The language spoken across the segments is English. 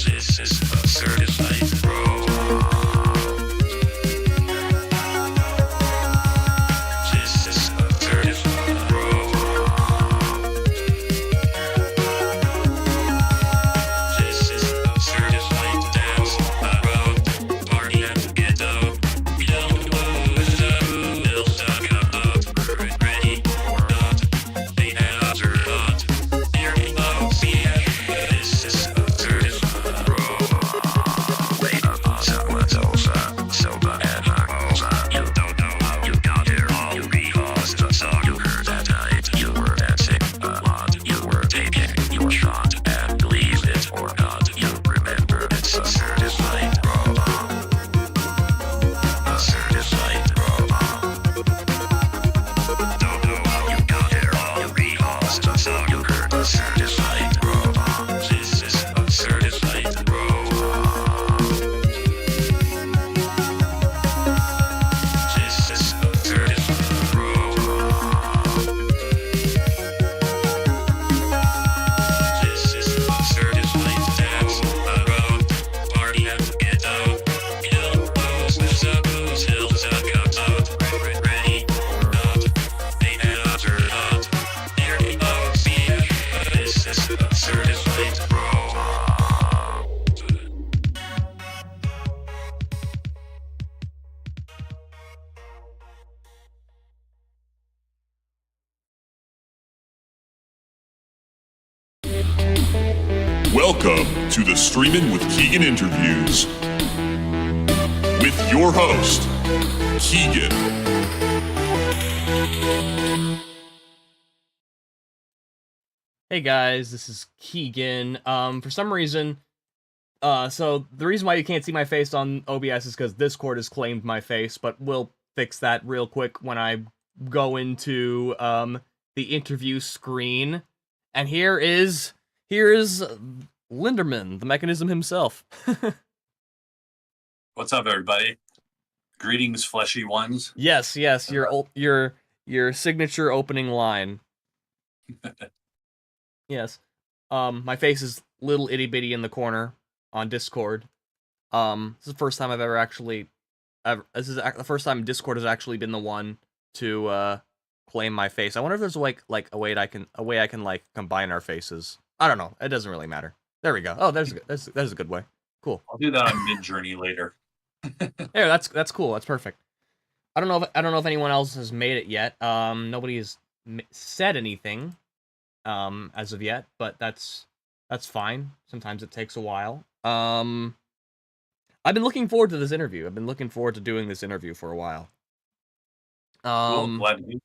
This is a certified robot. This is a certified robot. This is a certified dance robot. Party and get down. We don't know who will suck up. Ready or not. They answer not. Here we go. See ya. This is a certified robot. Wait up, someone's Soba and Armosa. You don't know how you got here. All you recaused the song. You heard that night. You were dancing a lot. You were taking your shot. And believe it or not, you remember it's a certified robot. A certified robot. Don't know how you got here. All you recaused the song. You heard a certified robot. This is a certified robot. This is a certified robot. This is a certified dance robot. Party and get out. We don't pose with who's hills and comes out. Ready or not. They answer not. Here we go. See ya. This is a certified robot. Welcome to the Streamin' with Keegan interviews with your host, Keegan. Hey guys, this is Keegan. For some reason, so the reason why you can't see my face on OBS is because Discord has claimed my face, but we'll fix that real quick when I go into the interview screen. And here is Linderman, the mechanism himself. What's up, everybody? Greetings, fleshy ones. Yes, your signature opening line. Yes. My face is little itty bitty in the corner on Discord. This is the first time I've ever actually this is the first time Discord has actually been the one to claim my face. I wonder if there's like a way I can like combine our faces. I don't know. It doesn't really matter. There we go. Oh, there's a good way. Cool. I'll do that on Mid-Journey later. Yeah, that's cool. That's perfect. I don't know if anyone else has made it yet. Nobody has said anything as of yet, but that's fine. Sometimes it takes a while. I've been looking forward to this interview. I've been looking forward to doing this interview for a while. Cool. Glad to hear.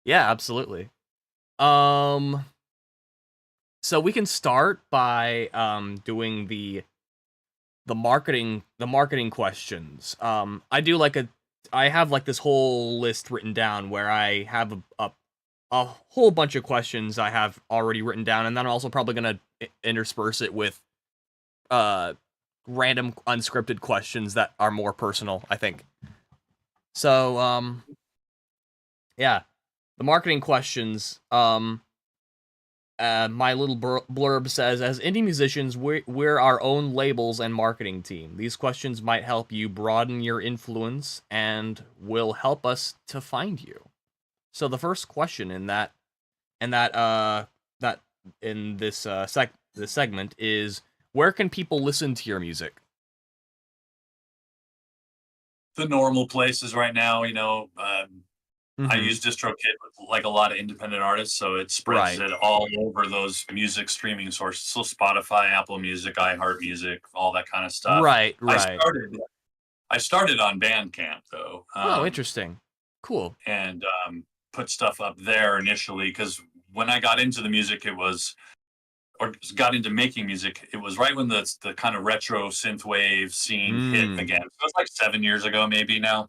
Yeah, absolutely. So we can start by doing the marketing questions. I have like this whole list written down where I have a whole bunch of questions I have already written down, and then I'm also probably gonna intersperse it with random unscripted questions that are more personal, I think. So yeah, the marketing questions. My little blurb says, as indie musicians, we're our own labels and marketing team. These questions might help you broaden your influence and will help us to find you. So the first question in this segment is, where can people listen to your music? The normal places right now, you know, I use DistroKid with like a lot of independent artists, so it spreads it all over those music streaming sources. So Spotify, Apple Music, iHeartMusic, all that kind of stuff. Right. I started on Bandcamp though. Oh, interesting. Cool. And put stuff up there initially because when I got into the music, got into making music, it was right when the kind of retro synthwave scene hit again. So it was like 7 years ago, maybe now,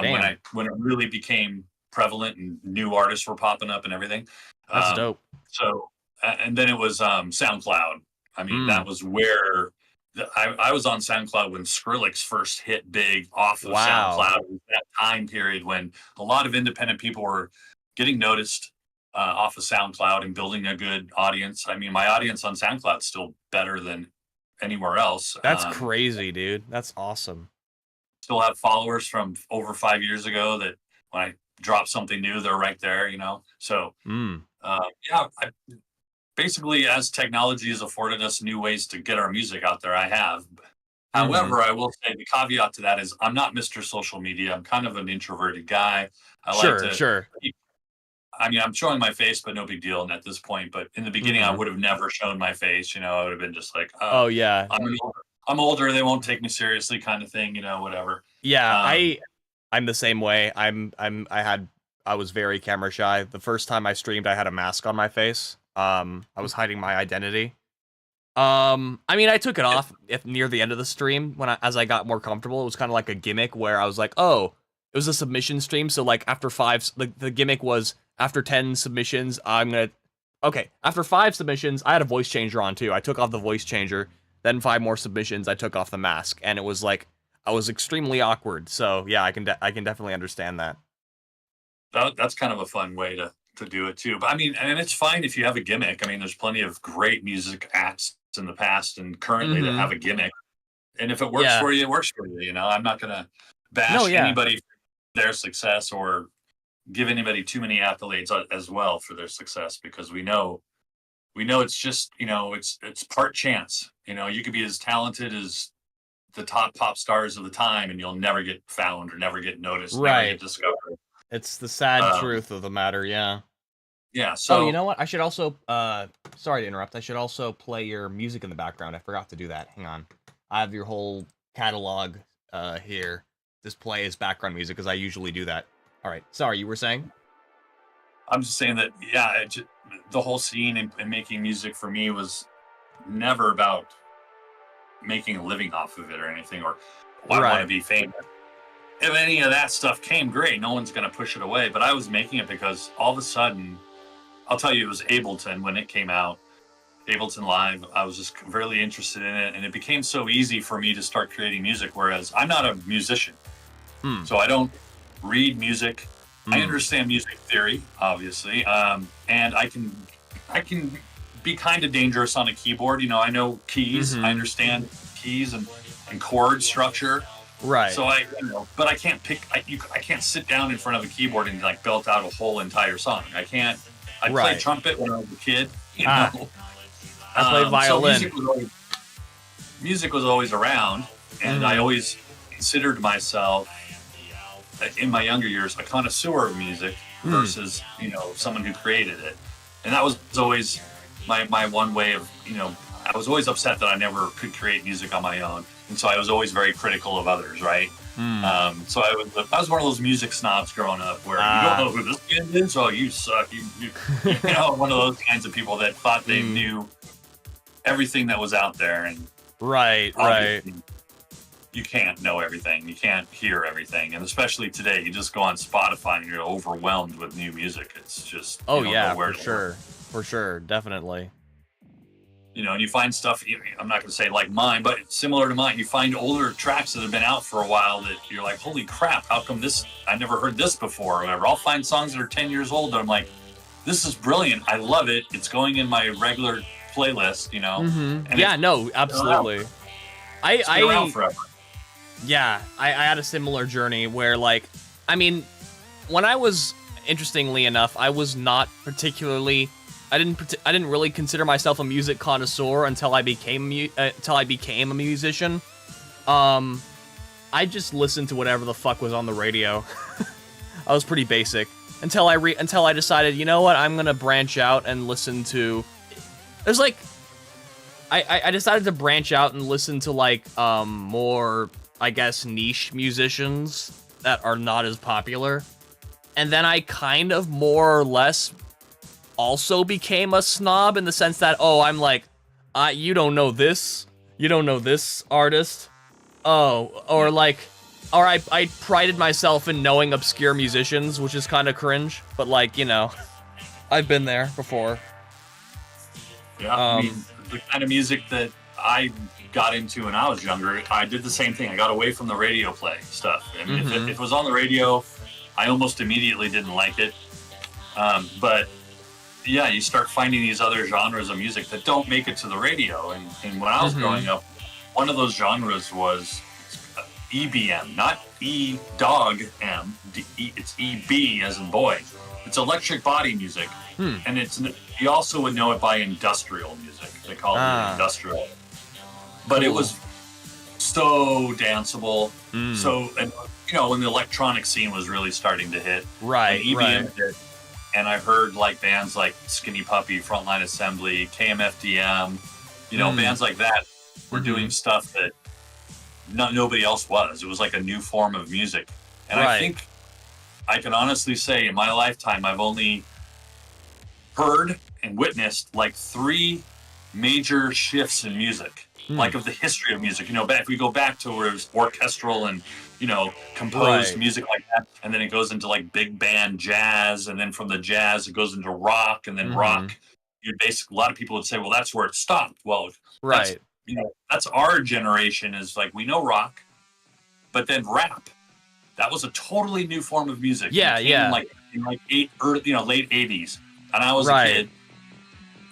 when it really became prevalent and new artists were popping up and everything. That's dope. So, and then it was SoundCloud. I mean, that was where I was on SoundCloud when Skrillex first hit big off of SoundCloud. It was that time period when a lot of independent people were getting noticed off of SoundCloud and building a good audience. I mean, my audience on SoundCloud is still better than anywhere else. That's crazy, dude. That's awesome. Still have followers from over 5 years ago that when I drop something new, they're right there, you know? So, yeah, basically, as technology has afforded us new ways to get our music out there, I have. However, I will say the caveat to that is I'm not Mr. Social Media. I'm kind of an introverted guy. I like to, Sure. I mean, I'm showing my face, but no big deal at this point. But in the beginning, I would have never shown my face. You know, I would have been just like, Oh yeah. I'm older. They won't take me seriously, kind of thing. You know, whatever. Yeah, I'm the same way. I was very camera shy. The first time I streamed, I had a mask on my face. I was hiding my identity. I mean, I took it off near the end of the stream as I got more comfortable. It was kind of like a gimmick where I was like, oh, it was a submission stream. So like after 5, the gimmick was after 10 submissions, after 5 submissions, I had a voice changer on too. I took off the voice changer. Then 5 more submissions, I took off the mask, and it was like I was extremely awkward. So yeah, I can definitely understand that. That's kind of a fun way to do it too. But I mean, and it's fine if you have a gimmick. I mean, there's plenty of great music acts in the past and currently that have a gimmick. And if it works for you, it works for you. You know, I'm not gonna bash anybody for their success or give anybody too many accolades as well for their success, because we know it's just, you know, it's part chance. You know, you could be as talented as the top pop stars of the time and you'll never get found or never get noticed, never get discovered. It's the sad truth of the matter, yeah. Yeah, so... Oh, you know what? I should also... sorry to interrupt. I should also play your music in the background. I forgot to do that. Hang on. I have your whole catalog here. Just play as background music, because I usually do that. All right. Sorry, you were saying? I'm just saying that, yeah, the whole scene and making music for me was never about making a living off of it or anything, or I want to be famous. If any of that stuff came, great. No one's going to push it away. But I was making it because all of a sudden, I'll tell you, it was Ableton when it came out. Ableton Live, I was just really interested in it. And it became so easy for me to start creating music, whereas I'm not a musician. So I don't read music. I understand music theory, obviously. And I can be kind of dangerous on a keyboard. You know, I know keys. I understand keys and chord structure. Right. So but I can't I can't sit down in front of a keyboard and like belt out a whole entire song. I can't. I played trumpet when I was a kid. You know? I played violin. So music was always around, and I always considered myself, in my younger years, a connoisseur of music versus, you know, someone who created it. And that was always my one way of, you know, I was always upset that I never could create music on my own. And so I was always very critical of others, right? So I was one of those music snobs growing up where you don't know who this band is, oh, you suck. You know, one of those kinds of people that thought they knew everything that was out there. And right. You can't know everything. You can't hear everything. And especially today, you just go on Spotify and you're overwhelmed with new music. It's just, for sure, definitely. You know, and you find stuff, I'm not going to say like mine, but similar to mine, you find older tracks that have been out for a while that you're like, holy crap, how come this, I never heard this before or whatever. I'll find songs that are 10 years old that I'm like, this is brilliant. I love it. It's going in my regular playlist, you know? And yeah, no, absolutely. It's been around forever. Yeah, I had a similar journey where, like, I mean, when I was, interestingly enough, I was not particularly... I didn't really consider myself a music connoisseur until I became a musician. I just listened to whatever the fuck was on the radio. I was pretty basic until I decided, you know what, I'm gonna branch out and listen to. There's like, I decided to branch out and listen to like more, I guess, niche musicians that are not as popular, and then I kind of more or less also became a snob in the sense that, oh, I'm like, you don't know this artist, or I prided myself in knowing obscure musicians, which is kind of cringe, but like, you know, I've been there before. Yeah, I mean, the kind of music that I got into when I was younger, I did the same thing. I got away from the radio play stuff. I mean, if it was on the radio, I almost immediately didn't like it, but yeah, you start finding these other genres of music that don't make it to the radio. And when I was growing up, one of those genres was EBM, not E-dog M. It's EB as in boy. It's electric body music. And you also would know it by industrial music. They call it industrial. But it was so danceable. So, and when the electronic scene was really starting to hit. Right, and right. hit, and I heard like bands like Skinny Puppy, Frontline Assembly, KMFDM, bands like that were doing stuff that nobody else was. It was like a new form of music. And I think I can honestly say in my lifetime, I've only heard and witnessed like 3 major shifts in music, like of the history of music. If we go back to where it was orchestral and, composed music like that, and then it goes into like big band jazz, and then from the jazz it goes into rock, and then rock. A lot of people would say, well, that's where it stopped. Well, that's our generation is like, we know rock, but then rap. That was a totally new form of music. Yeah, in late 80s. And I was a kid,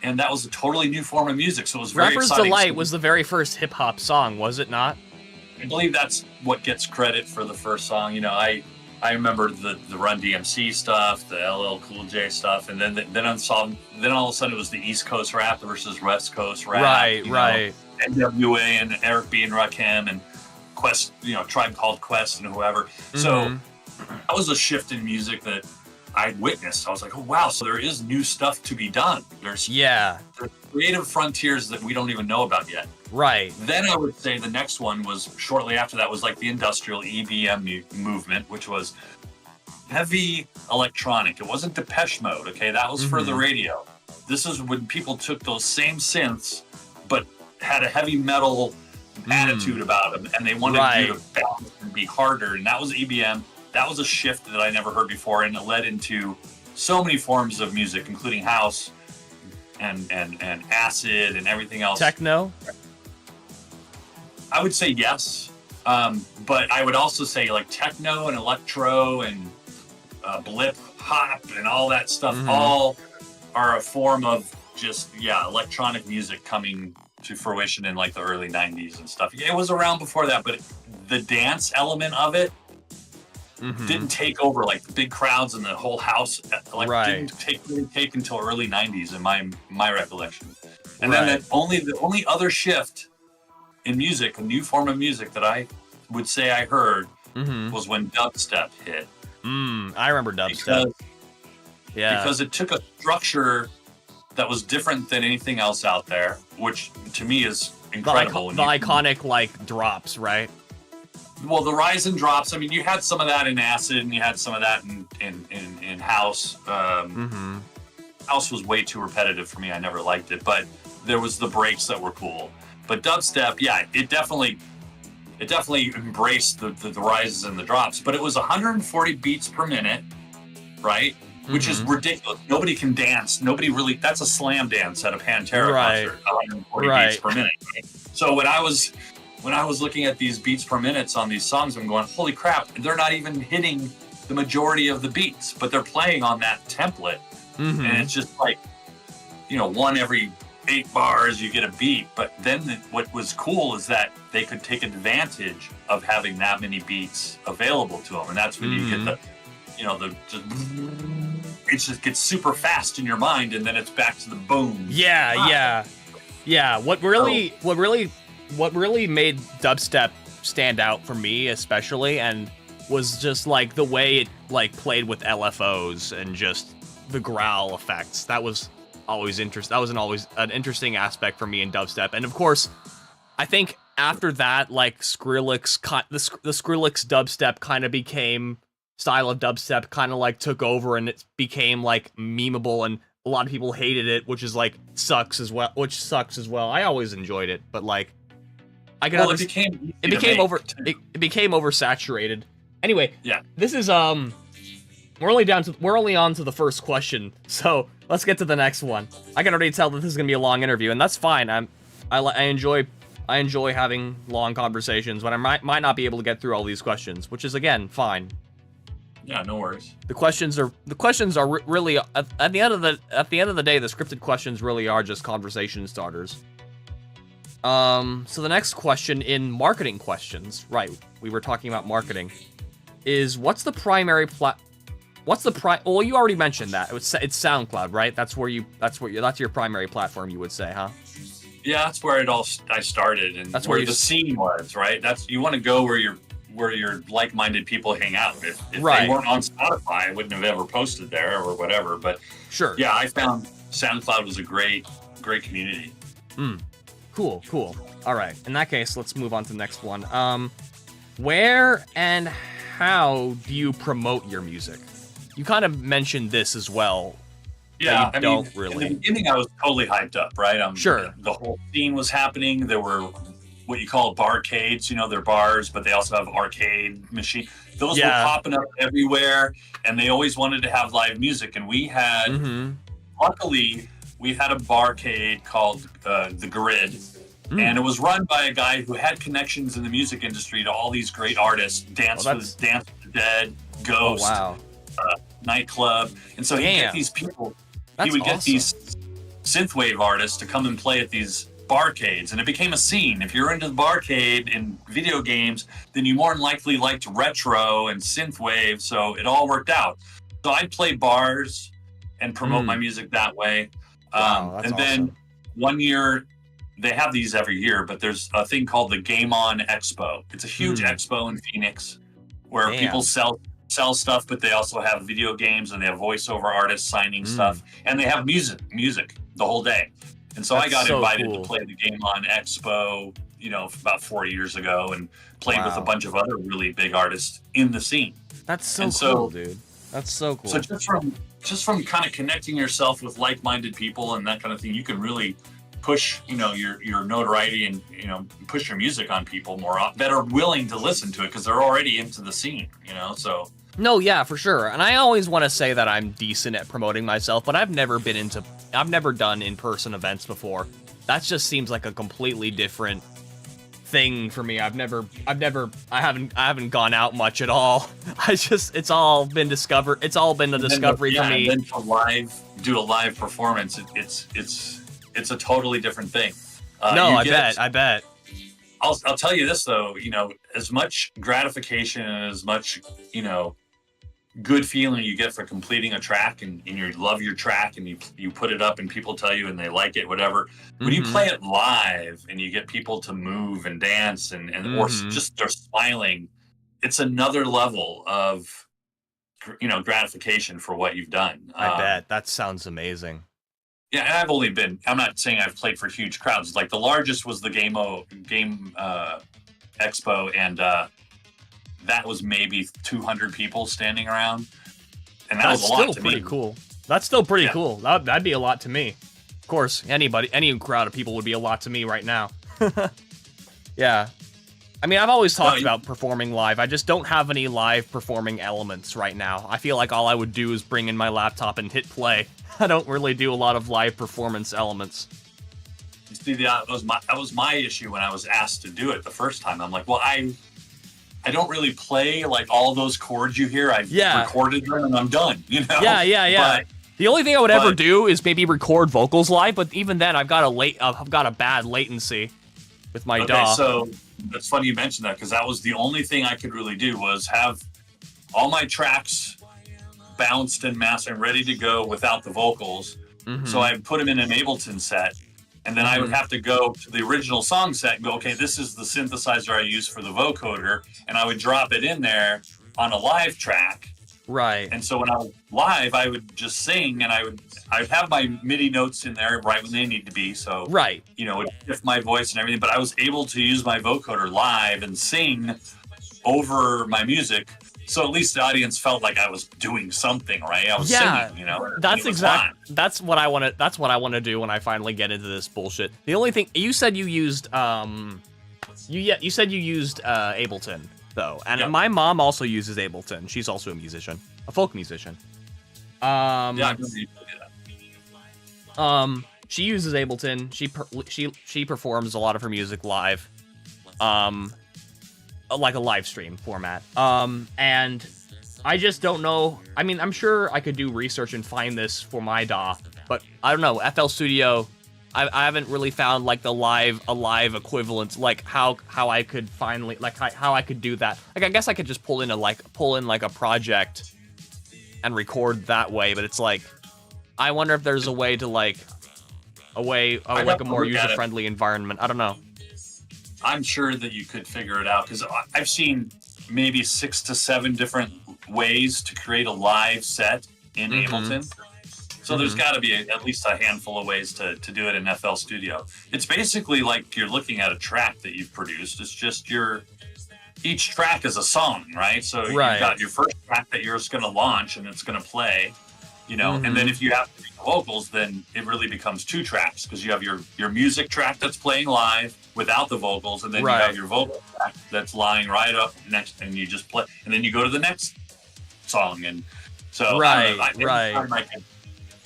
and that was a totally new form of music. So it was very Rapper's exciting. Delight was the very first hip hop song, was it not? I believe that's what gets credit for the first song. I remember the Run DMC stuff, the LL Cool J stuff, and then all of a sudden it was the East Coast rap versus West Coast rap. Right. NWA and Eric B and Rakim and Quest, Tribe Called Quest and whoever. So that was a shift in music that I witnessed. I was like, oh wow, so there is new stuff to be done. There's creative frontiers that we don't even know about yet. Right. Then I would say the next one was shortly after that was like the industrial EBM movement, which was heavy electronic. It wasn't Depeche Mode, okay? That was for the radio. This is when people took those same synths, but had a heavy metal attitude about them, and they wanted you to bounce and be harder, and that was EBM. That was a shift that I never heard before, and it led into so many forms of music, including house and acid and everything else. Techno? I would say yes, but I would also say like techno and electro and blip hop and all that stuff all are a form of just electronic music coming to fruition in like the early 90s and stuff. It was around before that, but the dance element of it didn't take over, like the big crowds and the whole house didn't take until early 90s in my recollection. And then the only other shift in music, a new form of music that I would say I heard was when dubstep hit. I remember dubstep. Because it took a structure that was different than anything else out there, which to me is incredible. The iconic like drops, right? Well, the rise and drops. I mean, you had some of that in acid, and you had some of that in house. House was way too repetitive for me. I never liked it, but there was the breaks that were cool. But dubstep, it definitely embraced the rises and the drops. But it was 140 beats per minute, right? Which is ridiculous. Nobody can dance. Nobody really. That's a slam dance at a Pantera concert. 140 beats per minute. Right? So when I was looking at these beats per minute on these songs, I'm going, holy crap! They're not even hitting the majority of the beats, but they're playing on that template, and it's just like, one every 8 bars you get a beat. But then what was cool is that they could take advantage of having that many beats available to them, and that's when you get it just gets super fast in your mind, and then it's back to the boom. Yeah. What really made dubstep stand out for me, especially, and was just like the way it like played with LFOs and just the growl effects. That was always interesting. That was always an interesting aspect for me in dubstep, and of course, I think after that, like Skrillex, the Skrillex dubstep kind of became. Style of dubstep kind of like took over, and it became like memeable, and a lot of people hated it, which sucks as well. I always enjoyed it, but like I could it became oversaturated. Anyway, this is we're only on to the first question, so let's get to the next one. I can already tell that this is gonna be a long interview, and that's fine. I enjoy having long conversations, but I might not be able to get through all these questions, which is again fine. Yeah, no worries. The questions are really at the end of the day, the scripted questions really are just conversation starters. So the next question in marketing questions, right? We were talking about marketing. Is what's the primary well, you already mentioned that. It's SoundCloud, right? That's your primary platform, you would say, huh? Yeah, that's where I started, and That's where where the scene was, right? You want to go where your like-minded people hang out. If Right. they weren't on Spotify, I wouldn't have ever posted there or whatever. But Sure. yeah, I found SoundCloud was a great community. Cool. All right. In that case, let's move on to the next one. Where and how do you promote your music? You kind of mentioned this as well. Yeah, I mean, don't really. in the beginning, I was totally hyped up, right? Sure. The whole scene was happening. There were what you call barcades. They're bars, but they also have arcade machine. Those were popping up everywhere, and they always wanted to have live music. And we had, luckily, we had a barcade called The Grid, and it was run by a guy who had connections in the music industry to all these great artists: Dance with the Dead, Ghost, Nightclub. And so he'd get these people. He would get these synthwave artists to come and play at these barcades, and it became a scene. If you're into the barcade in video games, then you more than likely liked retro and synthwave, so it all worked out. So I'd play bars and promote my music that way. Wow, and then one year, they have these every year, but there's a thing called the Game On Expo. It's a huge expo in Phoenix where people sell stuff, but they also have video games, and they have voiceover artists signing stuff, and they have music the whole day. And so I got invited to play the Game On Expo, about 4 years ago, and played with a bunch of other really big artists in the scene. That's so cool, dude. That's so cool. So just from kind of connecting yourself with like-minded people and that kind of thing, you can really push, your notoriety and, push your music on people that are willing to listen to it because they're already into the scene, so. No, yeah, for sure. And I always want to say that I'm decent at promoting myself, but I've never done in-person events before. That just seems like a completely different thing for me. I haven't gone out much at all. It's all been a discovery for me. And then to do a live performance, it's a totally different thing. I bet. I'll tell you this though, as much gratification and as much, good feeling you get for completing a track and you love your track and you put it up and people tell you and they like it, whatever. When you play it live and you get people to move and dance and or just they're smiling, it's another level of, gratification for what you've done. I bet. That sounds amazing. Yeah, and I'm not saying I've played for huge crowds. Like the largest was the Game Expo, and that was maybe 200 people standing around. And that was a lot to me. That's still pretty cool. That's still pretty cool. That'd be a lot to me. Of course, any crowd of people would be a lot to me right now. Yeah. I mean, I've always talked about performing live. I just don't have any live performing elements right now. I feel like all I would do is bring in my laptop and hit play. I don't really do a lot of live performance elements. See, that was my issue when I was asked to do it the first time. I'm like, well, I don't really play like all those chords you hear. I've recorded them and I'm done. Yeah. But, the only thing I would ever do is maybe record vocals live, but even then, I've got a bad latency with my DAW. So that's funny you mentioned that because that was the only thing I could really do was have all my tracks bounced and mastered and ready to go without the vocals. So I put them in an Ableton set, and then I would have to go to the original song set and go, okay, this is the synthesizer I use for the vocoder, and I would drop it in there on a live track. Right. And so when I was live, I would just sing, and I'd have my MIDI notes in there right when they need to be. So right. It would shift my voice and everything, but I was able to use my vocoder live and sing over my music. So at least the audience felt like I was doing something, right? I was singing, That's what I want to do when I finally get into this bullshit. The only thing you said you used Ableton though, and my mom also uses Ableton. She's also a musician, a folk musician. She uses Ableton. She performs a lot of her music live. Like a live stream format. And I just don't know. I mean, I'm sure I could do research and find this for my DAW, but I don't know. FL Studio I haven't really found like a live equivalent, like how I could finally like how I could do that. Like I guess I could just pull in a project and record that way, but it's like I wonder if there's a way to like a more user-friendly environment. I don't know. I'm sure that you could figure it out because I've seen maybe 6 to 7 different ways to create a live set in Ableton. So there's got to be at least a handful of ways to do it in FL Studio. It's basically like you're looking at a track that you've produced. It's just each track is a song, right? So you've got your first track that you're just going to launch and it's going to play, you know, and then if you have to do vocals, then it really becomes 2 tracks because you have your music track that's playing live without the vocals, and then you have your vocal track that's lying right up next, and you just play, and then you go to the next song. And so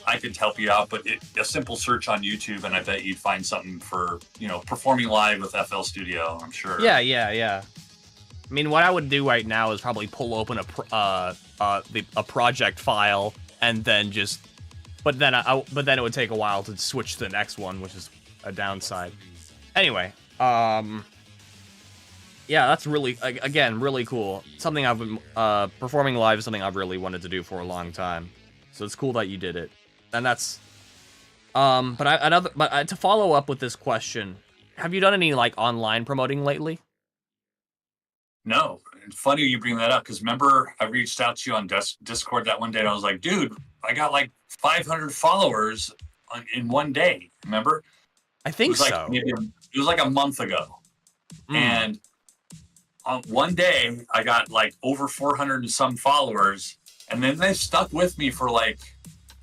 I could help you out, but a simple search on YouTube, and I bet you'd find something for, you know, performing live with FL Studio, I'm sure. Yeah. I mean, what I would do right now is probably pull open a project file and then just, but then it would take a while to switch to the next one, which is a downside. Anyway, yeah, that's really, again, really cool. Something I've been, performing live is something I've really wanted to do for a long time. So it's cool that you did it. And that's, to follow up with this question, have you done any, like, online promoting lately? No. It's funny you bring that up, because remember, I reached out to you on Discord that one day, and I was like, dude, I got, like, 500 followers in one day, remember? I think so. It was like a month ago. And on one day, I got, like, over 400 and some followers, and then they stuck with me for, like,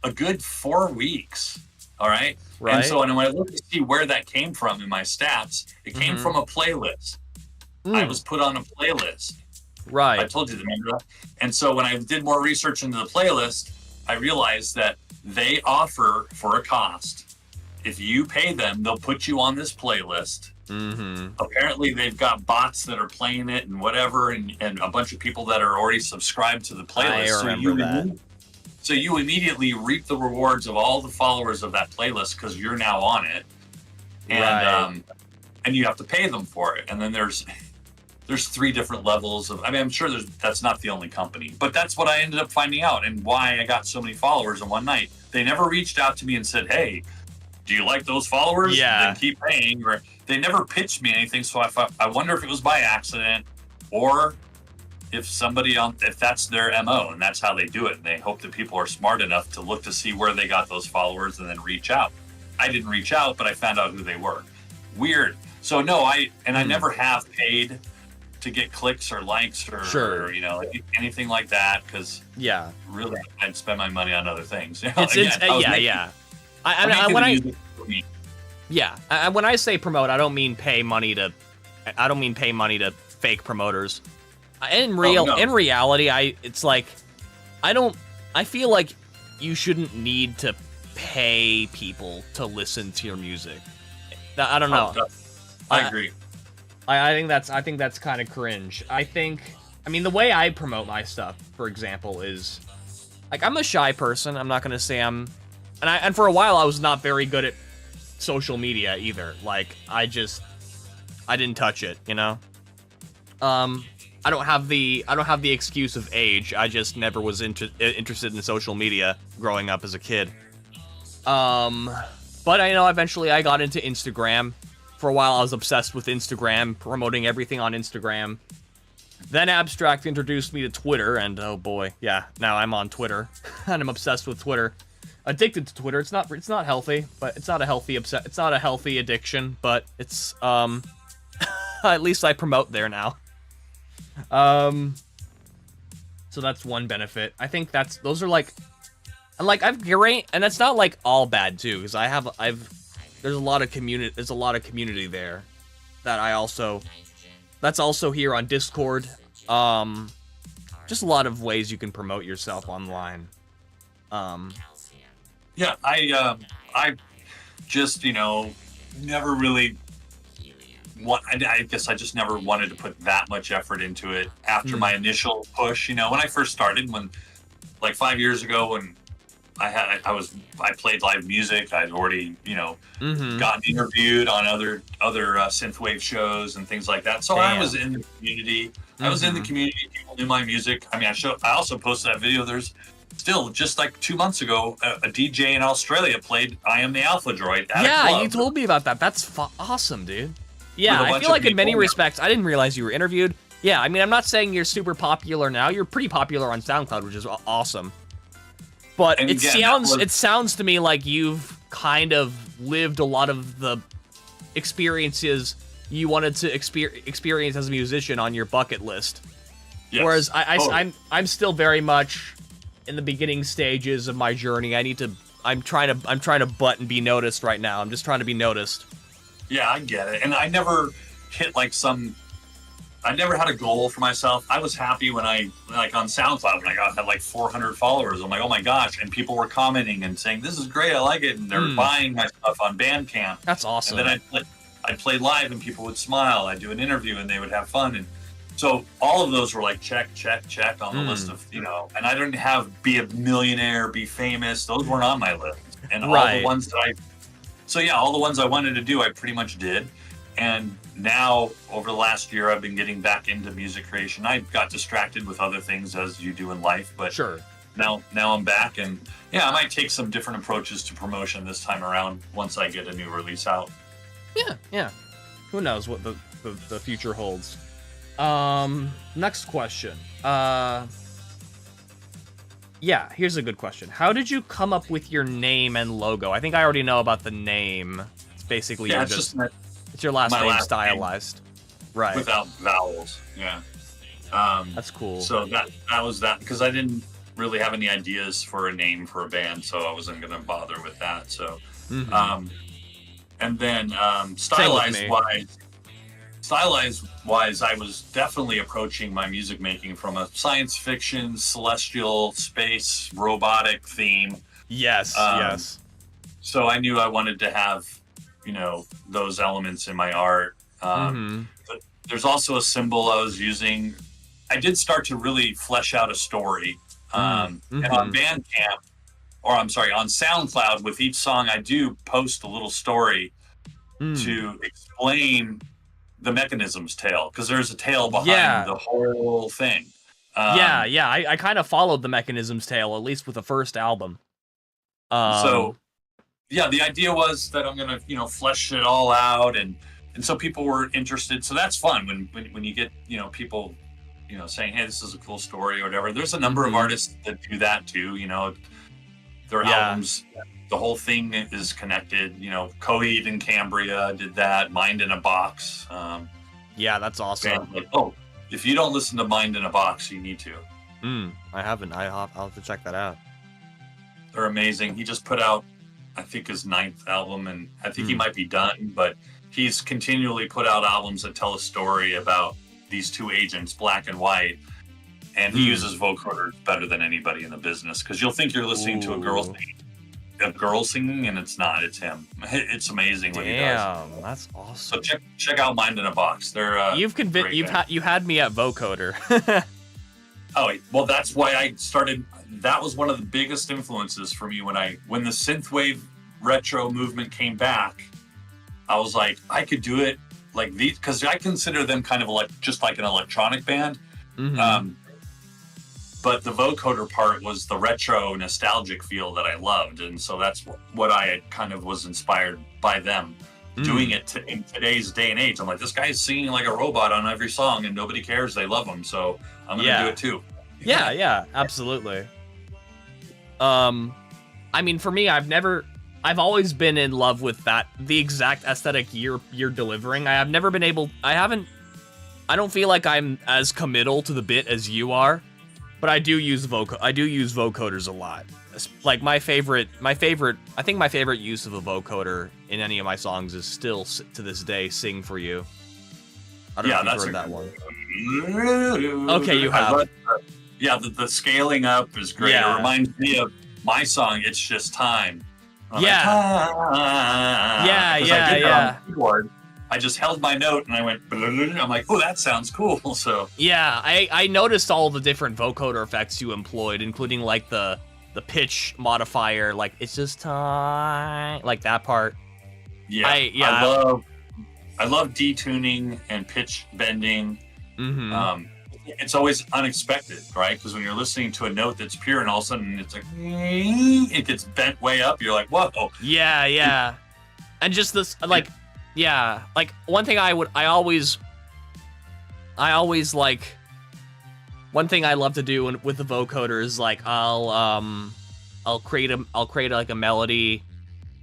a good 4 weeks. All right. And so when I look to see where that came from in my stats, it came from a playlist. I was put on a playlist. Right. I told you to remember that. And so when I did more research into the playlist, I realized that they offer for a cost. If you pay them, they'll put you on this playlist. Apparently, they've got bots that are playing it and whatever, and a bunch of people that are already subscribed to the playlist. I remember that. So you immediately reap the rewards of all the followers of that playlist because you're now on it, and you have to pay them for it. And then there's 3 different levels of. I mean, I'm sure that's not the only company, but that's what I ended up finding out and why I got so many followers in one night. They never reached out to me and said, "Hey, do you like those followers? Yeah. Then keep paying." Or they never pitched me anything. So I wonder if it was by accident or if if that's their MO and that's how they do it. And they hope that people are smart enough to look to see where they got those followers and then reach out. I didn't reach out, but I found out who they were. Weird. So no, I never have paid to get clicks or likes or you know, anything like that. Cause really I'd spend my money on other things. You know, when I say promote, I don't mean pay money to fake promoters. In reality, I feel like you shouldn't need to pay people to listen to your music. I don't know. I agree. I think that's kind of cringe. I mean, the way I promote my stuff, for example, is like I'm a shy person. I'm not gonna say and for a while I was not very good at social media either. Like I didn't touch it, you know. I don't have the excuse of age. I just never was interested in social media growing up as a kid. But I know eventually I got into Instagram. For a while I was obsessed with Instagram, promoting everything on Instagram. Then Abstract introduced me to Twitter, and oh boy, yeah, now I'm on Twitter, and I'm obsessed with Twitter. Addicted to Twitter. It's not healthy, but it's not a healthy addiction, but it's at least I promote there now. So that's one benefit. I think those are like, and like I've great, and that's not like all bad too, because there's a lot of community there that that's also here on Discord. Just a lot of ways you can promote yourself online. Yeah, I just, you know, never really I guess I just never wanted to put that much effort into it after my initial push. You know, when I first started, like 5 years ago, when I played live music. I'd already, gotten interviewed on other synthwave shows and things like that. So I was in the community. People knew my music. I mean, I also posted that video. There's still, just like 2 months ago, a DJ in Australia played "I Am the Alpha Droid" at a club. You told me about that. That's awesome, dude. Yeah, I feel like in many people. respects, I didn't realize you were interviewed. Yeah, I mean, I'm not saying you're super popular now. You're pretty popular on SoundCloud, which is awesome. But it sounds to me like you've kind of lived a lot of the experiences you wanted to experience as a musician on your bucket list. Yes. Whereas I'm still very much in the beginning stages of my journey. I'm trying to butt and be noticed right now. I'm just trying to be noticed. Yeah, I get it. And I never hit I never had a goal for myself. I was happy when on SoundCloud, when I had like 400 followers. I'm like, oh my gosh. And people were commenting and saying, this is great, I like it. And they're buying my stuff on Bandcamp. That's awesome. And then I'd play live and people would smile. I'd do an interview and they would have fun. And so all of those were like, check on the list of, and I didn't have be a millionaire, be famous. Those weren't on my list. And all the ones that all the ones I wanted to do, I pretty much did. And now, over the last year, I've been getting back into music creation. I got distracted with other things, as you do in life, but now I'm back, and I might take some different approaches to promotion this time around once I get a new release out. Yeah. Who knows what the future holds? Next question. Here's a good question. How did you come up with your name and logo? I think I already know about the name. It's basically it's your last name stylized. Right. Without vowels. Yeah. That's cool. So that was that, because I didn't really have any ideas for a name for a band, so I wasn't going to bother with that. So, and then stylized wise, I was definitely approaching my music making from a science fiction, celestial, space, robotic theme. Yes. So I knew I wanted to have, those elements in my art. But there's also a symbol I was using. I did start to really flesh out a story. And on Bandcamp, on SoundCloud, with each song, I do post a little story to explain the mechanism's tale, because there's a tale behind the whole thing. I kind of followed the mechanism's tale, at least with the first album. The idea was that I'm gonna, flesh it all out, and so people were interested. So that's fun when you get, people, saying, hey, this is a cool story or whatever. There's a number of artists that do that too. Their albums, the whole thing is connected. Coheed and Cambria did that. Mind in a Box. That's awesome. If you don't listen to Mind in a Box, you need to. I haven't. I'll have to check that out. They're amazing. He just put out, I think, his 9th album, and I think he might be done, but he's continually put out albums that tell a story about these two agents, black and white, and he uses vocoders better than anybody in the business, because you'll think you're listening to a girl singing, and it's not. It's him. It's amazing what he does. Damn, that's awesome. So check out Mind in a Box. They're you had me at vocoder. Oh, well, that's why I started. That was one of the biggest influences for me when the synthwave retro movement came back. I was like, I could do it like these, because I consider them kind of just like an electronic band. But the vocoder part was the retro nostalgic feel that I loved, and so that's what I kind of was inspired by them doing it in today's day and age. I'm like, this guy's singing like a robot on every song, and nobody cares. They love him, so I'm gonna do it too. Yeah, absolutely. I mean, for me, I've always been in love with the exact aesthetic you're delivering. I don't feel like I'm as committal to the bit as you are, but I do use vocoders a lot. Like my favorite I think my favorite use of a vocoder in any of my songs is still to this day "Sing for You." I don't know if you've heard that one. Okay, you have. The scaling up is great. Yeah. It reminds me of my song, It's Just Time. I'm keyboard. I just held my note and I went, I'm like, oh, that sounds cool. So I noticed all the different vocoder effects you employed, including like the the pitch modifier, like it's just time, like that part. Yeah, I love detuning and pitch bending. Mm-hmm. It's always unexpected, right? Because when you're listening to a note that's pure and all of a sudden it's like it gets bent way up, you're like, whoa. Yeah. And just this, like, yeah, like one thing I always like, one thing I love to do with the vocoder is like I'll create like a melody,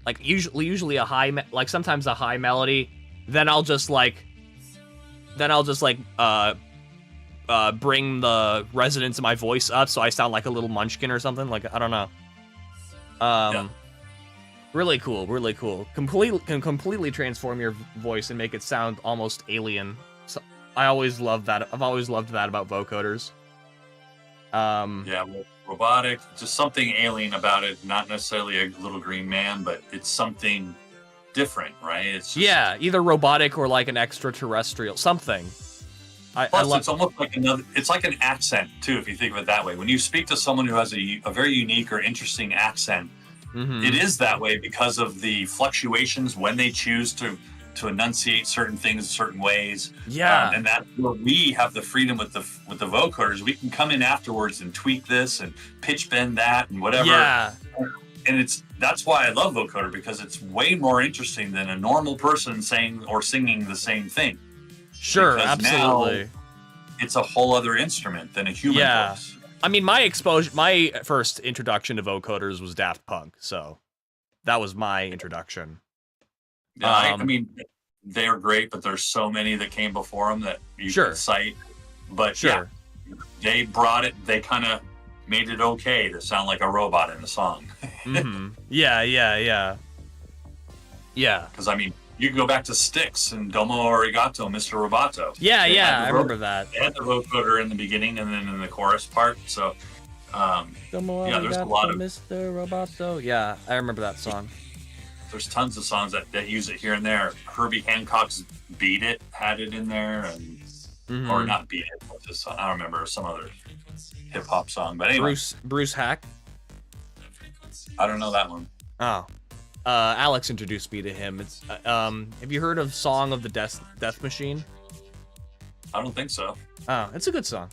like usually a high, like sometimes a high melody, then I'll just like bring the resonance of my voice up so I sound like a little munchkin or something, like, I don't know. Really cool. Can completely transform your voice and make it sound almost alien. So I always love that. I've always loved that about vocoders. Robotic, just something alien about it. Not necessarily a little green man, but it's something different, right? It's just, either robotic or like an extraterrestrial something. It's almost like it's like an accent too, if you think of it that way. When you speak to someone who has a very unique or interesting accent, it is that way because of the fluctuations when they choose to enunciate certain things certain ways. And that's where we have the freedom with the vocoders. We can come in afterwards and tweak this and pitch bend that and whatever. And that's why I love vocoder, because it's way more interesting than a normal person saying or singing the same thing. Sure, because absolutely. Now it's a whole other instrument than a human voice. I mean, my first introduction to vocoders was Daft Punk, so that was my introduction. Yeah, I mean, they're great, but there's so many that came before them that you could cite. But they brought it. They kind of made it okay to sound like a robot in the song. Yeah. Because I mean, you can go back to Styx and Domo Arigato, Mr. Roboto. I remember that. They had the vocoder in the beginning and then in the chorus part. So, Domo there's a lot of Mr. Roboto. Yeah, I remember that song. There's tons of songs that use it here and there. Herbie Hancock's "Beat It" had it in there, and or not "Beat It." What's this song? I don't remember, some other hip hop song. But anyway, Bruce Hack. I don't know that one. Oh. Alex introduced me to him. It's have you heard of "Song of the Death Machine"? I don't think so. Oh, it's a good song.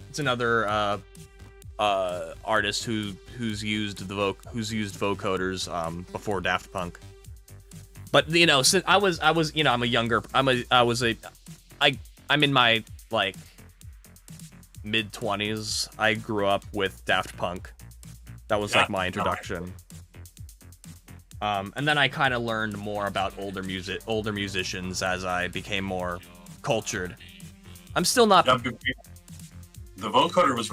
It's another artist who's used vocoders before Daft Punk. But since I'm in my like mid-20s. I grew up with Daft Punk. That was like my introduction. And then I kind of learned more about older musicians as I became more cultured. I'm still not. The vocoder was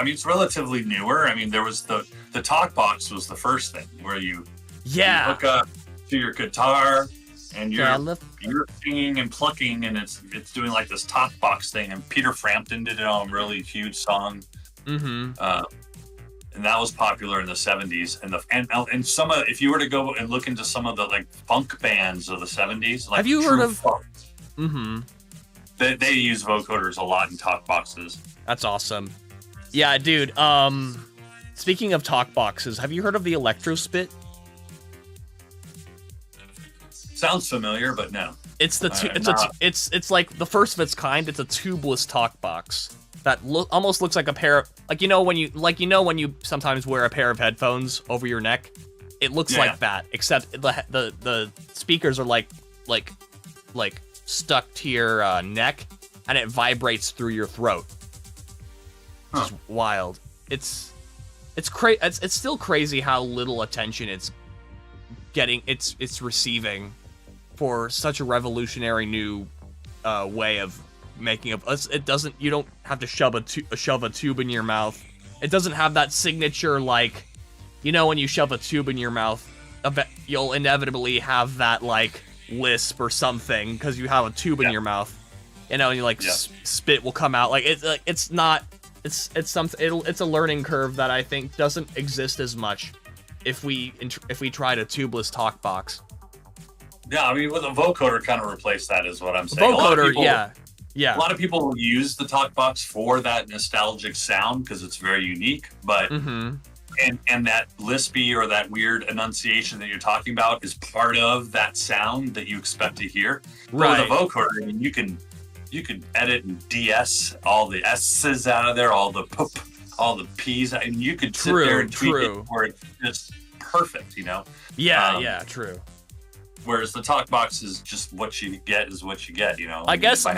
it's relatively newer. I mean, there was the talk box was the first thing where you hook up to your guitar and you're singing and plucking, and it's doing like this talk box thing. And Peter Frampton did it on a really huge song. And that was popular in the 70s. And some of, if you were to go and look into some of the like funk bands of the 70s, like have you heard of? Funk, they use vocoders a lot in talk boxes. That's awesome. Yeah, dude. Speaking of talk boxes, have you heard of the Electrospit? Sounds familiar, but no. It's it's like the first of its kind. It's a tubeless talk box that almost looks like a pair of when you sometimes wear a pair of headphones over your neck. It looks like that, except the speakers are like stuck to your neck, and it vibrates through your throat. Which is wild. It's still crazy how little attention it's receiving for such a revolutionary new way of making you don't have to shove a tube in your mouth. It doesn't have that signature, like, when you shove a tube in your mouth, you'll inevitably have that like lisp or something because you have a tube in your mouth, and you spit will come out. Like it's a learning curve that I think doesn't exist as much if we tried a tubeless talk box. Yeah, I mean, with a vocoder kind of replaced that, is what I'm saying. Vocoder, Yeah. A lot of people use the talk box for that nostalgic sound because it's very unique, but Mm-hmm. and that lispy or that weird enunciation that you're talking about is part of that sound that you expect to hear. Right. But with a vocoder, I mean, you can edit and DS all the S's out of there, all the poop, all the P's, and you could sit there and tweak it where it's just perfect, you know? Yeah, true. Whereas the talk box is just what you get is what you get, you know? I guess I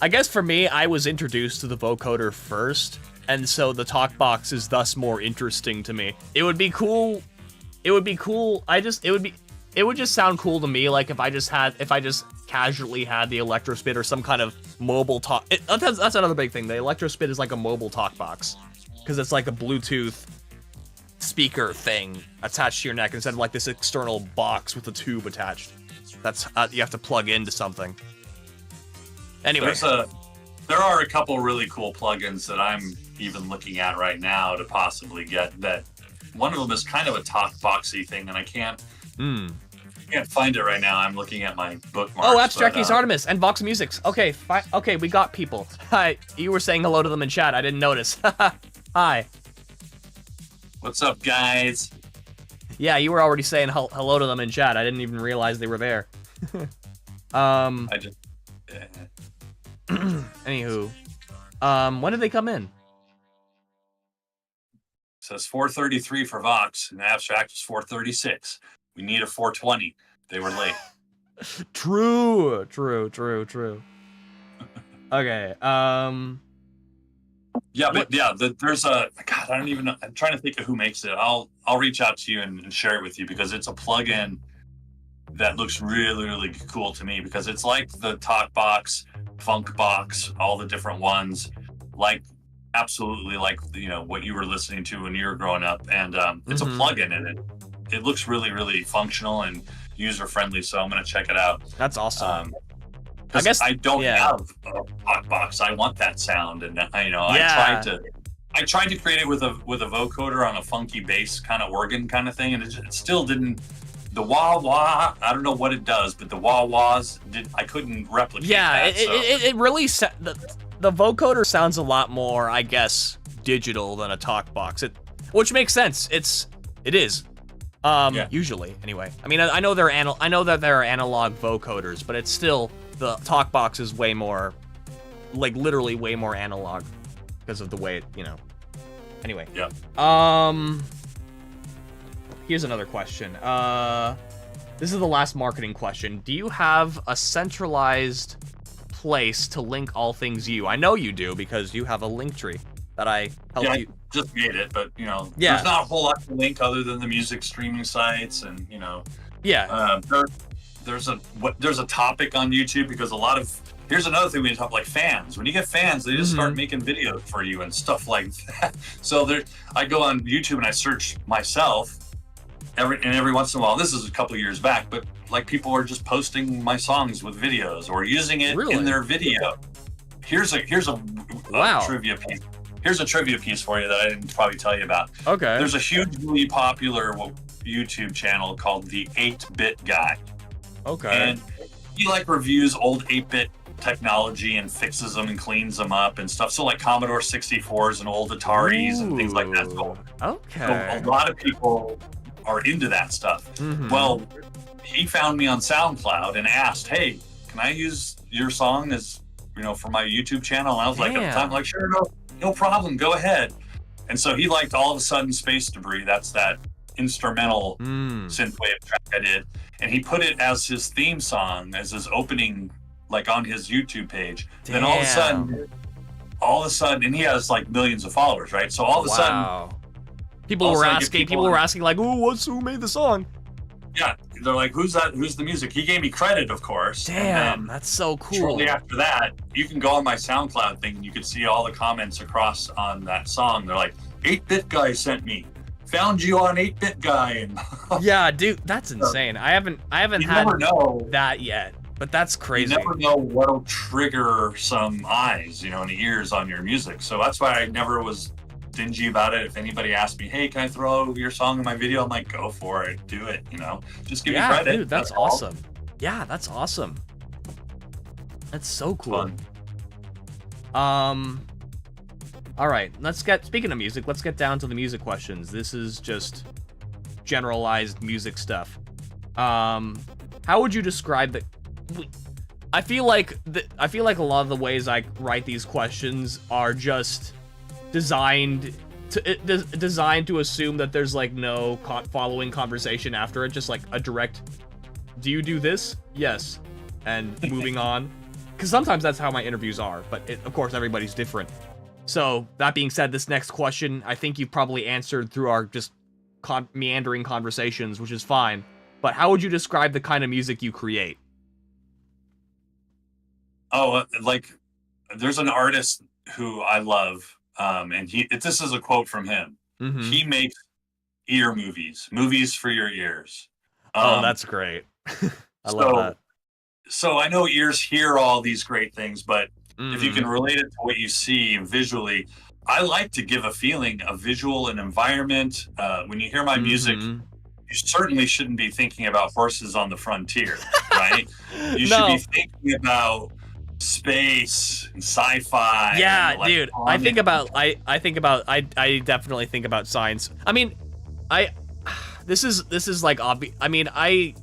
guess for me, I was introduced to the vocoder first, and so the talk box is thus more interesting to me. It would be cool. It would just sound cool to me, like if I just casually had the Electrospit or some kind of mobile talk. That's another big thing. The Electrospit is like a mobile talk box because it's like a Bluetooth speaker thing attached to your neck instead of like this external box with a tube attached. That's you have to plug into something. Anyway, there are a couple really cool plugins that I'm even looking at right now to possibly get. That one of them is kind of a talk boxy thing, and I can't find it right now. I'm looking at my bookmarks. Oh, that's Jackie's Artemis and Vox Musics. Okay, okay, we got people. Hi, you were saying hello to them in chat. I didn't notice. Hi. What's up, guys? Yeah, you were already saying hello to them in chat. I didn't even realize they were there. I just. Anywho, when did they come in? It says 4:33 for Vox, and the abstract is 4:36. We need a 4:20. They were late. True. Okay. Yeah, but there's a God. I don't even know. I'm trying to think of who makes it. I'll reach out to you and share it with you because it's a plugin that looks really, really cool to me because it's like the talk box, funk box, all the different ones, like absolutely like what you were listening to when you were growing up, and it's a plugin and it looks really, really functional and user friendly. So I'm gonna check it out. That's awesome. I guess I don't have a talk box. I want that sound, and I tried to create it with a vocoder on a funky bass kind of organ kind of thing, and it still didn't. The wah wah, I don't know what it does, but the wah wahs I couldn't replicate. Yeah, that, it really the vocoder sounds a lot more, I guess, digital than a talk box. Which makes sense. It is. Usually anyway. I mean, I know that there are analog vocoders, but it's still the talk box is way more, like literally way more analog because of the way it, Anyway. Yeah. Here's another question. This is the last marketing question. Do you have a centralized place to link all things you? I know you do because you have a link tree that I helped you. I just made it, but there's not a whole lot to link other than the music streaming sites and Yeah. There's a topic on YouTube because here's another thing we talk like fans. When you get fans, they just start making videos for you and stuff like that. So I go on YouTube and I search myself every once in a while. This is a couple of years back, but like people are just posting my songs with videos or using it in their video. Here's a trivia piece. Here's a trivia piece for you that I didn't probably tell you about. Okay. There's a hugely popular YouTube channel called the 8-Bit Guy. Okay. And he reviews old 8-bit technology and fixes them and cleans them up and stuff. So like Commodore 64s and old Ataris and things like that. So a lot of people are into that stuff. Well, he found me on SoundCloud and asked, "Hey, can I use your song as for my YouTube channel?" And I was like, at the time, like, sure, no problem, go ahead. And so he liked All of a Sudden Space Debris. That's that instrumental synthwave track I did, and he put it as his theme song, as his opening, like on his YouTube page. Damn. Then all of a sudden, and he has like millions of followers, right? So all of a sudden, people were asking like, who made the song? Yeah, they're like, who's that? Who's the music? He gave me credit, of course. Damn, that's so cool. Shortly after that, you can go on my SoundCloud thing and you can see all the comments across on that song. They're like, 8-Bit Guy sent me. Found you on 8-Bit Guy. And yeah, dude, that's insane. I haven't had that yet, but that's crazy. You never know what'll trigger some eyes, and ears on your music. So that's why I never was stingy about it. If anybody asked me, "Hey, can I throw your song in my video?" I'm like, "Go for it, do it." Just give me credit. Dude, that's awesome. Yeah, that's awesome. That's so cool. Fun. All right, speaking of music, let's get down to the music questions. This is just generalized music stuff. How would you describe the... I feel like a lot of the ways I write these questions are just designed to assume that there's like no following conversation after it, just like a direct, do you do this? Yes. And moving on. Because sometimes that's how my interviews are, but of course everybody's different. So, that being said, this next question, I think you've probably answered through our just meandering conversations, which is fine. But how would you describe the kind of music you create? Oh, like, there's an artist who I love, and this is a quote from him. Mm-hmm. He makes ear movies for your ears. Oh, that's great. I love that. So I know ears hear all these great things, but if you can relate it to what you see visually, I like to give a feeling, a visual, an environment. When you hear my music, you certainly shouldn't be thinking about horses on the frontier, right? You should be thinking about space and sci-fi. Yeah, and dude. I definitely think about science. I mean, this is like obvious. I mean, I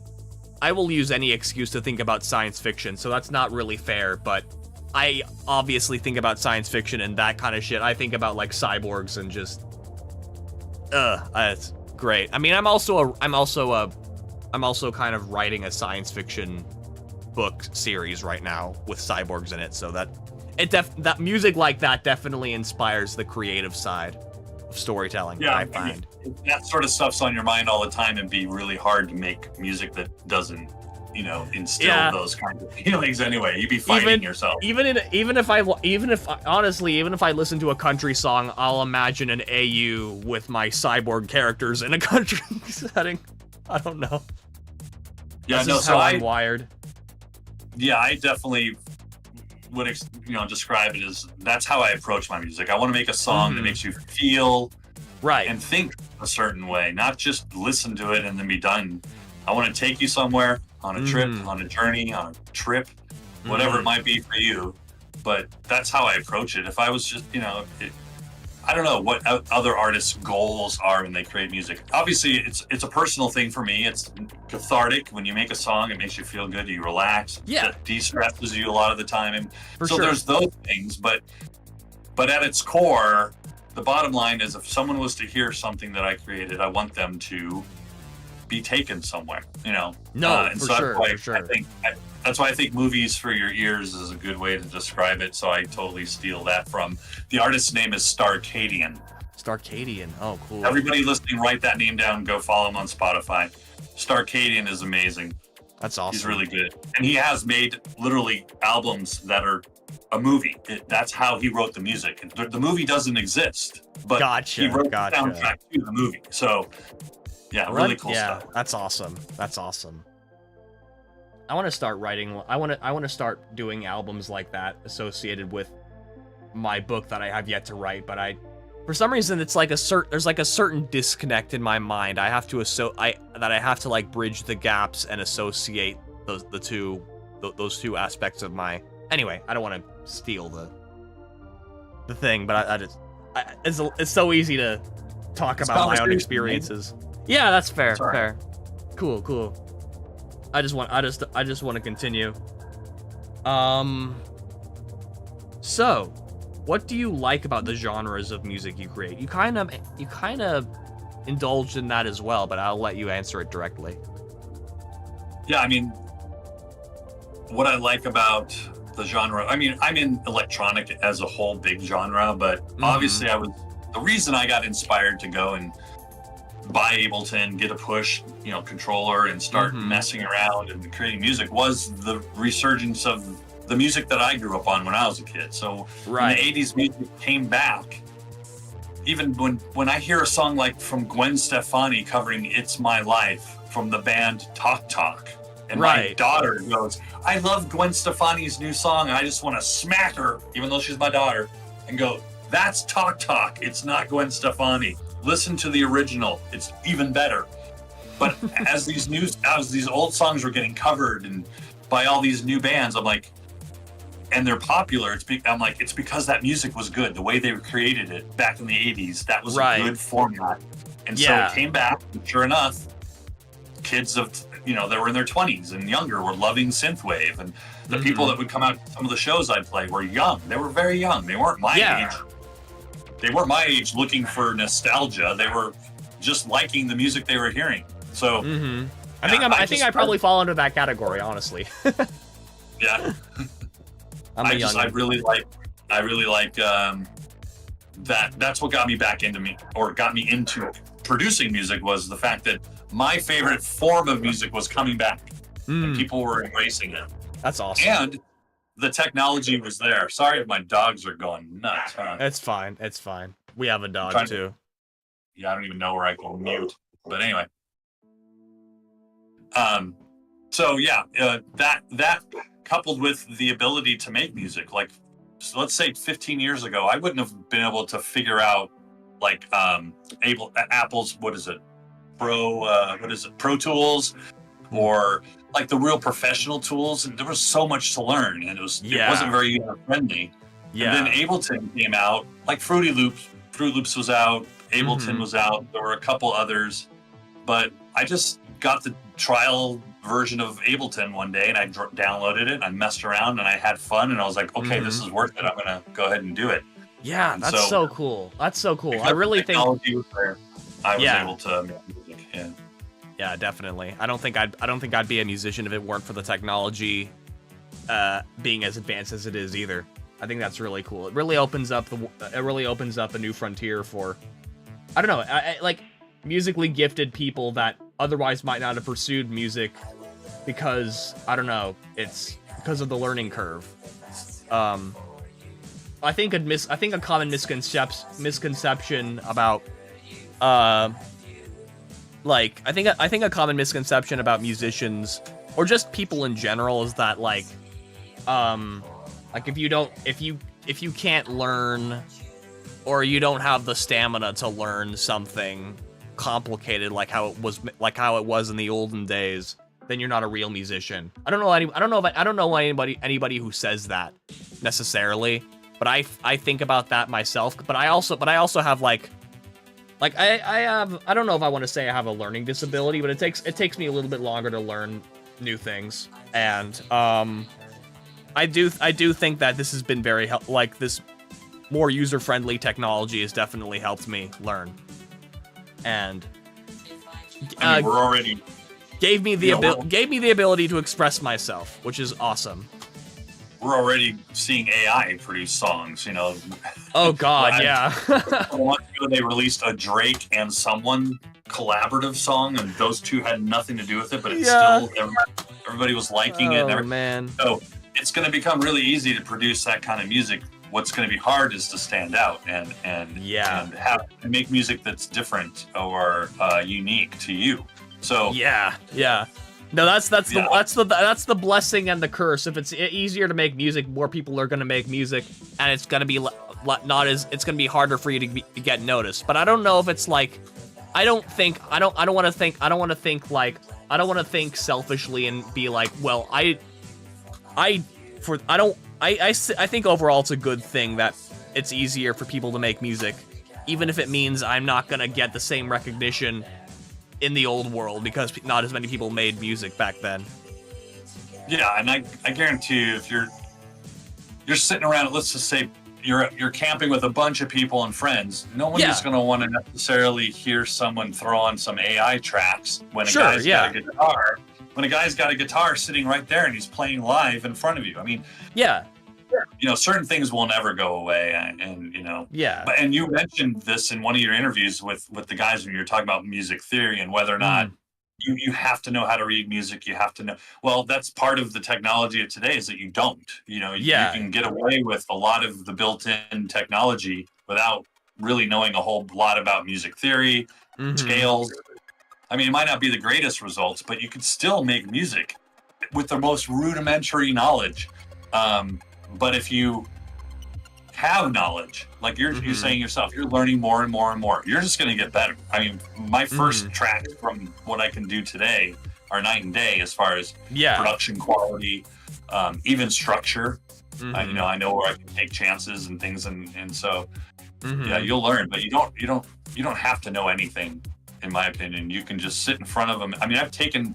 will use any excuse to think about science fiction, so that's not really fair, but I obviously think about science fiction and that kind of shit. I think about like cyborgs and just it's great. I mean, I'm also kind of writing a science fiction book series right now with cyborgs in it, so that music like that definitely inspires the creative side of storytelling. Yeah, I find that sort of stuff's on your mind all the time, and be really hard to make music that doesn't, instill those kinds of feelings anyway. You'd be fighting yourself. Even if I listen to a country song, I'll imagine an AU with my cyborg characters in a country setting. I don't know. Yeah, That's how I'm wired. Yeah, I definitely would describe it as that's how I approach my music. I want to make a song that makes you feel right and think a certain way, not just listen to it and then be done. I want to take you somewhere on a trip, on a journey, on a trip, whatever it might be for you. But that's how I approach it. If I was just, I don't know what other artists' goals are when they create music. Obviously, it's a personal thing for me. It's cathartic. When you make a song, it makes you feel good. You relax. Yeah. It de-stresses you a lot of the time. And so there's those things. But at its core, the bottom line is if someone was to hear something that I created, I want them to be taken somewhere, No, and for so sure. That's why I think movies for your ears is a good way to describe it. So I totally steal that from the artist's name is Starcadian. Starcadian. Oh, cool. Everybody listening, write that name down. Go follow him on Spotify. Starcadian is amazing. That's awesome. He's really good, and he has made literally albums that are a movie. That's how he wrote the music. The movie doesn't exist, but he wrote the soundtrack to the movie. So. Yeah, really cool stuff. That's awesome. That's awesome. I want to start writing. I want to start doing albums like that associated with my book that I have yet to write. But for some reason, it's like there's like a certain disconnect in my mind. I have to like bridge the gaps and associate those two aspects of my. Anyway, I don't want to steal the thing, but it's so easy to talk about my own experiences. Yeah, that's fair. Fair. Cool. I just want to continue. So, what do you like about the genres of music you create? You kind of indulged in that as well, but I'll let you answer it directly. Yeah, I mean, what I like about the genre, I mean, I'm in electronic as a whole big genre, but obviously the reason I got inspired to go and buy Ableton, get a push, controller and start messing around and creating music was the resurgence of the music that I grew up on when I was a kid. So when the 80s music came back, even when I hear a song like from Gwen Stefani covering It's My Life from the band Talk Talk, and my daughter goes, I love Gwen Stefani's new song and I just want to smack her, even though she's my daughter, and go, that's Talk Talk, it's not Gwen Stefani. Listen to the original; it's even better. But as these old songs were getting covered and by all these new bands, I'm like, and they're popular. I'm like, it's because that music was good. The way they created it back in the 80s, that was a good format. And so it came back, and sure enough, kids of, that were in their 20s and younger were loving synthwave. And the people that would come out to some of the shows I'd play were young. They were very young. They weren't my age. They weren't my age looking for nostalgia. They were just liking the music they were hearing. So I think I probably fall under that category, honestly. Yeah. I really like that. That's what got me back into producing music, was the fact that my favorite form of music was coming back and people were embracing it. That's awesome. And the technology was there. Sorry if my dogs are going nuts, huh? It's fine. We have a dog too. Yeah, I don't even know where I can mute. But anyway. So yeah, that coupled with the ability to make music, like, so let's say 15 years ago, I wouldn't have been able to figure out like Apple's Pro Tools, or like the real professional tools, and there was so much to learn, and it wasn't very user friendly. And then Ableton came out, like Fruit Loops was out, Ableton was out, there were a couple others, but I just got the trial version of Ableton one day, and I downloaded it, and I messed around, and I had fun, and I was like, okay, this is worth it. I'm gonna go ahead and do it. Yeah, and that's so cool. That's so cool. I really think technology was there. I was able to make music. Yeah. Yeah, definitely. I don't think I'd be a musician if it weren't for the technology being as advanced as it is either. I think that's really cool. It really opens up a new frontier for, I don't know, like musically gifted people that otherwise might not have pursued music because, I don't know, it's because of the learning curve. I think a common misconception about I think a common misconception about musicians, or just people in general, is that like if you can't learn, or you don't have the stamina to learn something complicated like how it was in the olden days, then you're not a real musician. I don't know anybody who says that necessarily, but I think about that myself. But I also have I don't know if I want to say I have a learning disability, but it takes me a little bit longer to learn new things, and I do think that this has been very this more user-friendly technology has definitely helped me learn, and we're already gave me the ability to express myself, which is awesome. We're already seeing AI produce songs, Oh God, yeah. A while ago, they released a Drake and Someone collaborative song, and those two had nothing to do with it, but it's still everybody was liking it. Oh man! So it's going to become really easy to produce that kind of music. What's going to be hard is to stand out and make music that's different or unique to you. So yeah. No, that's the blessing and the curse. If it's easier to make music, more people are gonna make music, and it's gonna be it's gonna be harder for you to get noticed. But I don't know if it's like, I don't want to think selfishly and be like, well, I think overall it's a good thing that it's easier for people to make music, even if it means I'm not gonna get the same recognition in the old world, because not as many people made music back then. Yeah, and I guarantee you, if you're sitting around, let's just say you're camping with a bunch of people and friends, no one is going to want to necessarily hear someone throw on some AI tracks when a guy's got a guitar. When a guy's got a guitar sitting right there and he's playing live in front of you. I mean, certain things will never go away, and and you mentioned this in one of your interviews with the guys when you were talking about music theory and whether or not you have to know how to read music. You have to know. Well, that's part of the technology of today, is that you don't. You can get away with a lot of the built-in technology without really knowing a whole lot about music theory, scales. I mean, it might not be the greatest results, but you could still make music with the most rudimentary knowledge. But if you have knowledge, like you're saying yourself, you're learning more and more and more, you're just going to get better. I mean, my first tracks from what I can do today are night and day as far as production quality, even structure. Mhm. I know where I can take chances and things, and so Mhm. yeah, you'll learn, but you don't have to know anything, in my opinion. You can just sit in front of them. I mean, I've taken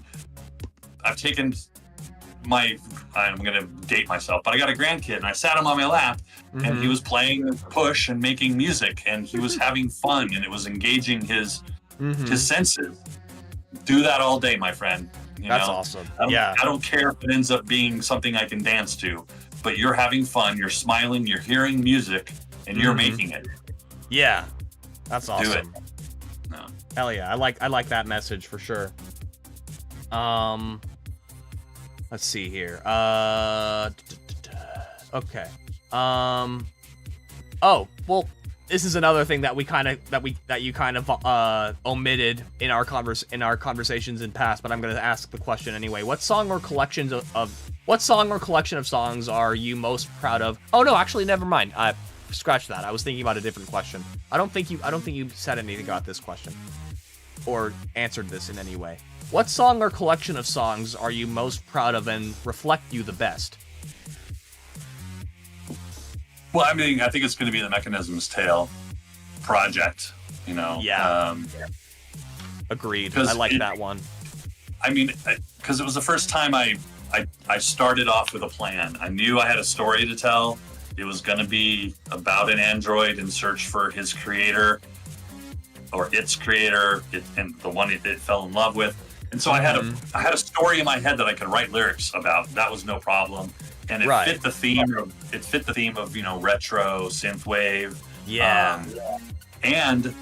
I'm gonna date myself, but I got a grandkid, and I sat him on my lap, and he Mhm. was playing push and making music, and he was having fun, and it was engaging his Mhm. senses. Do that all day, my friend. That's awesome. I Yeah. don't care if it ends up being something I can dance to, but you're having fun, you're smiling, you're hearing music, and you're Mhm. making it. Yeah. That's Do awesome. it. No. Hell yeah. I like that message for sure. Let's see here. Okay. Oh, well, this is another thing that you kind of omitted in our conversations in past, but I'm going to ask the question anyway. What song or collection of songs are you most proud of? Oh no, actually never mind. Scratch that. I was thinking about a different question. I don't think you said anything about this question or answered this in any way. What song or collection of songs are you most proud of and reflect you the best? Well, I mean, I think it's going to be the Mechanism's Tale project, Yeah. Agreed. I like that one. I mean, because it was the first time I started off with a plan. I knew I had a story to tell. It was going to be about an android in search for his creator, or its creator, and the one it fell in love with. And so I had a story in my head that I could write lyrics about. That was no problem, and it fit the theme of retro synthwave. Yeah. And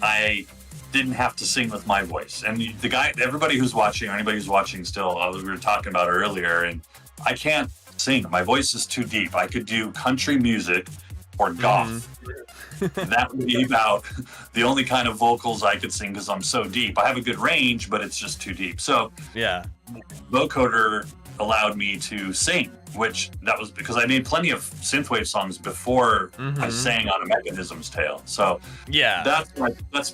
I didn't have to sing with my voice. And everybody who's watching, or anybody who's watching still, we were talking about earlier, and I can't sing. My voice is too deep. I could do country music or goth. That would be about the only kind of vocals I could sing, because I'm so deep. I have a good range, but it's just too deep. So yeah, vocoder allowed me to sing, which that was because I made plenty of synthwave songs before I sang on a Mechanism's Tale. So yeah, that's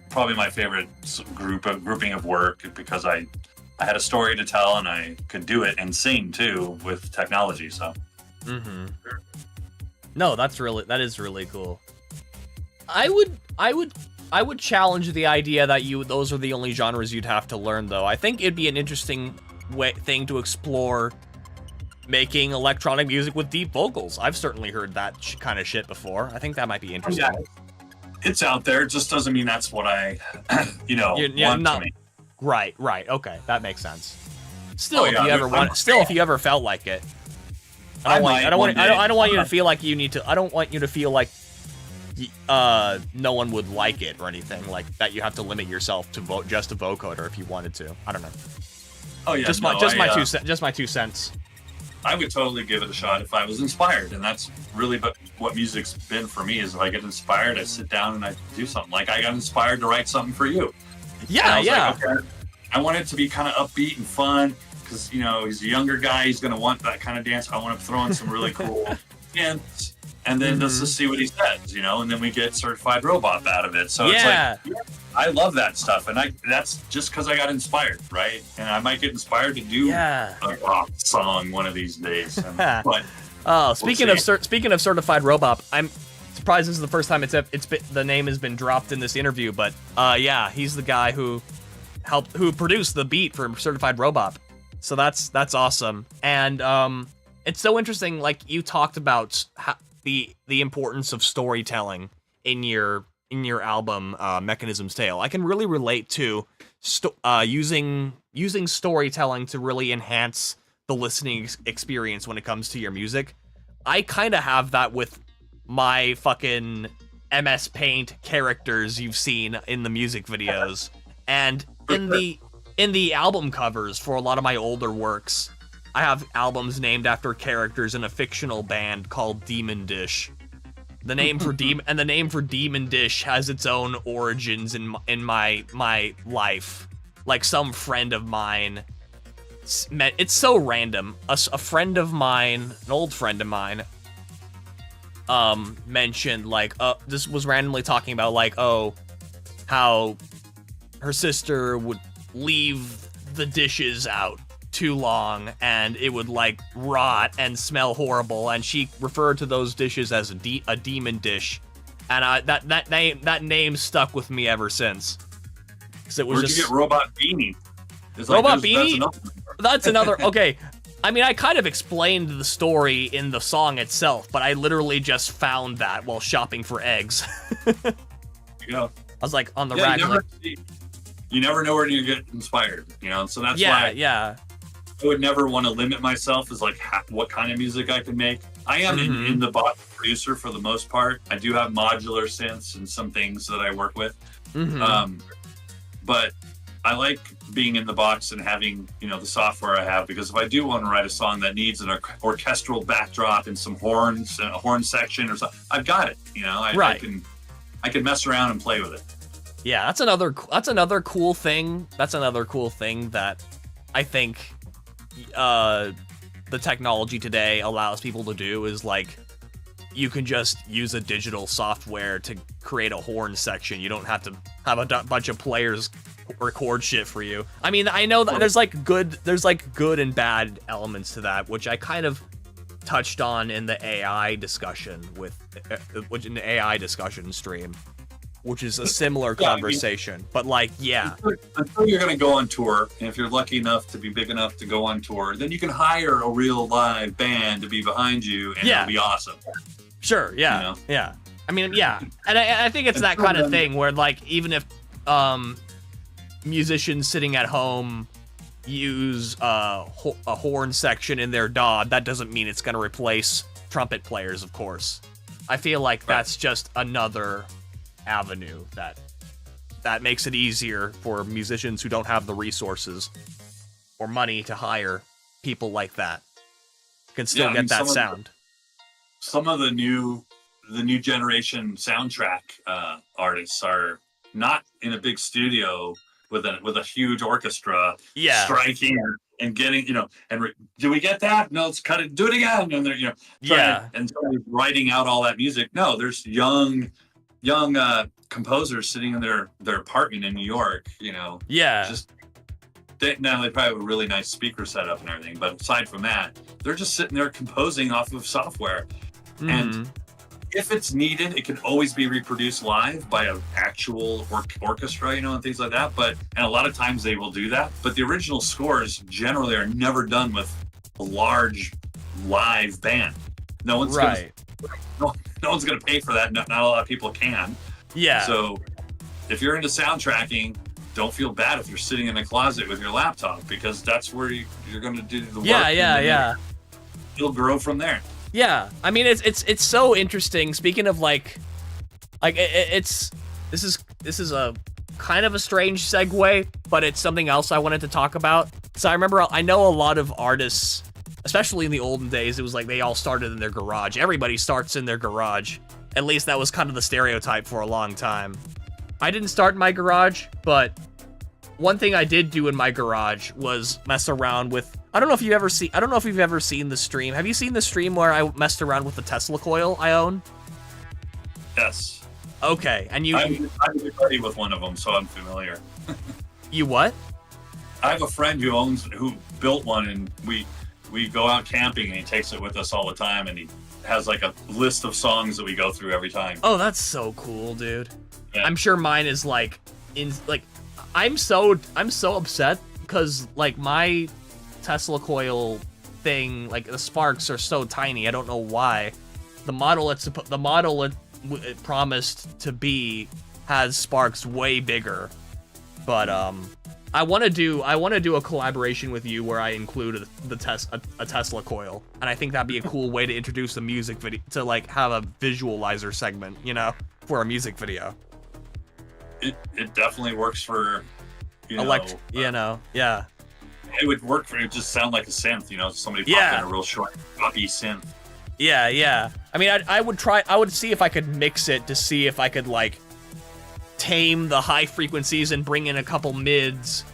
probably my favorite grouping of work, because I had a story to tell, and I could do it and sing too with technology. So. No, that is really cool. I would challenge the idea that those are the only genres you'd have to learn, though. I think it'd be an interesting thing to explore, making electronic music with deep vocals. I've certainly heard that kind of shit before. I think that might be interesting. Yeah, it's out there. It just doesn't mean that's what I, want to make. Right. Okay, that makes sense. Still, if you ever felt like it. I don't want you to feel like you need to. I don't want you to feel like no one would like it or anything like that. You have to limit yourself to just a vocoder if you wanted to. I don't know. Oh yeah, just my 2 cents. I would totally give it a shot if I was inspired, and that's really what music's been for me. Is if I get inspired, I sit down and I do something. Like I got inspired to write something for you. Yeah. Like, okay, I want it to be kind of upbeat and fun. Because he's a younger guy, he's gonna want that kind of dance. I want to throw in some really cool hints, and then let's just see what he says, and then we get certified Robop out of it. So it's like, I love that stuff, and that's just because I got inspired, right? And I might get inspired to do a rock song one of these days. But speaking of certified Robop, I'm surprised this is the first time the name has been dropped in this interview. But he's the guy who produced the beat for Certified Robop. So that's awesome. And it's so interesting, like you talked about the importance of storytelling in your album Mechanism's Tale. I can really relate to using storytelling to really enhance the listening experience when it comes to your music. I kind of have that with my fucking MS Paint characters you've seen in the music videos. And in the album covers for a lot of my older works, I have albums named after characters in a fictional band called Demon Dish. The name for Demon Dish has its own origins in my life. Like some friend of mine, it's so random. A friend of mine, an old friend of mine, mentioned this was randomly talking about how her sister would leave the dishes out too long and it would like rot and smell horrible, and she referred to those dishes as a demon dish, and that name stuck with me ever since. It was Where'd you get Robot Beanie? Robot Beanie? That's another. Okay, I mean, I kind of explained the story in the song itself, but I literally just found that while shopping for eggs. Yeah. I was like on the rack. You never know where you get inspired, so that's why I would never want to limit myself as like what kind of music I can make. I am in the box producer for the most part. I do have modular synths and some things that I work with. But I like being in the box and having, the software I have, because if I do want to write a song that needs an orchestral backdrop and some horns and a horn section or something, I've got it. I can mess around and play with it. Yeah, that's another cool thing. That's another cool thing that I think the technology today allows people to do, is like you can just use a digital software to create a horn section. You don't have to have a bunch of players record shit for you. I mean, I know that there's good and bad elements to that, which I kind of touched on in the AI discussion in the AI discussion stream, which is a similar conversation. But like, until you're going to go on tour, and if you're lucky enough to be big enough to go on tour, then you can hire a real live band to be behind you, and it'll be awesome. Sure, yeah. I mean, and I think it's that kind of thing where, like, even if musicians sitting at home use a horn section in their DAW, that doesn't mean it's going to replace trumpet players, of course. I feel like that's just another avenue that makes it easier for musicians who don't have the resources or money to hire people like that can still get that sound. Some of the new generation soundtrack artists are not in a big studio with a huge orchestra striking and getting, do we get that? No, let's cut it, do it again. And they're, and writing out all that music. No, there's young composers sitting in their apartment in New York, just they probably have a really nice speaker setup and everything, but aside from that, they're just sitting there composing off of software. And if it's needed, it can always be reproduced live by an actual orchestra, and things like that. And a lot of times they will do that, but the original scores generally are never done with a large live band. No one's gonna pay for that. Not a lot of people can. Yeah. So if you're into soundtracking, don't feel bad if you're sitting in a closet with your laptop, because that's where you're going to do the work. Yeah. It'll grow from there. Yeah. I mean, it's so interesting. Speaking of this is a kind of a strange segue, but it's something else I wanted to talk about. So I know a lot of artists, especially in the olden days, it was like they all started in their garage. Everybody starts in their garage. At least that was kind of the stereotype for a long time. I didn't start in my garage, but one thing I did do in my garage was mess around with, I don't know if you've ever seen the stream. Have you seen the stream where I messed around with the Tesla coil I own? Yes. Okay, and I'm a buddy with one of them, so I'm familiar. You what? I have a friend who built one, and we go out camping, and he takes it with us all the time, and he has like a list of songs that we go through every time. Oh, that's so cool, dude. Yeah. I'm sure mine is I'm so upset because like my Tesla coil thing, like the sparks are so tiny. I don't know why. The model it promised to be has sparks way bigger, but I want to do a collaboration with you where I include a Tesla coil, and I think that'd be a cool way to introduce a music video, to like have a visualizer segment, for a music video. It definitely works for, yeah. It would work for, it just sound like a synth, somebody popped in a real short, poppy synth. Yeah. I mean, I would see if I could mix it to see if I could like tame the high frequencies and bring in a couple mids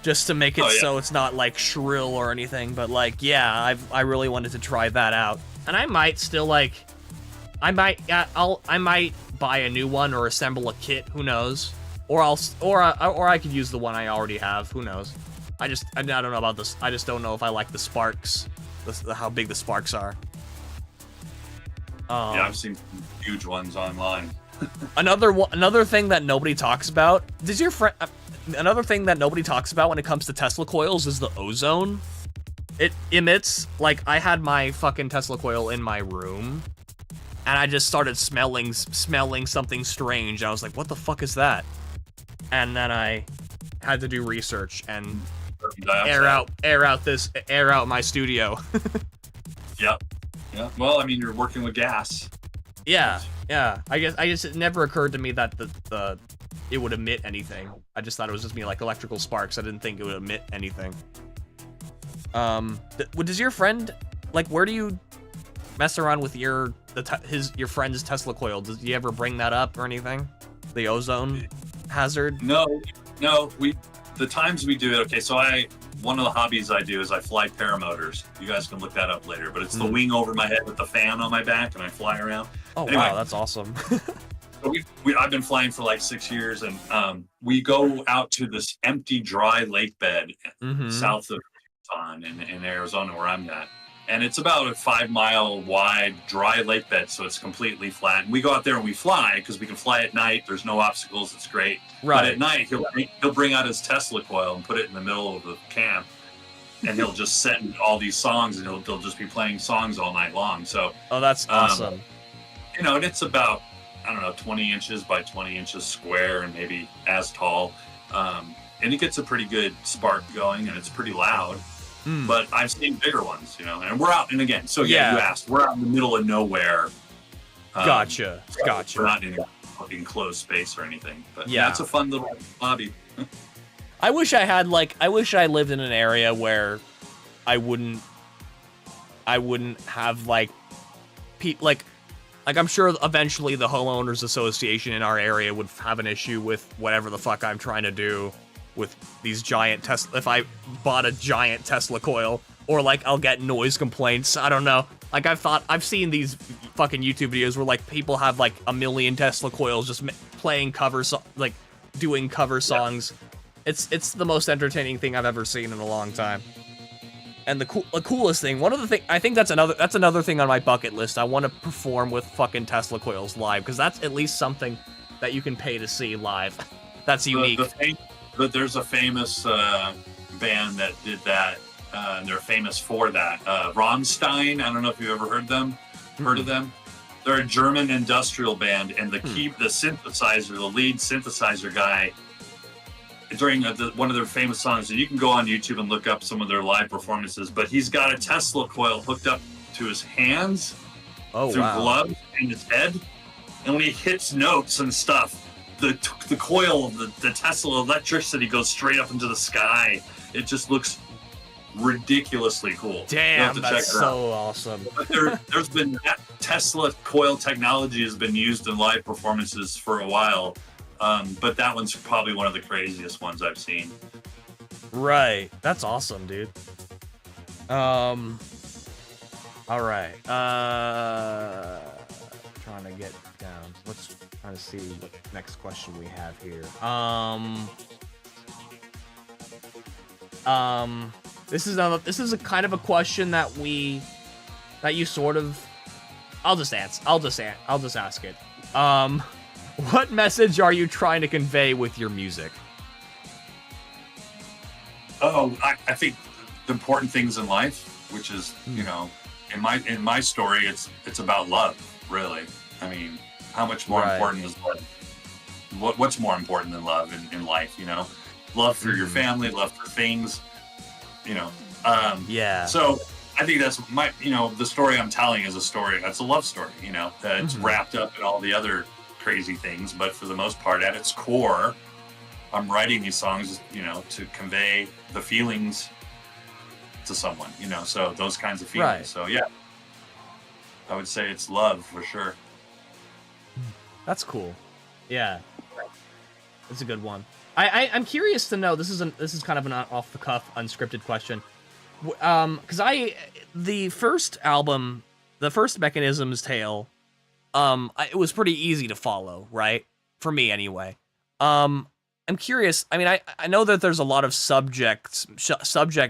just to make it so it's not like shrill or anything. But like, I really wanted to try that out, and I might still I might buy a new one or assemble a kit. Who knows? Or I could use the one I already have. Who knows? I don't know about this. I just don't know if I like the sparks, how big the sparks are. Yeah, I've seen some huge ones online. Another thing that nobody talks about. Another thing that nobody talks about when it comes to Tesla coils is the ozone. It emits, like, I had my fucking Tesla coil in my room, and I just started smelling something strange. I was like, what the fuck is that? And then I had to do research and air out my studio. Yep. Yeah. Well, I mean, you're working with gas. Yeah. I guess it never occurred to me that it would emit anything. I just thought it was just me like electrical sparks. I didn't think it would emit anything. Does your friend, like, where do you mess around with your friend's Tesla coil? Does he ever bring that up or anything? The ozone hazard? No. The times we do it. Okay, so one of the hobbies I do is I fly paramotors. You guys can look that up later, but it's the wing over my head with the fan on my back, and I fly around. Oh, anyway, wow, that's awesome. So I've been flying for like 6 years, and we go out to this empty, dry lake bed south of Tucson in Arizona, where I'm at. And it's about a 5-mile wide, dry lake bed, so it's completely flat. And we go out there and we fly, because we can fly at night. There's no obstacles. It's great. Right. But at night, he'll bring out his Tesla coil and put it in the middle of the camp, and he'll just send all these songs, and he'll just be playing songs all night long. So, oh, that's awesome. And it's about, I don't know, 20 inches by 20 inches square, and maybe as tall. And it gets a pretty good spark going, and it's pretty loud. But I've seen bigger ones, and we're out. And again, so yeah, you asked, we're out in the middle of nowhere. Gotcha. We're not in an enclosed space or anything. But yeah, it's a fun little hobby. I wish I lived in an area where I wouldn't have like I'm sure eventually the homeowners association in our area would have an issue with whatever the fuck I'm trying to do with these giant Tesla. If I bought a giant Tesla coil, or like I'll get noise complaints. I don't know. Like I've seen these fucking YouTube videos where like people have like a million Tesla coils just playing doing cover songs. It's the most entertaining thing I've ever seen in a long time. And the coolest thing, I think that's another thing on my bucket list. I want to perform with fucking Tesla coils live, because that's at least something that you can pay to see live. That's unique. But there's a famous band that did that, and they're famous for that. Rammstein, I don't know if you've ever heard of them. They're a German industrial band, and the synthesizer, the lead synthesizer guy, during one of their famous songs, and you can go on YouTube and look up some of their live performances, but he's got a Tesla coil hooked up to his hands through gloves and his head, and when he hits notes and stuff, the coil of the Tesla electricity goes straight up into the sky. It just looks ridiculously cool. Damn, that's so awesome. But there's been Tesla coil technology has been used in live performances for a while, but that one's probably one of the craziest ones I've seen. Right, that's awesome, dude. All right. Trying to get down. Let's try to see what next question we have here. This is a kind of a question that you sort of. I'll just ask it. What message are you trying to convey with your music? Oh, I think the important things in life, which is, in my story, it's about love, really. I mean, how much more important is love? What's more important than love in life? Love for your family, love for things. Yeah. So I think that's the story I'm telling is a story. That's a love story. It's wrapped up in all the other crazy things, but for the most part, at its core, I'm writing these songs, to convey the feelings to someone, so those kinds of feelings. Right. So yeah, I would say it's love for sure. That's cool. Yeah, that's a good one. I'm curious to know. This is kind of an off the cuff, unscripted question. Because the first album, the first Mechanism's Tale, it was pretty easy to follow, right? For me, anyway. And I'm curious. I mean, I know that there's a lot of subject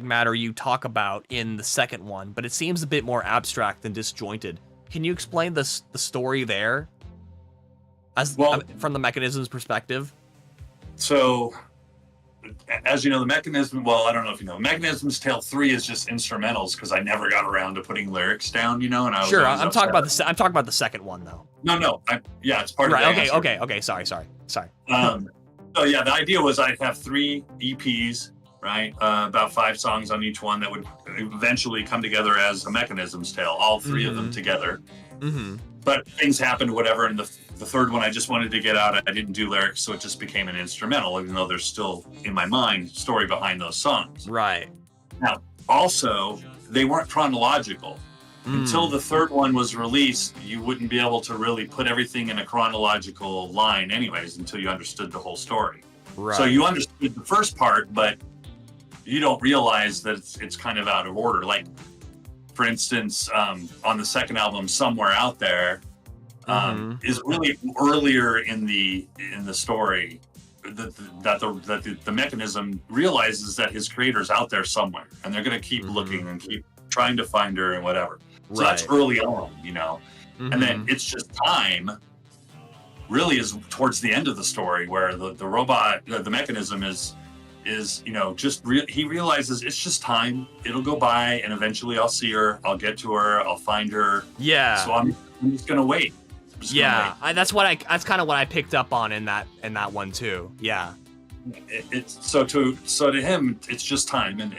matter you talk about in the second one, but it seems a bit more abstract and disjointed. Can you explain the story there, from the Mechanism's perspective? So, as you know, the Mechanism. Well, I don't know if you know, Mechanism's Tale 3 is just instrumentals because I never got around to putting lyrics down. And I was sure. always I'm talking about the second one though. No. It's part of the answer. Okay. Sorry. So yeah, the idea was I'd have 3 EPs, right? About 5 songs on each one that would eventually come together as a Mechanism's Tale, all 3 of them together. Mm-hmm. But things happened, whatever, and the third one I just wanted to get out. I didn't do lyrics, so it just became an instrumental, even though there's still, in my mind, story behind those songs. Right. Now, also, they weren't chronological. Until the third one was released, you wouldn't be able to really put everything in a chronological line anyways until you understood the whole story. Right. So you understood the first part, but you don't realize that it's kind of out of order. Like, for instance, on the second album, Somewhere Out There, is really earlier in the story that the Mechanism realizes that his creator's out there somewhere, and they're going to keep looking and keep trying to find her and whatever. So that's early on, and then It's Just Time really is towards the end of the story, where the robot, the Mechanism is he realizes it's just time. It'll go by, and eventually I'll see her, I'll get to her, I'll find her. Yeah. So I'm just gonna wait. That's kind of what I picked up on in that one too. Yeah. So to him, it's just time, and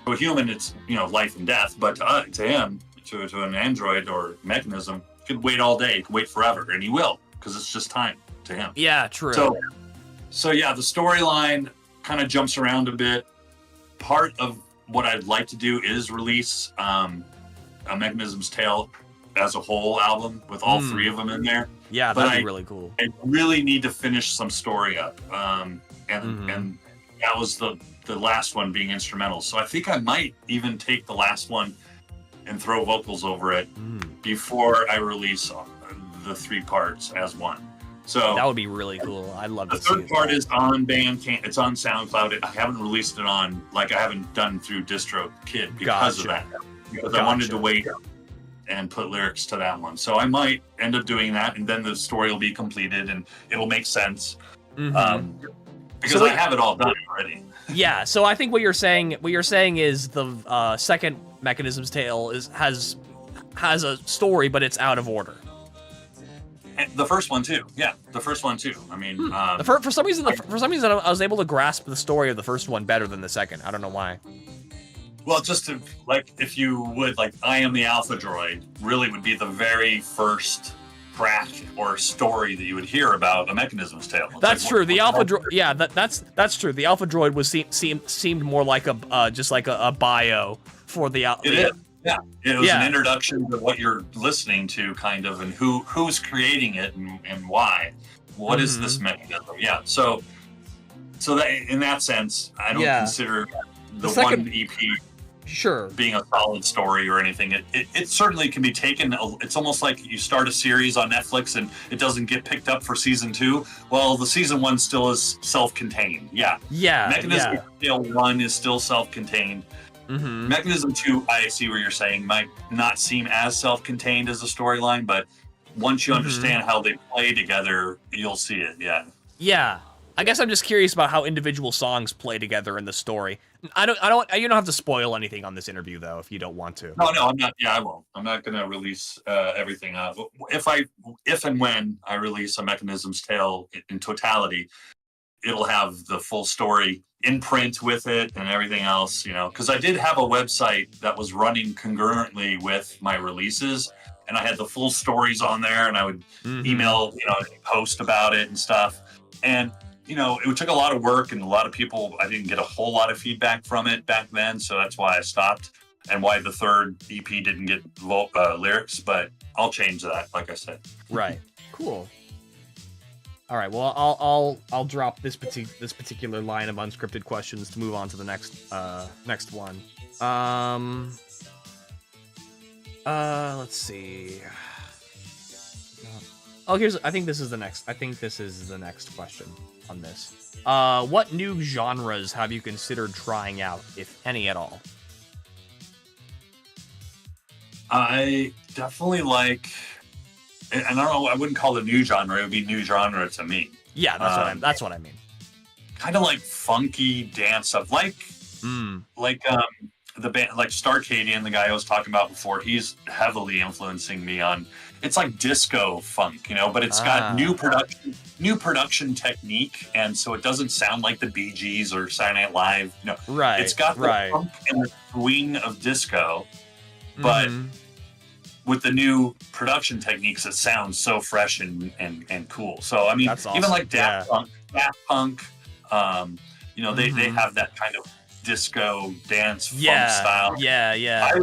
to a human, it's life and death. But to him, to an android or Mechanism, he could wait all day, he could wait forever, and he will, because it's just time to him. Yeah, true. So yeah, the storyline kind of jumps around a bit. Part of what I'd like to do is release a Mechanism's Tale as a whole album with all 3 of them in there. Yeah, that'd be really cool. I really need to finish some story up, and that was the last one being instrumental. So I think I might even take the last one and throw vocals over it before I release the 3 parts as one. So that would be really cool. I'd love to see it. The third part is on Bandcamp. It's on SoundCloud. I haven't released it on, I haven't done through DistroKid because of that. Because I wanted to wait and put lyrics to that one. So I might end up doing that, and then the story will be completed and it'll make sense. Because I have it all done already. Yeah, so I think what you're saying is the second Mechanism's Tale has a story, but it's out of order. And the first one too. Yeah, the first one too. I mean, for some reason, I was able to grasp the story of the first one better than the second. I don't know why. Well, just to, if you would, I Am the Alpha Droid really would be the very first track or story that you would hear about a Mechanism's Tale. That's true. The Alpha Droid, yeah, that's true. The Alpha Droid was seemed more like just like a bio for the Alpha. It is. Yeah, it was an introduction to what you're listening to, kind of, and who's creating it and why. What is this mechanism? Yeah, so that in that sense, I don't consider the second one EP being a solid story or anything. It certainly can be taken. It's almost like you start a series on Netflix and it doesn't get picked up for season 2. Well, the season 1 still is self-contained. Yeah. Mechanism Tale 1 is still self-contained. Mechanism 2, I see where you're saying, might not seem as self-contained as a storyline, but once you understand how they play together, you'll see it. Yeah. I guess I'm just curious about how individual songs play together in the story. You don't have to spoil anything on this interview though, if you don't want to. No, I'm not. Yeah, I won't. I'm not going to release everything. If and when I release a Mechanism's Tale in totality, it'll have the full story in print with it and everything else, because I did have a website that was running concurrently with my releases, and I had the full stories on there, and I would email, post about it and stuff. And, it took a lot of work, and a lot of people, I didn't get a whole lot of feedback from it back then, so that's why I stopped, and why the third EP didn't get lyrics, but I'll change that, like I said. Right. Cool. All right. Well, I'll drop this particular line of unscripted questions to move on to the next one. Let's see. Oh, I think this is the next question on this. What new genres have you considered trying out, if any at all? I definitely like, and I don't know, I wouldn't call it a new genre. It would be new genre to me. Yeah, that's what I mean. Kind of like funky dance stuff, like the band, like Starcadian, the guy I was talking about before. He's heavily influencing me on. It's like disco funk, but it's got new production technique, and so it doesn't sound like the Bee Gees or Saturday Night Live. Right. It's got the funk and the swing of disco, but with the new production techniques, it sounds so fresh and cool. So I mean, that's awesome. Even like Daft Punk, they have that kind of disco dance funk style. Yeah.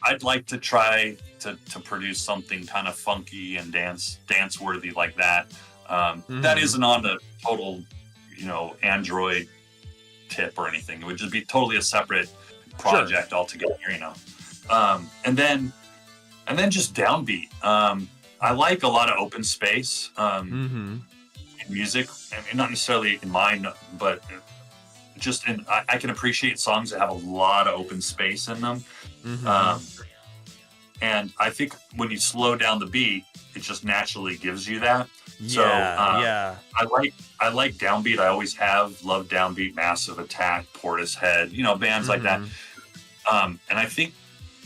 I'd like to try to produce something kind of funky and dance worthy like that. That isn't on the total, Android tip or anything. It would just be totally a separate project altogether, and then just downbeat. I like a lot of open space in music, and not necessarily in mine, but just I can appreciate songs that have a lot of open space in them. And I think when you slow down the beat, it just naturally gives you that. I like downbeat. I always have loved downbeat, Massive Attack, Portishead, bands like that. And I think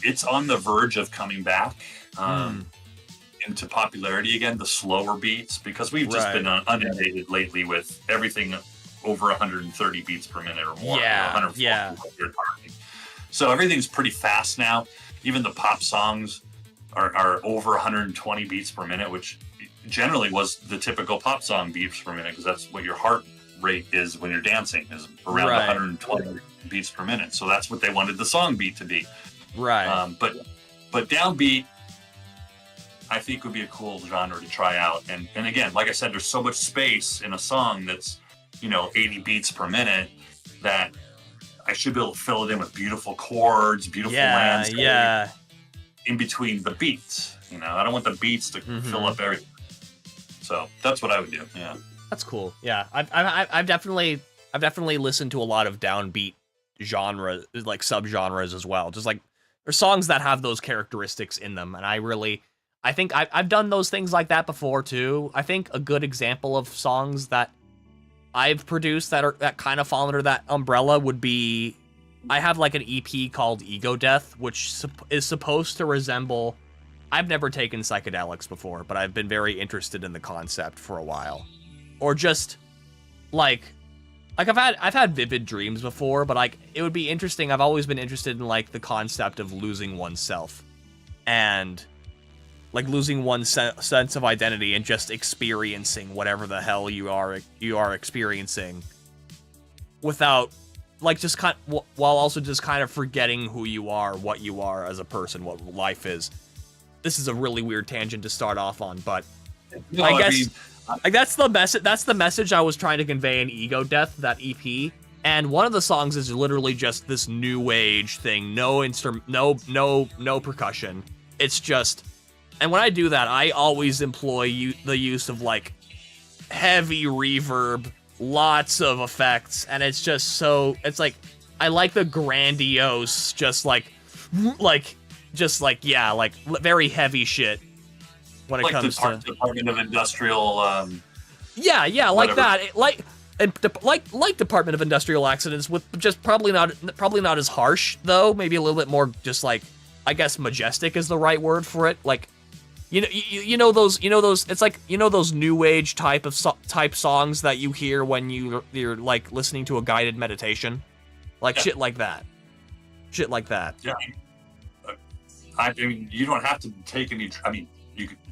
it's on the verge of coming back into popularity again, the slower beats, because we've just been inundated lately with everything over 130 beats per minute or more. 140. So everything's pretty fast now. Even the pop songs are over 120 beats per minute, which generally was the typical pop song beats per minute, because that's what your heart rate is when you're dancing, is around 120 beats per minute. So that's what they wanted the song beat to be. Right. But downbeat, I think, would be a cool genre to try out. And again, like I said, there's so much space in a song that's 80 beats per minute that I should be able to fill it in with beautiful chords, beautiful landscape in between the beats. I don't want the beats to fill up everything. So that's what I would do. Yeah, that's cool. Yeah, I've definitely listened to a lot of downbeat genre, like subgenres as well. Just like there's songs that have those characteristics in them, and I think I've done those things like that before too. I think a good example of songs that I've produced that kind of fall under that umbrella would be, I have like an EP called Ego Death, which is supposed to resemble, I've never taken psychedelics before, but I've been very interested in the concept for a while. Or just like I've had vivid dreams before, but like it would be interesting. I've always been interested in like the concept of losing oneself and like losing one's sense of identity and just experiencing whatever the hell you are experiencing without like just while also just kind of forgetting who you are, what you are as a person, what life is. This is a really weird tangent to start off on, but I guess like that's the message I was trying to convey in Ego Death, that EP. And one of the songs is literally just this new age thing, no percussion. It's just, and when I do that, I always employ the use of like heavy reverb, lots of effects, and it's just so, it's like, I like the grandiose, very heavy shit when it comes to Department of Industrial. Like that, like Department of Industrial Accidents, with just probably not as harsh though. Maybe a little bit more, just like, I guess majestic is the right word for it. Like, you know those it's like, those new age type songs that you hear when you're like listening to a guided meditation, like shit like that. Yeah. I mean, you don't have to take any. I mean,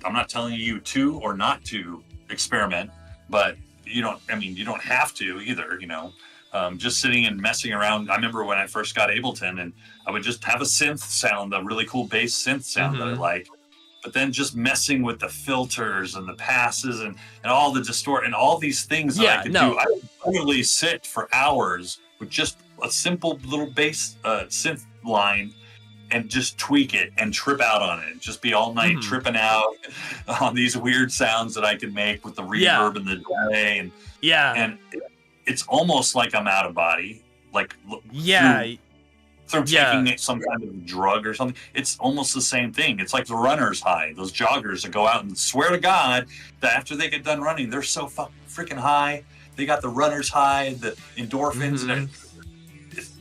I'm not telling you to or not to experiment, but you don't have to either. Just sitting and messing around. I remember when I first got Ableton, and I would just have a synth sound, a really cool bass synth sound that I like. But then just messing with the filters and the passes and all the distort and all these things that I could do. I would literally sit for hours with just a simple little bass synth line and just tweak it and trip out on it. Just be all night tripping out on these weird sounds that I can make with the reverb and the delay. And it's almost like I'm out of body. Like through taking some kind of drug or something. It's almost the same thing. It's like the runner's high. Those joggers that go out and swear to God that after they get done running, they're so freaking high. They got the runner's high, the endorphins, and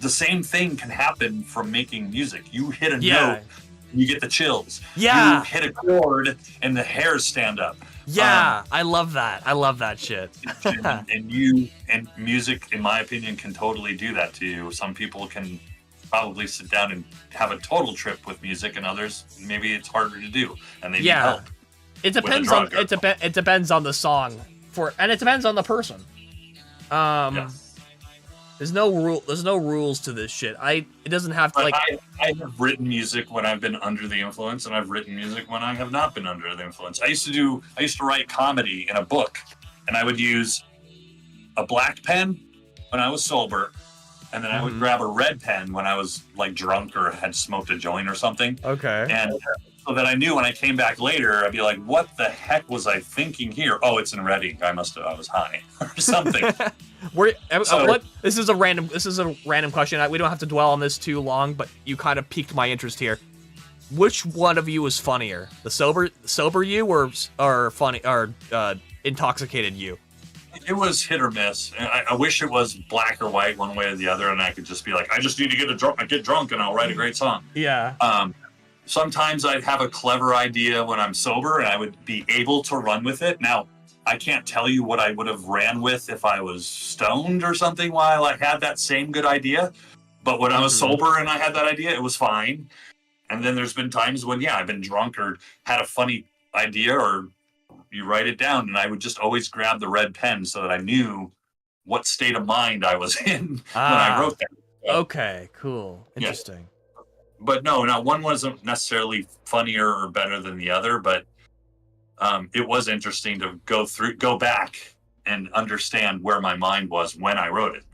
the same thing can happen from making music. You hit a note, you get the chills. You hit a chord, and the hairs stand up. I love that. I love that shit. and music, in my opinion, can totally do that to you. Some people can probably sit down and have a total trip with music, and others maybe it's harder to do, and they need help. It depends on it depends on the song and it depends on the person. There's no rules to this shit. It doesn't have to I have written music when I've been under the influence, and I've written music when I have not been under the influence. I used to write comedy in a book, and I would use a black pen when I was sober, and then I would grab a red pen when I was like drunk or had smoked a joint or something. Okay. And so that I knew when I came back later, I'd be like, what the heck was I thinking here? Oh, it's in red ink. I was high or something. This is a random question. We don't have to dwell on this too long, but you kind of piqued my interest here. Which one of you was funnier? The sober you or funny or intoxicated you? It was hit or miss. I wish it was black or white one way or the other, and I could just be like, I just need to get drunk and I'll write a great song. Yeah. Sometimes I'd have a clever idea when I'm sober, and I would be able to run with it. Now, I can't tell you what I would have ran with if I was stoned or something while I had that same good idea. But when I was sober and I had that idea, it was fine. And then there's been times when, I've been drunk or had a funny idea, or you write it down, and I would just always grab the red pen so that I knew what state of mind I was in when I wrote that. Okay, cool. Interesting. Yeah. But no, one wasn't necessarily funnier or better than the other, but it was interesting to go back and understand where my mind was when I wrote it,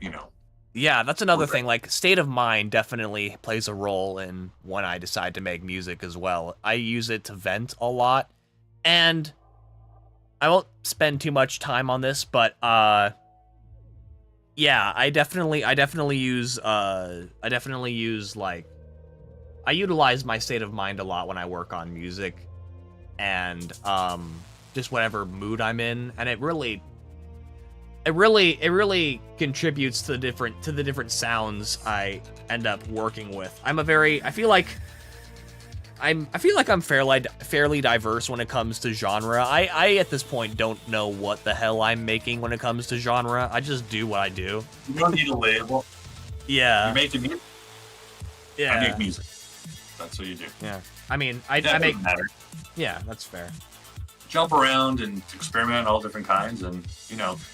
Yeah, that's another thing. Like, state of mind definitely plays a role in when I decide to make music as well. I use it to vent a lot, and I won't spend too much time on this, but I definitely use like, I utilize my state of mind a lot when I work on music, and just whatever mood I'm in, and it really contributes to the different sounds I end up working with. I feel like I'm fairly diverse when it comes to genre. I at this point don't know what the hell I'm making when it comes to genre. I just do what I do. You don't need a label. Yeah. You're making music. Yeah. I make music. That's what you do. Yeah. I mean, I make. Matter. Yeah, that's fair. Jump around and experiment all different kinds, and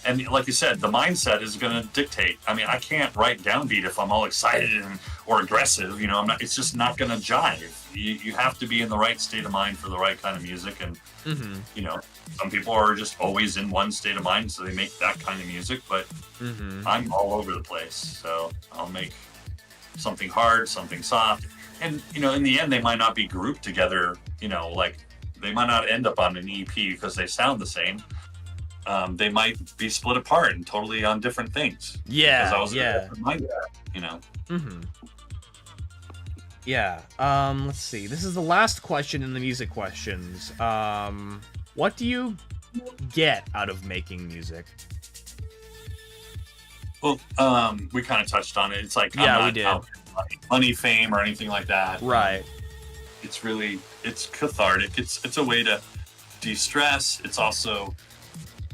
and like you said, the mindset is going to dictate. I mean, I can't write downbeat if I'm all excited or aggressive. I'm not. It's just not going to jive. You have to be in the right state of mind for the right kind of music, and some people are just always in one state of mind, so they make that kind of music. But I'm all over the place, so I'll make something hard, something soft, and in the end, they might not be grouped together. Like, they might not end up on an EP because they sound the same. They might be split apart and totally on different things. Yeah, because I was Yeah. Let's see. This is the last question in the music questions. What do you get out of making music? Well, we kind of touched on it. It's like, we did. Money, fame, or anything like that. Right. It's cathartic. It's a way to de-stress. It's also,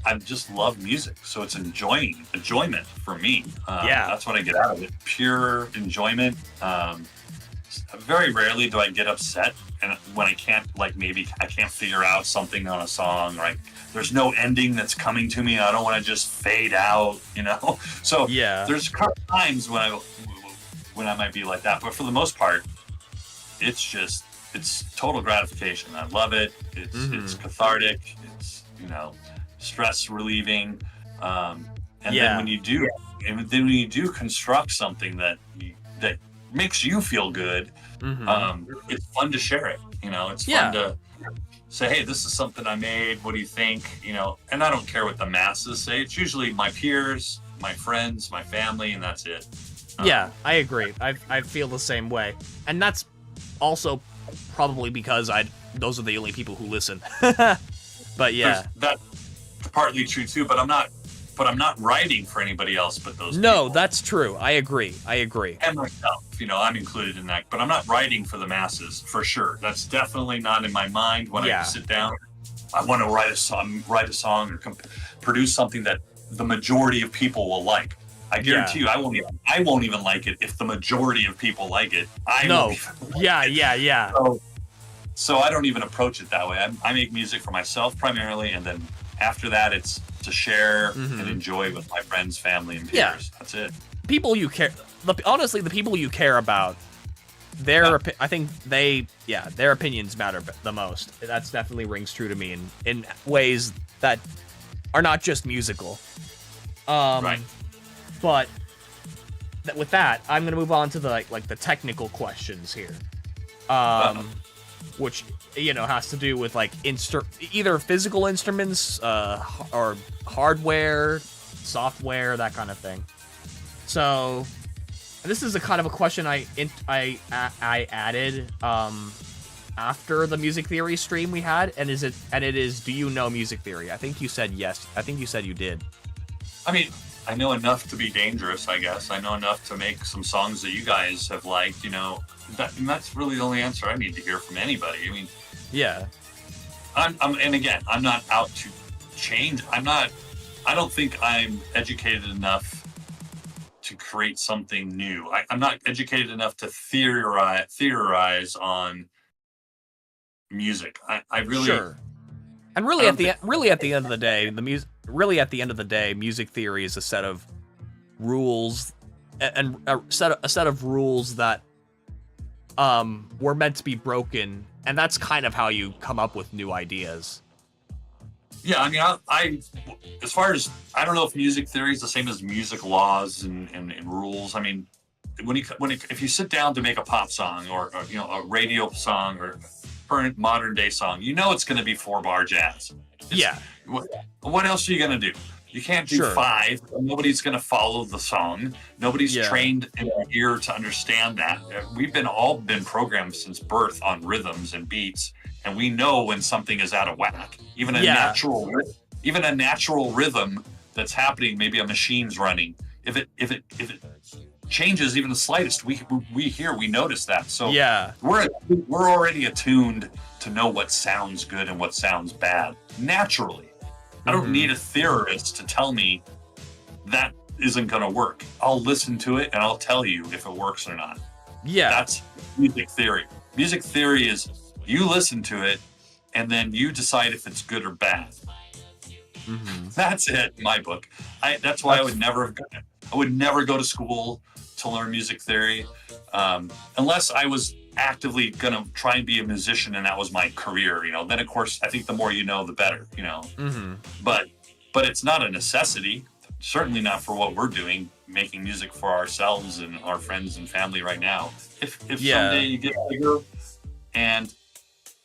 I just love music, so it's enjoyment for me. That's what I get out of it. Pure enjoyment. Very rarely do I get upset, and when I can't, maybe I can't figure out something on a song, like there's no ending that's coming to me. I don't want to just fade out, So there's times when I might be like that, but for the most part, it's total gratification. I love it. It's cathartic. It's stress relieving. Then when you do construct something that makes you feel good, It's fun to share it. It's Yeah. fun to say, hey, this is something I made. What do you think? And I don't care what the masses say. It's usually my peers, my friends, my family, and that's it. Yeah, I agree. I feel the same way, and that's also probably because those are the only people who listen. But yeah, that's partly true too. But I'm not writing for anybody else but those. No, people. that's true. I agree. And myself, I'm included in that. But I'm not writing for the masses for sure. That's definitely not in my mind when I sit down. I want to write a song, or produce something that the majority of people will like. I guarantee you, I won't even like it if the majority of people like it. Yeah. So I don't even approach it that way. I make music for myself primarily, and then after that, it's to share and enjoy with my friends, family, and peers. Yeah. That's it. People you care, honestly, the people you care about, I think their opinions matter the most. That's definitely rings true to me in ways that are not just musical. Right. But with that, I'm gonna move on to the the technical questions here, which has to do with either physical instruments, or hardware, software, that kind of thing. So this is a kind of a question I added after the music theory stream we had, and it is, do you know music theory? I think you said yes. I think you said you did. I mean, I know enough to be dangerous, I guess. I know enough to make some songs that you guys have liked, and that's really the only answer I need to hear from anybody. I mean, yeah. And again, I'm not out to change. I don't think I'm educated enough to create something new. I'm not educated enough to theorize on music. I really... Sure. And really at the end of the day, music theory is a set of rules, and a set of rules that were meant to be broken, and that's kind of how you come up with new ideas. Yeah, I mean, I as far as, I don't know if music theory is the same as music laws and rules. I mean, if you sit down to make a pop song or a radio song or current modern day song, it's going to be 4-bar jazz. What else are you going to do? You can't do 5. Nobody's going to follow the song. Nobody's trained in their ear to understand that. We've all been programmed since birth on rhythms and beats, and we know when something is out of whack. Even a natural rhythm that's happening, maybe a machine's running. If it changes even the slightest, we notice that. So we're already attuned to know what sounds good and what sounds bad naturally. I don't need a theorist to tell me that isn't going to work. I'll listen to it and I'll tell you if it works or not. Yeah. That's music theory. Music theory is you listen to it and then you decide if it's good or bad. That's it in my book. That's why I would never go to school to learn music theory, unless I was actively gonna try and be a musician and that was my career. Then of course I think the more you know, the better. But it's not a necessity. Certainly not for what we're doing, making music for ourselves and our friends and family right now. If someday you get bigger and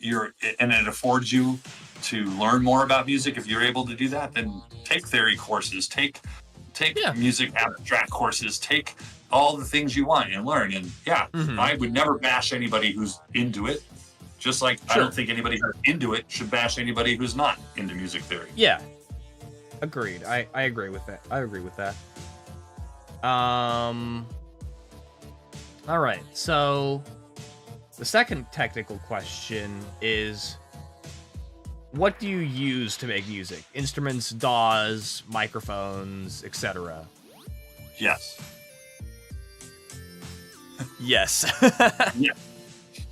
it affords you to learn more about music, if you're able to do that, then take theory courses, take music abstract courses, take all the things you want and learn. And I would never bash anybody who's into it, just like I don't think anybody who's into it should bash anybody who's not into music theory. Yeah, agreed. I agree with that. All right, so the second technical question is, what do you use to make music? Instruments, DAWs, microphones, etc. Yes. Yes. Yeah.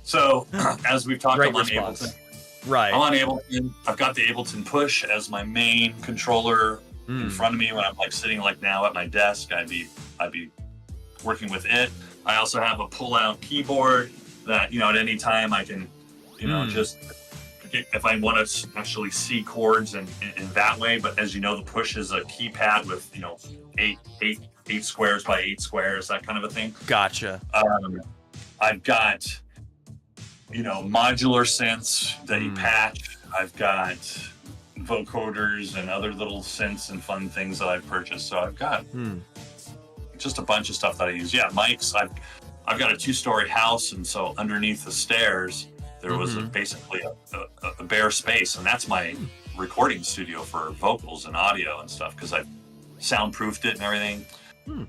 So, as we've talked, I'm on response. Ableton. Right. I'm on Ableton. I've got the Ableton Push as my main controller in front of me when I'm sitting now at my desk. I'd be working with it. I also have a pull-out keyboard that at any time I can just, if I want to actually see chords in that way. But as you know, the Push is a keypad with 8 squares by 8 squares, that kind of a thing. Gotcha. I've got modular synths that you patch. I've got vocoders and other little synths and fun things that I've purchased. So I've got just a bunch of stuff that I use. Yeah, mics. I've got a 2-story house, and so underneath the stairs there was basically a bare space, and that's my recording studio for vocals and audio and stuff, because I've soundproofed it and everything.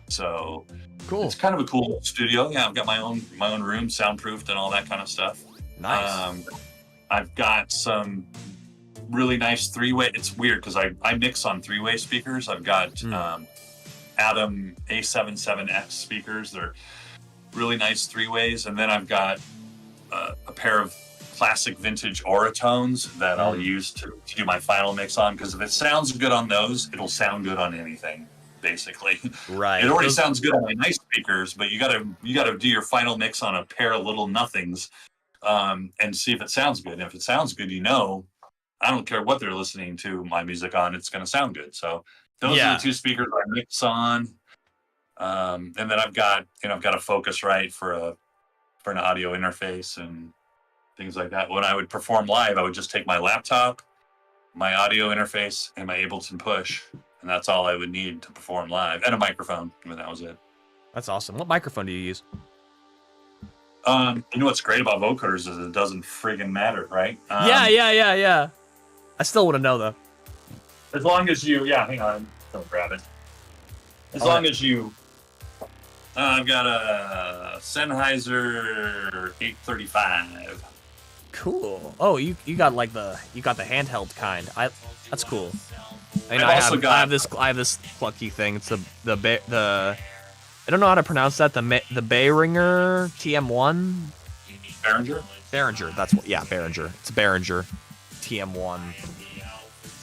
So Cool. it's kind of a cool studio. Yeah, I've got my own room, soundproofed and all that kind of stuff. Nice. I've got some really nice 3-way. It's weird because I mix on 3-way speakers. I've got Adam A77X speakers. They're really nice 3-ways, and then I've got a pair of classic vintage Oratones that I'll use to do my final mix on, because if it sounds good on those, it'll sound good on anything, basically. Right. It already sounds good on my nice speakers, but you gotta do your final mix on a pair of little nothings, and see if it sounds good. And if it sounds good, I don't care what they're listening to my music on, it's gonna sound good. So those are the 2 speakers I mix on. And then I've got a Focusrite for an audio interface and things like that. When I would perform live, I would just take my laptop, my audio interface, and my Ableton Push, and that's all I would need to perform live, and a microphone, and that was it. That's awesome. What microphone do you use? What's great about vocoders is it doesn't friggin' matter, right? Yeah. I still want to know though. As long as hang on, don't grab it. As long as you, I've got a Sennheiser 835. Cool. Oh, you got the handheld kind. That's cool. I have this plucky thing. It's the I don't know how to pronounce that. The Behringer TM1. Behringer. That's what. Yeah, Behringer. It's Behringer TM1.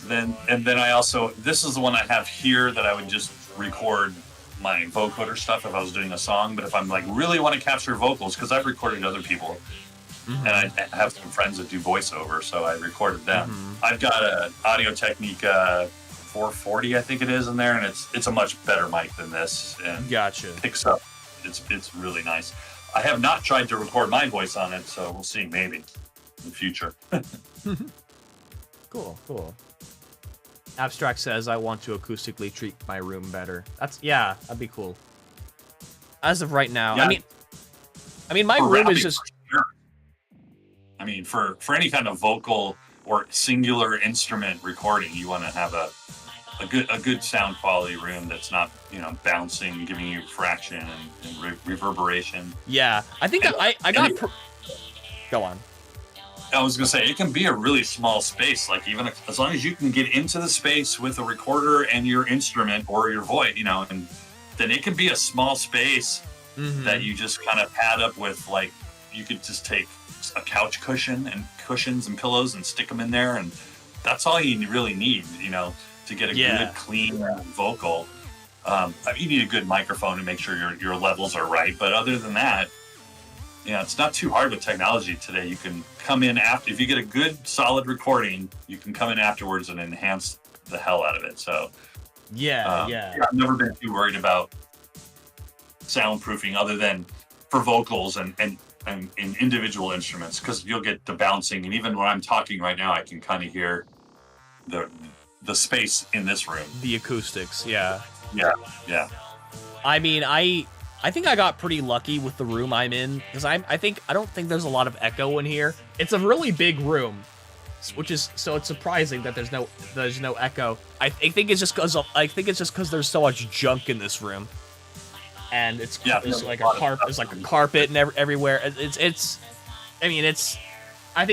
Then I also, this is the one I have here that I would just record my vocoder stuff if I was doing a song. But if I'm really want to capture vocals, because I've recorded other people, and I have some friends that do voiceover, so I recorded them. I've got an Audio Technica 440, I think it is, in there, and it's a much better mic than this, and Gotcha. Picks up. It's really nice. I have not tried to record my voice on it, so we'll see, maybe in the future. Cool. Abstract says, I want to acoustically treat my room better. That'd be cool. As of right now, yeah. I mean, my room is just. Sure. I mean, for any kind of vocal or singular instrument recording, you want to have a good sound quality room that's not bouncing, giving you fraction and reverberation. Yeah, I think I got. Go on. I was gonna say, it can be a really small space. Even as long as you can get into the space with a recorder and your instrument or your voice, and then it can be a small space that you just kind of pad up with. You could just take a couch cushion and cushions and pillows and stick them in there, and that's all you really need, to get a good, clean vocal. You need a good microphone to make sure your levels are right, but other than that, it's not too hard with technology today. You can come in after, if you get a good, solid recording, you can come in afterwards and enhance the hell out of it. So, I've never been too worried about soundproofing, other than for vocals and in individual instruments, because you'll get the bouncing, and even when I'm talking right now, I can kind of hear the space in this room. The acoustics, yeah. Yeah. I mean, I think I got pretty lucky with the room I'm in, because I don't think there's a lot of echo in here. It's a really big room, it's surprising that there's no echo. I think it's just because there's so much junk in this room, and it's like a carpet. There's like a carpet and everywhere. I think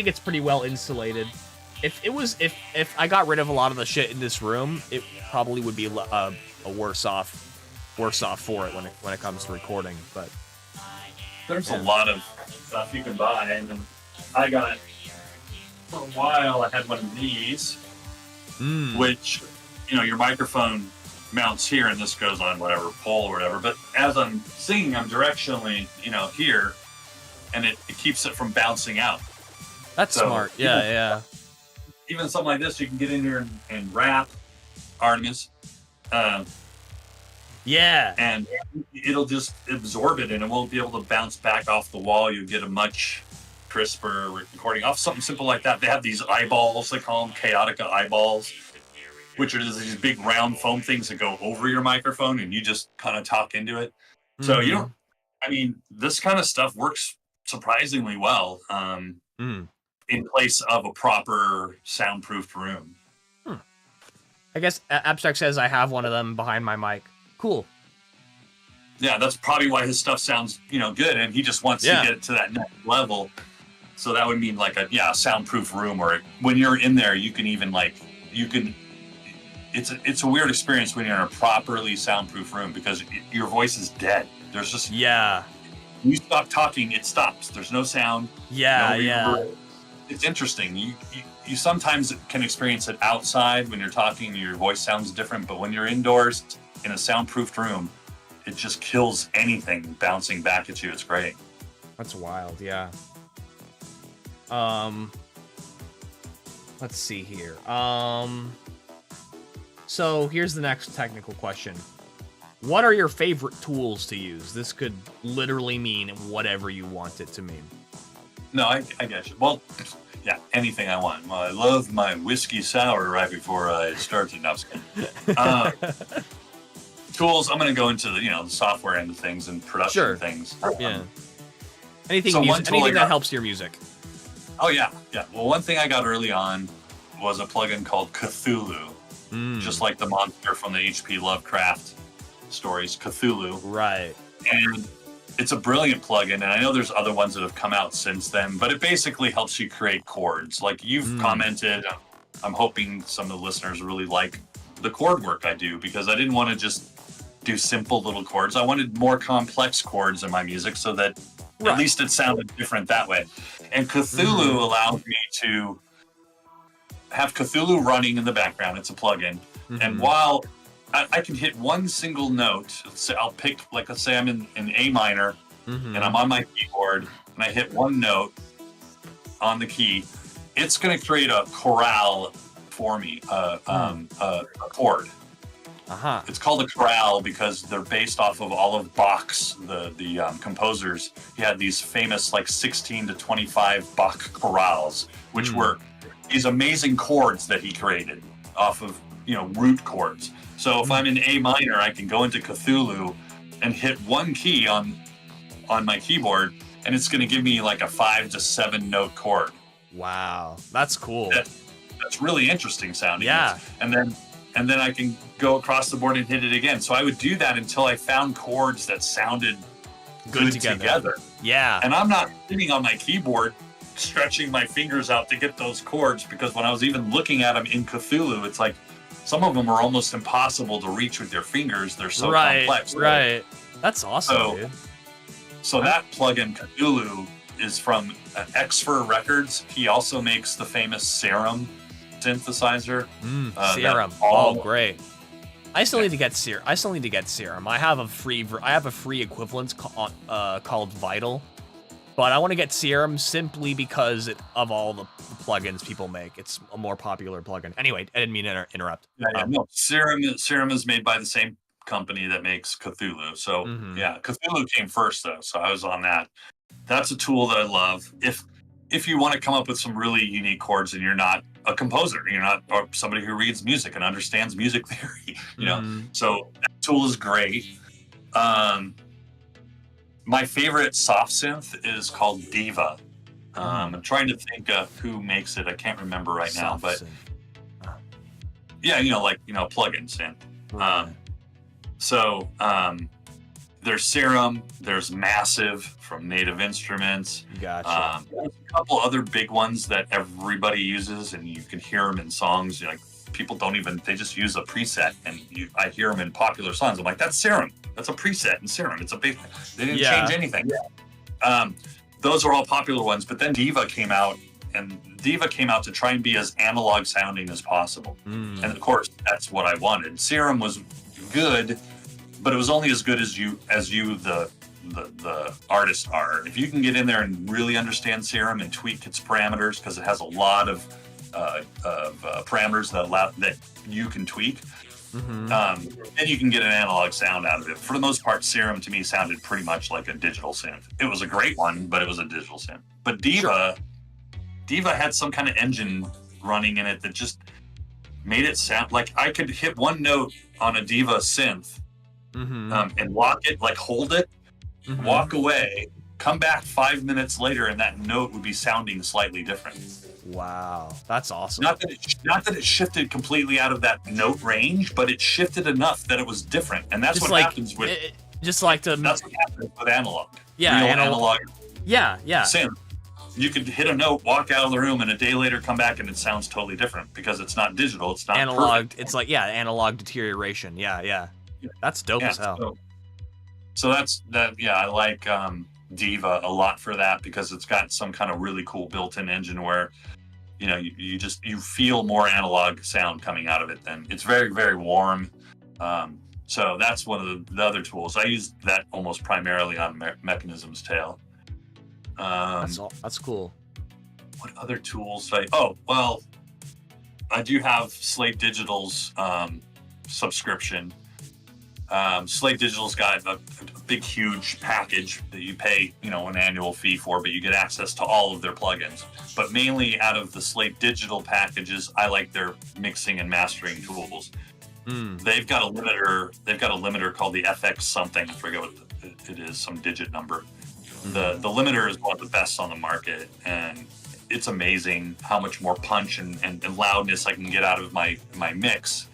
it's pretty well insulated. If I got rid of a lot of the shit in this room, it probably would be a worse off for it when it comes to recording. But there's a lot of stuff you can buy, and I got, for a while, I had one of these, which your microphone mounts here, and this goes on whatever pole or whatever, but as I'm singing, I'm directionally here, and it keeps it from bouncing out. That's smart. Yeah. Even something like this, you can get in here and rap Artemis. And it'll just absorb it, and it won't be able to bounce back off the wall. You get a much crisper recording off something simple like that. They have these eyeballs, they call them chaotica eyeballs, which are just these big round foam things that go over your microphone and you just kind of talk into it. So you don't, I mean, this kind of stuff works surprisingly well in place of a proper soundproofed room. I guess Abstract says I have one of them behind my mic. Cool. Yeah, that's probably why his stuff sounds, good, and he just wants to get it to that next level. So that would mean like a soundproof room, or when you're in there, you can even it's a weird experience when you're in a properly soundproof room because your voice is dead. There's just you stop talking, it stops. There's no sound. It's interesting. You sometimes can experience it outside when you're talking. Your voice sounds different, but when you're indoors in a soundproofed room, it just kills anything bouncing back at you. It's great. That's wild, yeah. Let's see here. So here's the next technical question. What are your favorite tools to use? This could literally mean whatever you want it to mean. No, I get you. Well, anything I want. Well, I love my whiskey sour right before I start it. No, I'm just kidding. Tools, I'm going to go into the software end of things and production things. Yeah. Anything that helps your music. Oh, yeah. Well, one thing I got early on was a plugin called Cthulhu. Just like the monster from the H.P. Lovecraft stories, Cthulhu. Right. And it's a brilliant plugin, and I know there's other ones that have come out since then, but it basically helps you create chords. Like you've commented, I'm hoping some of the listeners really like the chord work I do, because I didn't want to just do simple little chords. I wanted more complex chords in my music so that at least it sounded different that way. And Cthulhu allowed me to have Cthulhu running in the background. It's a plugin. And while I can hit one single note, I'll pick, let's say I'm in A minor and I'm on my keyboard and I hit one note on the key, it's going to create a chorale for me, a chord. It's called a chorale because they're based off of all of Bach's, the composers. He had these famous 16 to 25 Bach chorales, which were these amazing chords that he created off of root chords. So if I'm in A minor, I can go into Cthulhu and hit one key on my keyboard, and it's going to give me a 5 to 7 note chord. Wow, that's cool. That's really interesting sounding. Yeah. And then I can go across the board and hit it again. So I would do that until I found chords that sounded good together. Yeah. And I'm not sitting on my keyboard stretching my fingers out to get those chords, because when I was even looking at them in Cthulhu, it's like some of them are almost impossible to reach with your fingers. They're so complex. Right. That's awesome, dude. So that plugin Cthulhu is from Xfer Records. He also makes the famous Serum synthesizer. Serum. Great. I still need to get Serum. I have a free equivalent called Vital. But I want to get Serum simply because of all the plugins people make. It's a more popular plugin. Anyway, I didn't mean to interrupt. No, Serum is made by the same company that makes Cthulhu. So Cthulhu came first though, so I was on that. That's a tool that I love. If you want to come up with some really unique chords and you're not a composer, you're not or somebody who reads music and understands music theory, so that tool is great. My favorite soft synth is called Diva. I'm trying to think of who makes it. I can't remember right now, but plug-in synth. So there's Serum, there's Massive from Native Instruments. Gotcha. There's a couple other big ones that everybody uses, and you can hear them in songs. People they just use a preset, and I hear them in popular songs. I'm like, that's Serum. That's a preset in Serum. It's a big. They didn't change anything. Those are all popular ones. But then Diva came out to try and be as analog sounding as possible. And of course, that's what I wanted. Serum was good, but it was only as good as you the artist are. If you can get in there and really understand Serum and tweak its parameters, because it has a lot of parameters that you can tweak, Then you can get an analog sound out of it. For the most part, Serum to me sounded pretty much like a digital synth. It was a great one, but it was a digital synth. But Diva had some kind of engine running in it that just made it sound like I could hit one note on a Diva synth and lock it, like hold it, walk away, come back 5 minutes later, and that note would be sounding slightly different. Wow, that's awesome. Not that it shifted completely out of that note range, but it shifted enough that it was different, and that's Just what like, happens with. Just like to. That's what happens with analog. Yeah, Real analog. Yeah. Synth. You could hit a note, walk out of the room, and a day later come back, and it sounds totally different because it's not digital. It's not analog. perfect. It's like analog deterioration. Yeah. That's dope as hell. So that's that. Yeah, I like Diva a lot for that because it's got some kind of really cool built-in engine where you feel more analog sound coming out of it. Then it's very, very warm. So that's one of the other tools. I use that almost primarily on Mechanism's Tail. That's cool. What other tools? I do have Slate Digital's subscription. Slate Digital's got a big, huge package that you pay, an annual fee for, but you get access to all of their plugins. But mainly out of the Slate Digital packages, I like their mixing and mastering tools. They've got a limiter. They've got a limiter called the FX something. I forget what it is. Some digit number. The limiter is one of the best on the market, and it's amazing how much more punch and loudness I can get out of my mix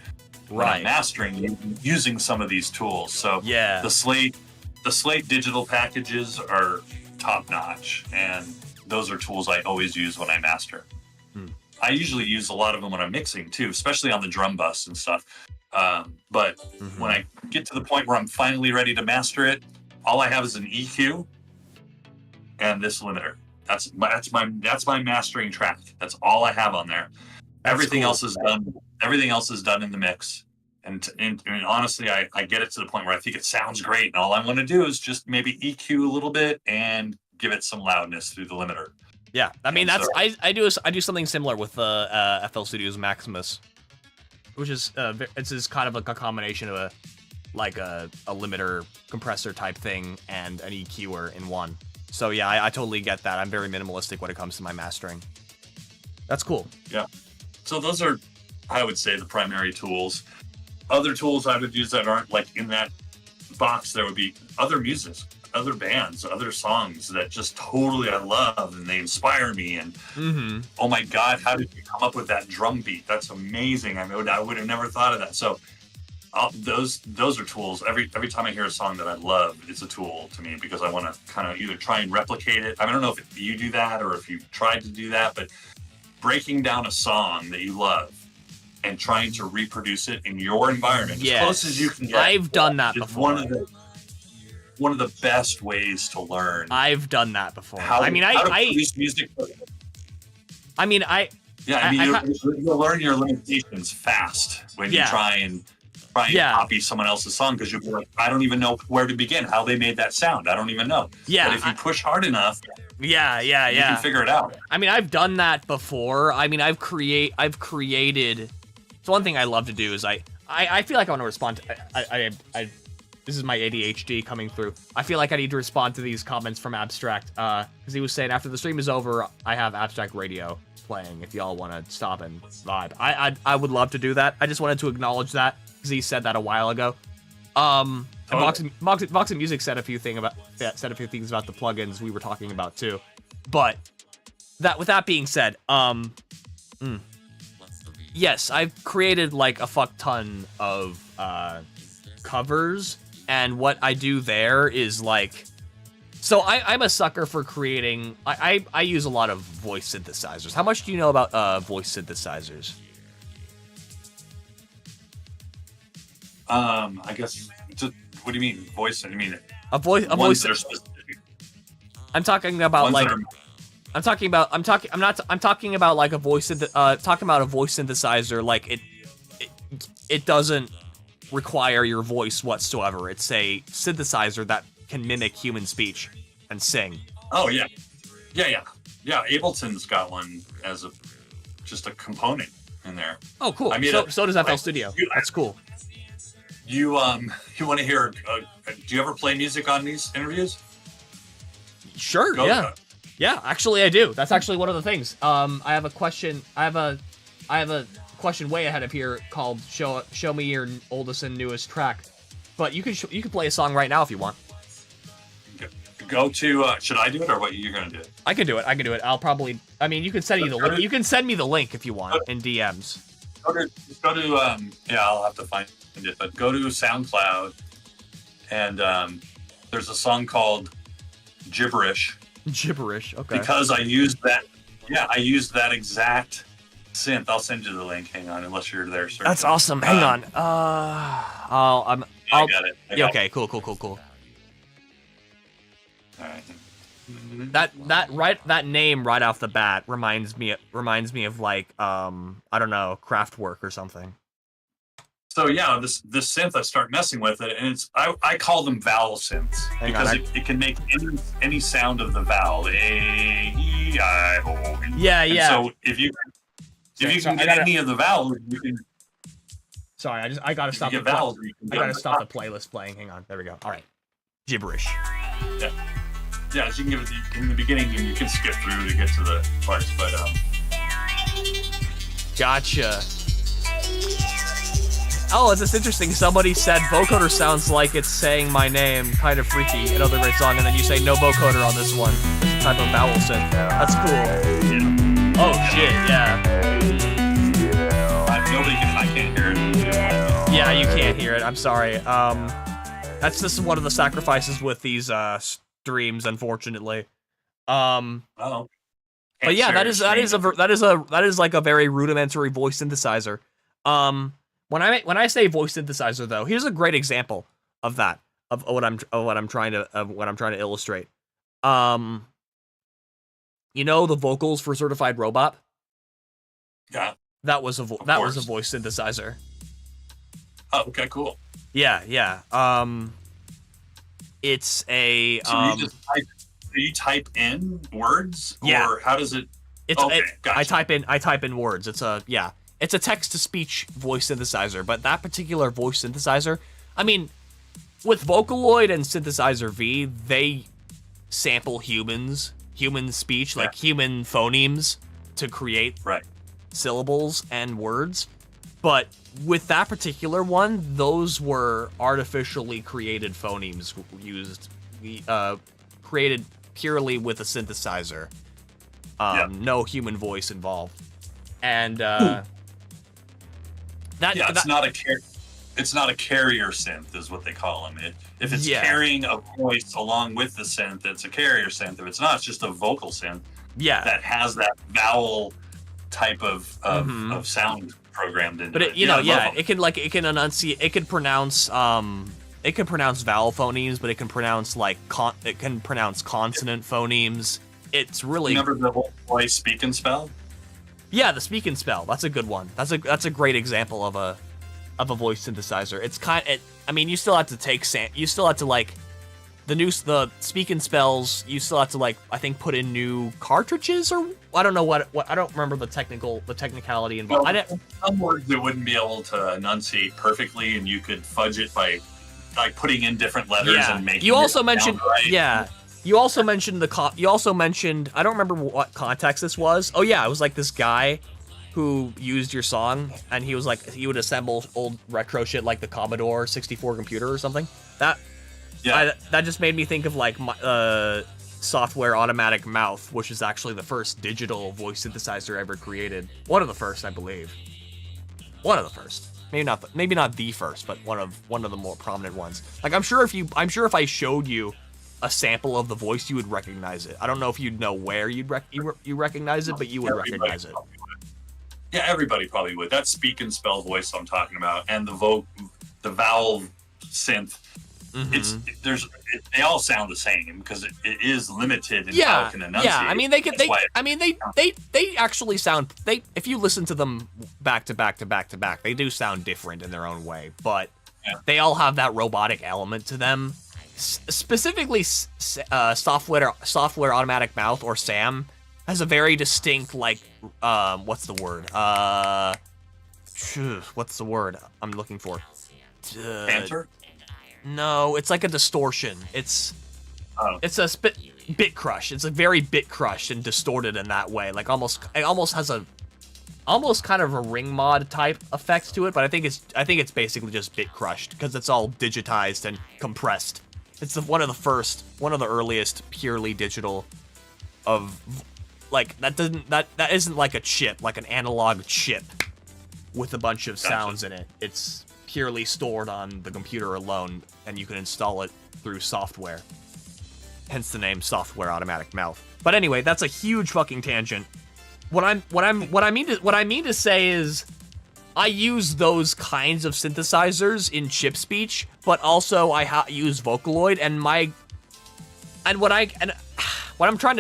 when I'm mastering using some of these tools. So the Slate Digital packages are top notch, and those are tools I always use when I master. I usually use a lot of them when I'm mixing too, especially on the drum bus and stuff. But when I get to the point where I'm finally ready to master it, all I have is an EQ and this limiter. That's my mastering track. That's all I have on there. Everything else is done. Everything else is done in the mix. And honestly, I get it to the point where I think it sounds great, and all I want to do is just maybe EQ a little bit and give it some loudness through the limiter. Yeah, I mean I do something similar with FL Studio's Maximus, which is it's kind of like a combination of a limiter compressor type thing and an EQer in one. So yeah, I totally get that. I'm very minimalistic when it comes to my mastering. That's cool. Yeah. So those are, I would say, the primary tools. Other tools I would use that aren't like in that box, there would be other music, other bands, other songs that just totally I love and they inspire me. And oh my God, how did you come up with that drum beat? That's amazing. I would have never thought of that. So those are tools. Every time I hear a song that I love, it's a tool to me because I want to kind of either try and replicate it. I don't know if you do that or if you've tried to do that, but breaking down a song that you love and trying to reproduce it in your environment as close as you can get. I've done that before. One of the best ways to learn. I've done that before. How to produce music. You'll learn your limitations fast when you try and copy someone else's song because you'll be like, I don't even know where to begin, how they made that sound. I don't even know. Yeah. But if you push hard enough, you can figure it out. I mean, I've done that before. I mean, I've created. So one thing I love to do is I feel like I want to respond to. This is my ADHD coming through. I feel like I need to respond to these comments from Abstract because he was saying after the stream is over, I have Abstract Radio playing. If y'all want to stop and vibe, I would love to do that. I just wanted to acknowledge that because he said that a while ago. And Vox and Music said a few things about the plugins we were talking about too. But with that being said, yes, I've created like a fuck ton of covers, and what I do there is like, so I'm a sucker for creating. I use a lot of voice synthesizers. How much do you know about voice synthesizers? I guess. What do you mean voice? I mean a voice. That are specific. I'm talking about like. I'm talking about like a voice. Talking about a voice synthesizer. Like it doesn't require your voice whatsoever. It's a synthesizer that can mimic human speech and sing. Oh yeah. Ableton's got one as just a component. in there. Oh, cool. I mean, So does FL Studio. That's cool. You want to hear? Do you ever play music on these interviews? Sure. Yeah. Yeah. Actually, I do. That's actually one of the things. I have a question. I have a question way ahead of here called "Show me your oldest and newest track," but you can play a song right now if you want. Go to. Should I do it or what you're gonna do? I can do it. I'll probably. I mean, you can send me the link. You can send me the link if you want in DMs. Go to. Yeah, I'll have to find it. But go to SoundCloud, and there's a song called Gibberish. Gibberish. Okay. Because I used that. Yeah, I used that exact synth. I'll send you the link. Hang on, unless you're there. Searching. That's awesome. Hang on. I got it. Yeah, okay. Cool. All right. That name right off the bat reminds me of like I don't know, Kraftwerk or something. So yeah, this synth, I start messing with it, and I call them vowel synths because it can make any sound of the vowel. A, E, I, O. Yeah. So if you can get any of the vowels, you can. Sorry, I gotta stop. I gotta stop the playlist playing. Hang on. There we go. All right. Gibberish. Yeah, so you can give it in the beginning, and you can skip through to get to the parts, but Gotcha. Oh, it's just interesting. Somebody said vocoder sounds like it's saying my name, kind of freaky. Another great song, and then you say no vocoder on this one. It's a type of vowel synth. That's cool. Yeah. Oh shit, yeah. I can't hear it. Yeah, you can't hear it. I'm sorry. That's just one of the sacrifices with these streams, unfortunately. Oh. But yeah, that is like a very rudimentary voice synthesizer. When I say voice synthesizer, though, here's a great example of that, of what I'm trying to illustrate. You know the vocals for Certified Robop? Yeah. That was a voice synthesizer. Oh, okay, cool. Yeah. It's a. So you type in words, or how does it? Gotcha. I type in words. It's a text-to-speech voice synthesizer, but that particular voice synthesizer, I mean, with Vocaloid and Synthesizer V, they sample human speech, like human phonemes, to create syllables and words. But with that particular one, those were artificially created phonemes created purely with a synthesizer. No human voice involved. And it's not a carrier synth, is what they call them. If it's carrying a voice along with the synth, it's a carrier synth. If it's not, it's just a vocal synth. Yeah. That has that vowel type of sound programmed into it. But it can enunciate. It can pronounce. It can pronounce vowel phonemes, but it can pronounce consonant phonemes. It's really. Remember the old voice speak and spell? Yeah, the speak and spell. That's a good one. That's a great example of a voice synthesizer. It's I mean, you still have to you still have to like the speak and spells. You still have to I think put in new cartridges, or I don't know what I don't remember the technicality involved. Well, some words it wouldn't be able to enunciate perfectly, and you could fudge it by putting in different letters and making. You also mentioned right. You also mentioned I don't remember what context this was. Oh yeah, it was like this guy who used your song, and he was like, he would assemble old retro shit like the Commodore 64 computer or something. That just made me think of Software Automatic Mouth, which is actually the first digital voice synthesizer ever created. One of the first, I believe. One of the first. Maybe not the first, but one of the more prominent ones. Like I'm sure if I showed you a sample of the voice, you would recognize it. I don't know if you'd know where you recognize it, but you would recognize it. Yeah, everybody probably would. That speak and spell voice I'm talking about, and the vowel synth. Mm-hmm. They all sound the same because it is limited in how it can enunciate. Yeah, I mean they actually sound if you listen to them back to back to back to back, they do sound different in their own way, but they all have that robotic element to them. Specifically, software Automatic Mouth, or SAM, has a very distinct what's the word? what's the word I'm looking for? Banter? No, it's like a distortion. It's a bit crush. It's a very bit crushed and distorted in that way. Like it almost has a kind of a ring mod type effect to it, but I think it's basically just bit crushed because it's all digitized and compressed. It's one of the earliest purely digital of like that isn't like a chip, like an analog chip with a bunch of sounds in it. It's purely stored on the computer alone, and you can install it through software. Hence the name Software Automatic Mouth. But anyway, that's a huge fucking tangent. What I mean to say is, I use those kinds of synthesizers in chip speech, but also I use Vocaloid, and what I'm trying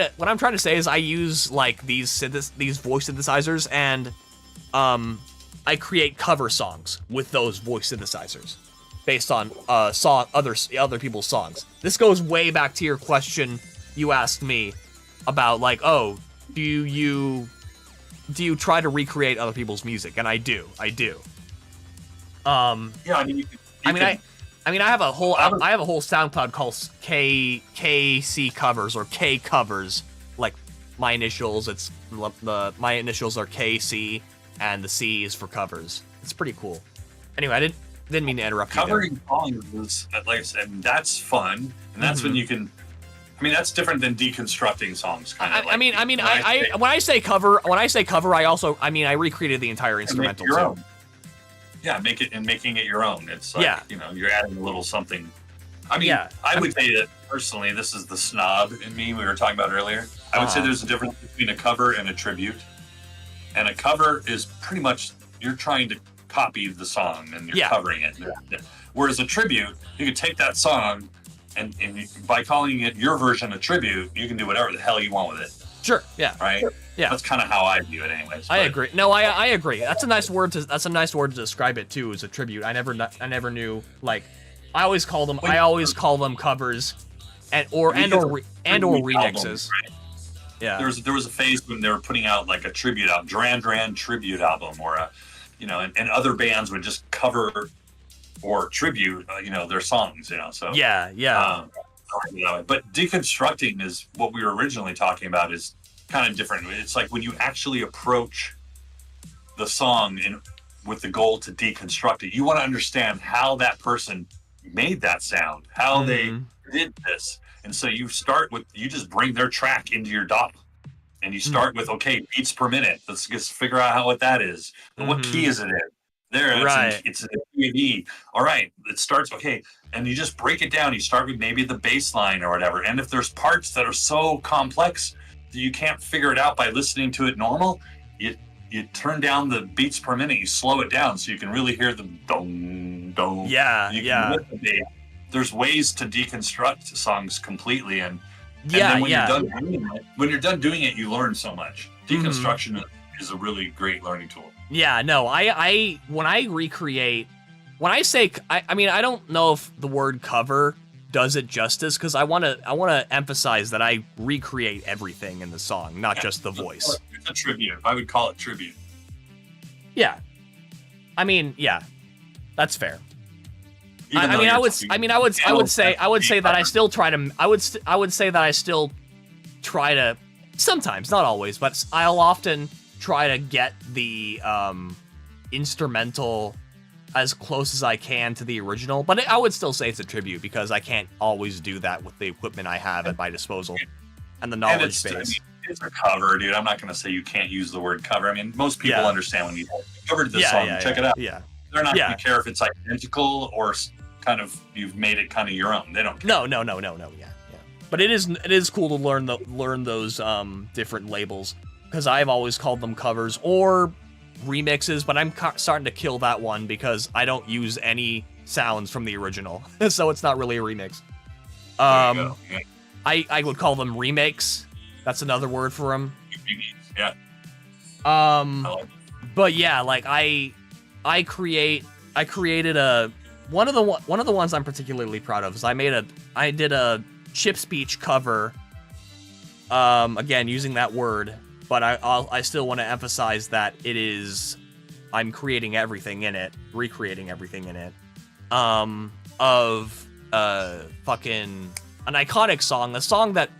to say is I use like these voice synthesizers, and I create cover songs with those voice synthesizers based on other people's songs. This goes way back to your question you asked me about, like, oh, do you try to recreate other people's music? And I do. Yeah, I mean, I have a whole SoundCloud called KC covers, or K covers. Like my initials, my initials are KC, and the C is for covers. It's pretty cool. Anyway, I didn't mean to interrupt you. Covering songs is, like I said, that's fun, and that's when you can. I mean, that's different than deconstructing songs, kind of. When I say cover, I also I recreated the entire instrumental too. Own. Yeah, making it your own. It's like, you're adding a little something. I mean, I would say that personally, this is the snob in me we were talking about earlier. I would say there's a difference between a cover and a tribute. And a cover is pretty much, you're trying to copy the song and you're covering it. Whereas a tribute, you can take that song and by calling it your version of tribute, you can do whatever the hell you want with it. Sure. Yeah. Right. Sure. Yeah. That's kind of how I view it, anyways. I agree. No, I agree. That's a nice word to describe it too. As a tribute. I never knew, like, I always call them covers, or remixes. Albums, right? Yeah. There was a phase when they were putting out like a tribute album, Duran Duran tribute album, or and other bands would just cover or tribute, their songs, So yeah. But deconstructing is what we were originally talking about. Is kind of different. It's like when you actually approach the song with the goal to deconstruct it. You want to understand how that person made that sound, how they did this. And so you just bring their track into your DAW, and you start with, okay, beats per minute. Let's just figure out what that is. And what key is it in? There, it's an key of E. All right, it starts, okay. And you just break it down. You start with maybe the bass line or whatever. And if there's parts that are so complex that you can't figure it out by listening to it normal, you turn down the beats per minute, you slow it down so you can really hear the dong, dong. Yeah. There's ways to deconstruct songs completely, and then when you're done doing it, you learn so much. Deconstruction is a really great learning tool. Yeah, no, when I say, I don't know if the word cover does it justice, because I want to emphasize that I recreate everything in the song, not just the voice. It's a tribute. I would call it tribute. Yeah, that's fair. I would say that I still try to, sometimes, not always, but I'll often try to get the instrumental as close as I can to the original, but I would still say it's a tribute because I can't always do that with the equipment I have at my disposal and the knowledge base. It's a cover, dude. I'm not going to say you can't use the word cover. I mean, most people understand when you covered this song. Check it out. Yeah. They're not going to care if it's identical or kind of you've made it kind of your own. They don't care. No. Yeah. But it is cool to learn those different labels, because I've always called them covers or remixes, but I'm starting to kill that one because I don't use any sounds from the original, so it's not really a remix. There you go. Yeah. I would call them remakes. That's another word for them. Yeah. But yeah, like I created one of the ones I'm particularly proud of is I did a chip speech cover. Again, using that word, but I still want to emphasize that it is I'm creating everything in it, recreating everything in it, of fucking an iconic song, a song that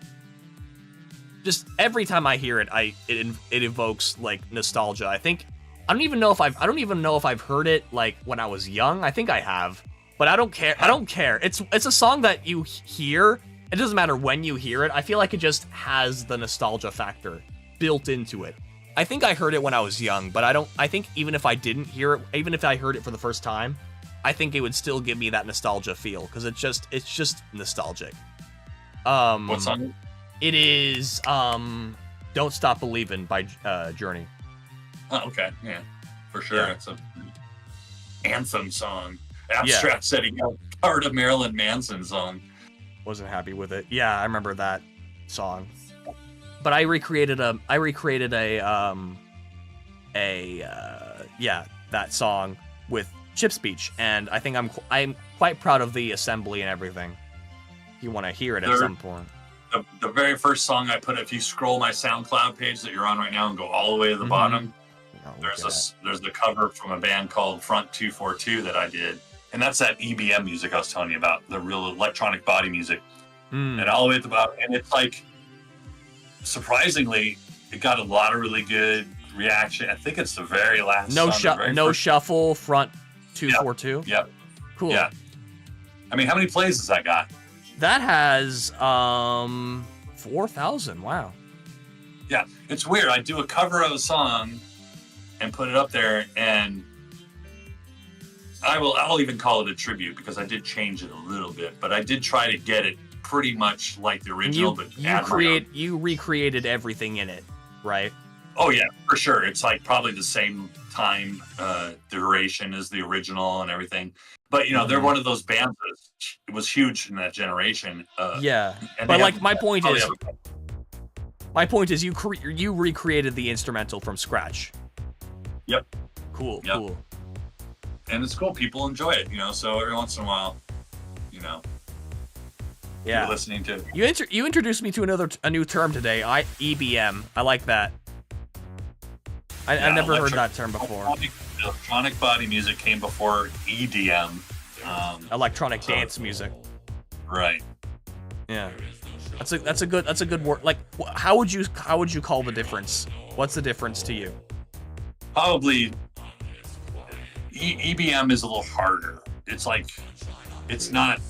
just every time I hear it, it evokes like nostalgia. I don't even know if I've heard it like when I was young. I think I have, but I don't care. I don't care. It's a song that you hear. It doesn't matter when you hear it. I feel like it just has the nostalgia factor built into it. I think I heard it when I was young, but I think even if I didn't hear it, even if I heard it for the first time, I think it would still give me that nostalgia feel, because it's just nostalgic. What song? It is Don't Stop Believin' by Journey. Oh, okay. Yeah, for sure. Yeah. It's an anthem song. Abstract said he got part of Marilyn Manson song. Wasn't happy with it. Yeah, I remember that song. But I recreated that song with Chip's Beach, and I think I'm quite proud of the assembly and everything. If you want to hear it at some point. The very first song I put, if you scroll my SoundCloud page that you're on right now and go all the way to the bottom, there's the cover from a band called Front 242 that I did. And that's that EBM music I was telling you about, the real electronic body music. And all the way at the bottom. And it's like, surprisingly, it got a lot of really good reaction. I think it's the very last song. Shuffle, Front 242? Yep. Cool. Yeah. I mean, how many plays has that got? That has 4,000. Wow. Yeah, it's weird. I do a cover of a song and put it up there, and I'll even call it a tribute, because I did change it a little bit, but I did try to get it pretty much like the original. You recreated everything in it, right? Oh yeah, for sure. It's like probably the same time duration as the original and everything. But they're one of those bands that was huge in that generation. Yeah, but like my point is, you recreated the instrumental from scratch. Yep. Cool. Yep. Cool. And it's cool. People enjoy it, So every once in a while, yeah. You're listening to. You introduced me to a new term today. EBM. I like that. I never heard that term before. Electronic body music came before EDM. Electronic dance music. Right. Yeah. That's a good word. Like, how would you call the difference? What's the difference to you? Probably EBM is a little harder. It's like, it's not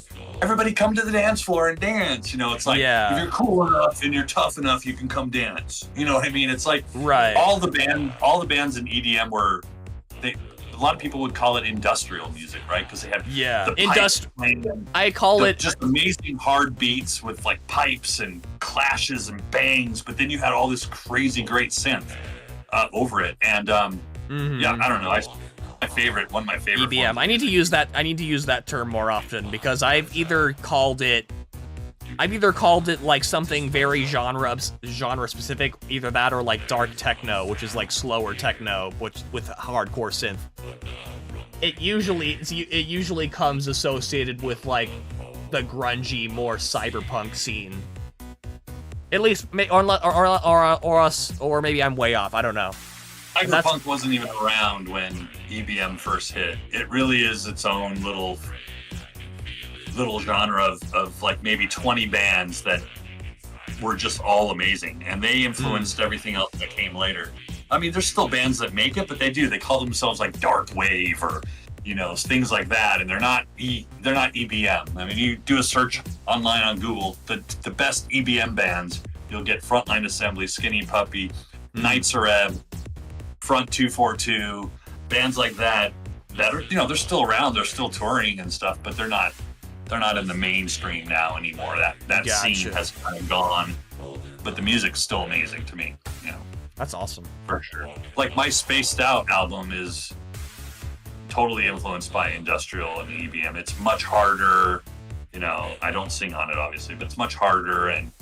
everybody come to the dance floor and dance. It's like, if you're cool enough and you're tough enough, you can come dance. You know what I mean? It's like, right. All the bands in EDM were, a lot of people would call it industrial music, right? Because they have I call it just amazing hard beats with like pipes and clashes and bangs, but then you had all this crazy great synth over it. And yeah, I don't know. One of my favorite EBM. ones. I need to use that term more often, because I've either called it like something very genre specific, either that or like dark techno, which is like slower techno, which with hardcore synth. It usually comes associated with like the grungy, more cyberpunk scene. At least, or maybe I'm way off. I don't know. Cyberpunk wasn't even around when EBM first hit. It really is its own little genre of like maybe 20 bands that were just all amazing, and they influenced everything else that came later. I mean, there's still bands that make it, but they call themselves like dark wave or things like that, and they're not EBM. I mean, you do a search online on Google, the best EBM bands, you'll get Frontline Assembly, Skinny Puppy, Nights Are Ebb, Front 242, bands like that are, they're still around, they're still touring and stuff, but they're not in the mainstream now anymore. That Gotcha. Scene has kind of gone, but the music's still amazing to me. That's awesome. For sure. Like my Spaced Out album is totally influenced by industrial and EBM. It's much harder, I don't sing on it obviously, but it's much harder, and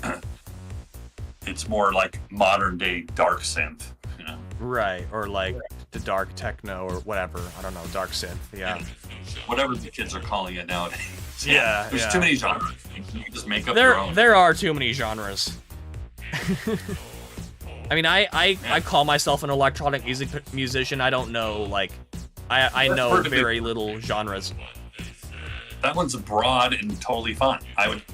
it's more like modern day dark synth. Right, or like the dark techno or whatever. I don't know, dark synth. Yeah. Whatever the kids are calling it nowadays. Yeah. There's too many genres. You can just make up There your own. are too many genres. I mean, I call myself an electronic music musician. I don't know, like, I That's know perfectly- very little genres. That one's broad and totally fine.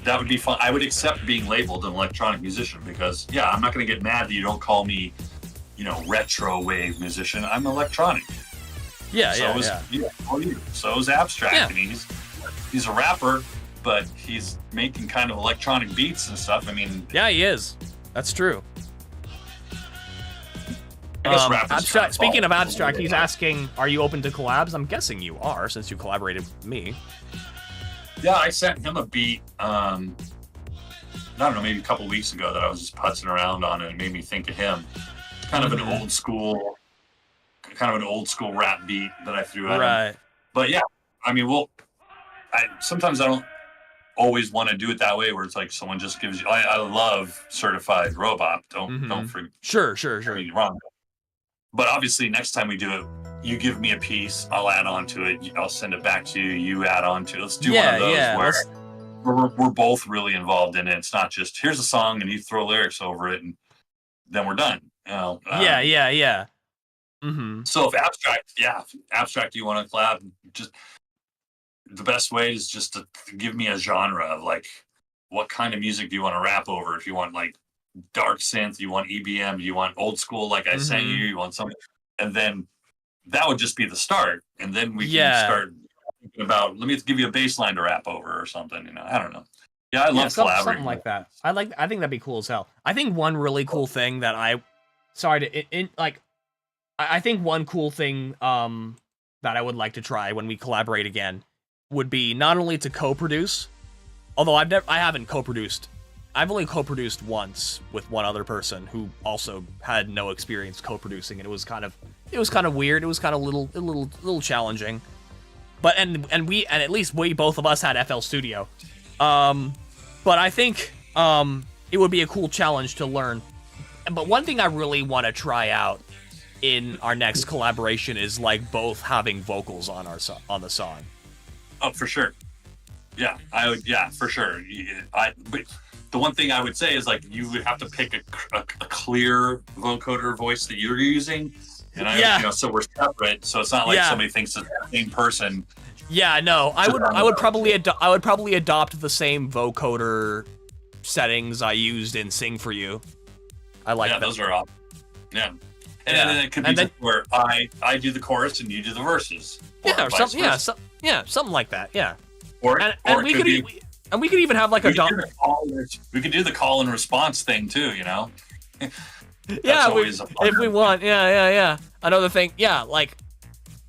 That would be fun. I would accept being labeled an electronic musician because, yeah, I'm not going to get mad that you don't call me, retro wave musician. I'm electronic. Yeah, So is Abstract. Yeah. I mean, he's a rapper, but he's making kind of electronic beats and stuff. I mean, Yeah, he is. That's true. I guess rappers Abstract. kind of Speaking of fall Abstract, a he's little bit. asking, "Are you open to collabs?" I'm guessing you are, since you collaborated with me. Yeah, I sent him a beat. I don't know, maybe a couple weeks ago that I was just putzing around on, and it made me think of him. Kind of an old school rap beat that I threw at him. Right. But yeah, I mean, sometimes I don't always want to do it that way, where it's like someone just gives you. I love certified Robop. Don't Sure. get me wrong. But obviously, next time we do it, you give me a piece, I'll add on to it. I'll send it back to you. You add on to it. Let's do one of those where we're both really involved in it. It's not just here's a song and you throw lyrics over it and then we're done. Yeah. Mm-hmm. So if Abstract, you want to collab, just the best way is just to give me a genre of like, what kind of music do you want to rap over? If you want like dark synth, you want EBM, you want old school like I sent you, you want something, and then that would just be the start, and then we can start thinking about, let me give you a bass line to rap over or something. I don't know. Yeah, I love collaborating. Something like that. I think that'd be cool as hell. I think one really cool thing that I think one cool thing that I would like to try when we collaborate again would be not only to co-produce, although I haven't co-produced. I've only co-produced once with one other person who also had no experience co-producing, and it was kind of weird. It was kind of a little challenging. But and at least we both of us had FL Studio. But I think it would be a cool challenge to learn. But one thing I really want to try out in our next collaboration is like both having vocals on on the song. Oh, for sure. Yeah, I would. Yeah, for sure. But the one thing I would say is like you would have to pick a clear vocoder voice that you're using, and so we're separate. So it's not like somebody thinks it's the same person. Yeah, no, I would probably adopt the same vocoder settings I used in Sing For You. I like that. Those are awesome. Yeah. And then it could be where I do the chorus and you do the verses. Something like that. Yeah. And we could even have like a we could do the call and response thing too, Yeah, if we want. Yeah. Another thing, like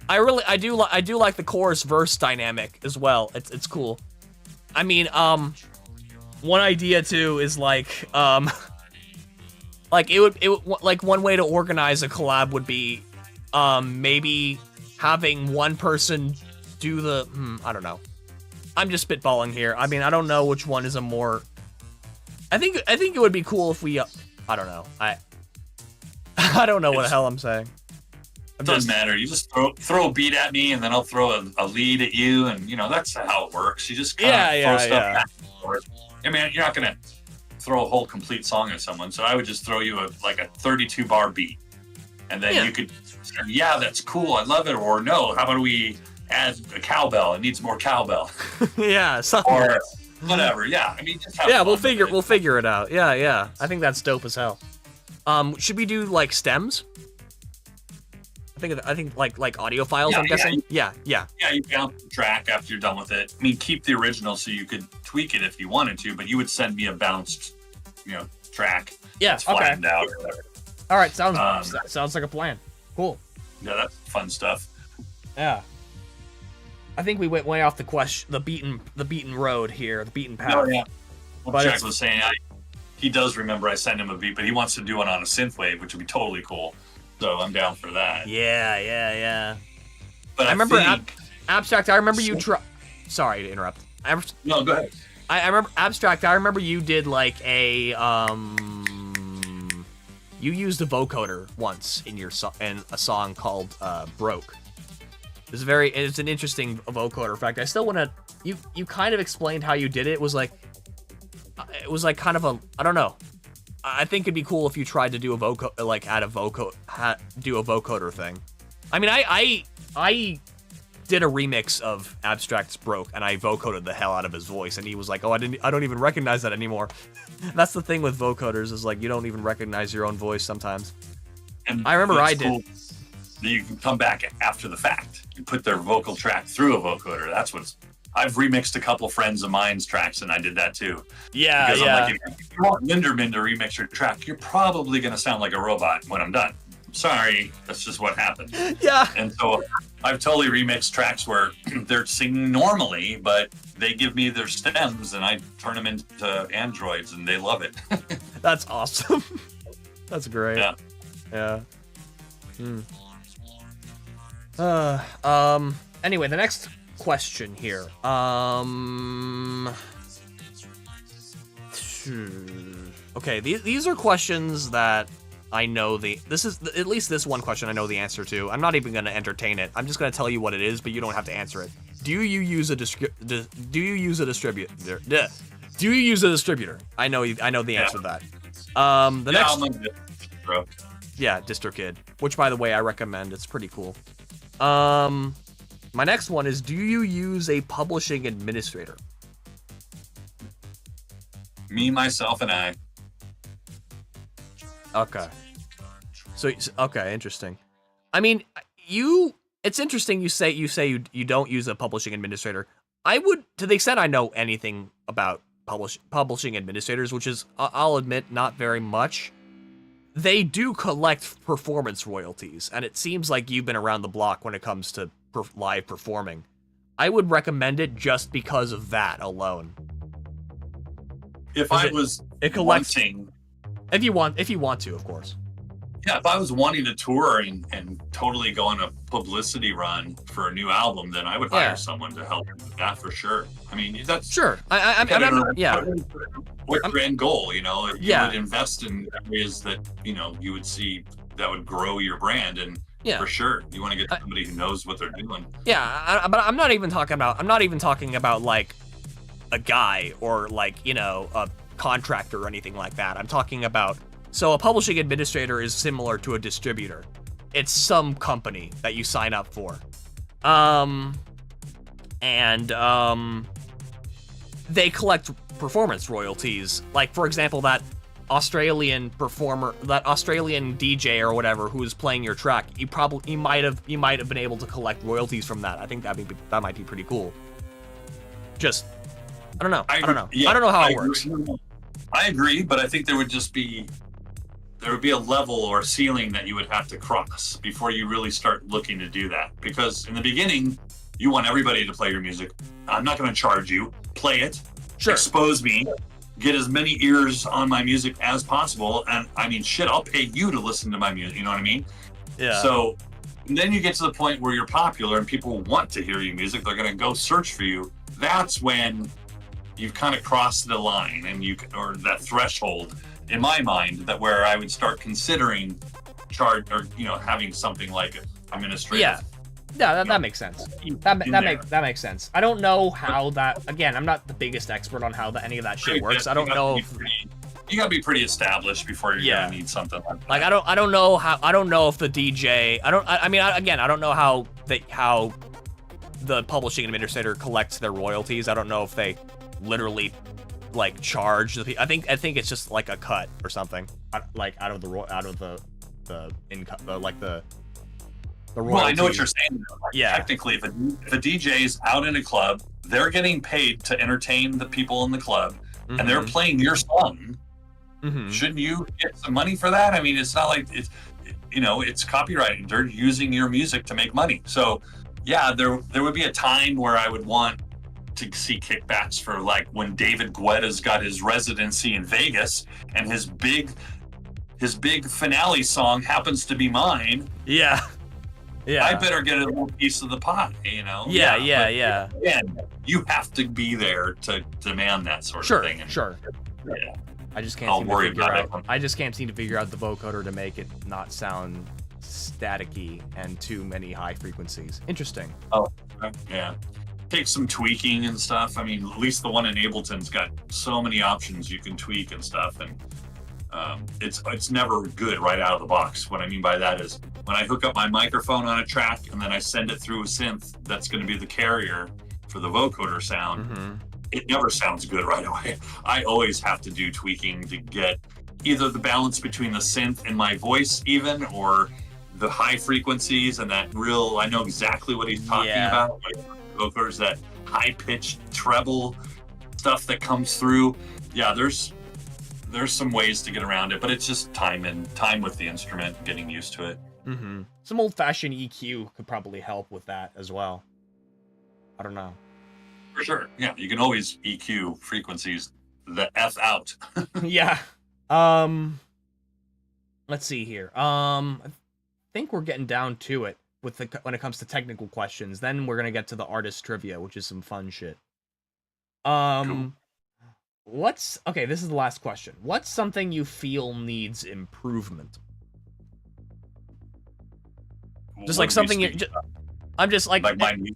I do like the chorus verse dynamic as well. It's cool. I mean, one idea too is like like it would like one way to organize a collab would be maybe having one person do the I don't know. I'm just spitballing here. I mean, I don't know which one is a more I think it would be cool if we I don't know. I don't know what the hell I'm saying. It doesn't matter. You just throw a beat at me, and then I'll throw a lead at you, and that's how it works. You just kind of throw stuff back and forth. I mean, you're not gonna throw a whole complete song at someone, so I would just throw you a 32 bar beat, and then you could say, yeah, that's cool, I love it, or no, how about we add a cowbell? It needs more cowbell. Something. Or whatever. Yeah, I mean, just have fun we'll with figure it out. Yeah. I think that's dope as hell. Should we do like stems? I think like audio files. I'm guessing. Yeah. Yeah, you bounce the track after you're done with it. I mean, keep the original so you could tweak it if you wanted to, but you would send me a bounced, track. Yeah. That's flattened out or whatever. All right. Sounds like a plan. Cool. Yeah, that's fun stuff. Yeah. I think we went way off the beaten road here, the beaten path. Oh yeah. Well, Jack was saying he does remember I sent him a beat, but he wants to do one on a synthwave, which would be totally cool. So I'm down for that. Yeah. But I remember Abstract. I remember you Sorry to interrupt. No, go ahead. I remember Abstract. I remember you did like a you used a vocoder once in a song called "Broke." It's an interesting vocoder. In fact, I still want to. You kind of explained how you did it. It was like kind of a, I don't know. I think it'd be cool if you tried to do a do a vocoder thing. I mean, I did a remix of Abstract's Broke, and I vocoded the hell out of his voice, and he was like, "Oh, I don't even recognize that anymore." That's the thing with vocoders, is like you don't even recognize your own voice sometimes. And I remember I did. Cool that you can come back after the fact and put their vocal track through a vocoder. That's what's. I've remixed a couple friends of mine's tracks, and I did that too. Yeah, because yeah. I'm like, if you want Linderman to remix your track, you're probably going to sound like a robot when I'm done. Sorry, that's just what happened. Yeah. And so I've totally remixed tracks where they're singing normally, but they give me their stems, and I turn them into androids, and they love it. That's awesome. That's great. Yeah. Yeah. Anyway, the next question here. Okay, these are questions that I know at least this one question I know the answer to. I'm not even going to entertain it. I'm just going to tell you what it is, but you don't have to answer it. Do you use a distributor? Do you use a distributor? I know the answer to that. The next. Bro. Yeah, DistroKid, which by the way I recommend. It's pretty cool. My next one is, do you use a publishing administrator? Me, myself, and I. Okay. So okay, interesting. I mean, it's interesting you say you don't use a publishing administrator. I would, to the extent I know anything about publishing administrators, which is, I'll admit, not very much. They do collect performance royalties, and it seems like you've been around the block when it comes to live performing. I would recommend it just because of that alone. If I was wanting, if you want to, of course. Yeah, if I was wanting to tour and totally go on a publicity run for a new album, then I would hire someone to help with that for sure. I mean, that's sure. What's your end goal? You know, you would invest in areas that you would see that would grow your brand, and for sure, you want to get somebody who knows what they're doing. Yeah, but I'm not even talking about like a guy or like a contractor or anything like that. I'm talking about. So a publishing administrator is similar to a distributor. It's some company that you sign up for. They collect performance royalties. Like, for example, that Australian DJ or whatever who is playing your track, you might have been able to collect royalties from that. I think that might be pretty cool. Just, I don't know. I don't know. Yeah, I don't know how it works. I agree, but I think there would be a level or ceiling that you would have to cross before you really start looking to do that. Because in the beginning, you want everybody to play your music. I'm not going to charge you. Play it. Sure. Expose me. Get as many ears on my music as possible. And I mean, shit, I'll pay you to listen to my music. You know what I mean? Yeah. So then you get to the point where you're popular and people want to hear your music. They're going to go search for you. That's when you've kind of crossed the line or that threshold in my mind, that where I would start considering having something like administrative. Yeah, that makes sense. That makes sense. I don't know how that. Again, I'm not the biggest expert on how any of that shit works. I don't know. You gotta be pretty established before you're gonna need something like that. Like I don't know if the DJ. I don't know how the publishing administrator collects their royalties. I don't know if they literally like charge the people. I think it's just like a cut or something, like out of the income, the royalties. Well, I know what you're saying. Like, technically, if a DJ is out in a club, they're getting paid to entertain the people in the club, and they're playing your song. Shouldn't you get some money for that? I mean, it's not like it's copyrighted. They're using your music to make money. So yeah, there would be a time where I would want to see kickbacks for, like, when David Guetta's got his residency in Vegas and his big finale song happens to be mine. Yeah. I better get a little piece of the pot, Yeah. Again, you have to be there to demand that sort of thing. Sure. Yeah. I just can't seem to figure out the vocoder to make it not sound staticky and too many high frequencies. Interesting. Oh, yeah. Takes some tweaking and stuff. I mean, at least the one in Ableton's got so many options you can tweak and stuff. And it's never good right out of the box. What I mean by that is when I hook up my microphone on a track and then I send it through a synth that's going to be the carrier for the vocoder sound, it never sounds good right away. I always have to do tweaking to get either the balance between the synth and my voice even, or the high frequencies and that real, I know exactly what he's talking about. Like vocoders, that high-pitched treble stuff that comes through. Yeah, there's some ways to get around it, but it's just time with the instrument, getting used to it. Some old-fashioned EQ could probably help with that as well. I don't know. For sure. Yeah, you can always EQ frequencies the F out. Yeah. Let's see here. I think we're getting down to it with when it comes to technical questions. Then we're gonna get to the artist trivia, which is some fun shit. Cool. Okay, this is the last question. What's something you feel needs improvement? Just like something I'm just like my music.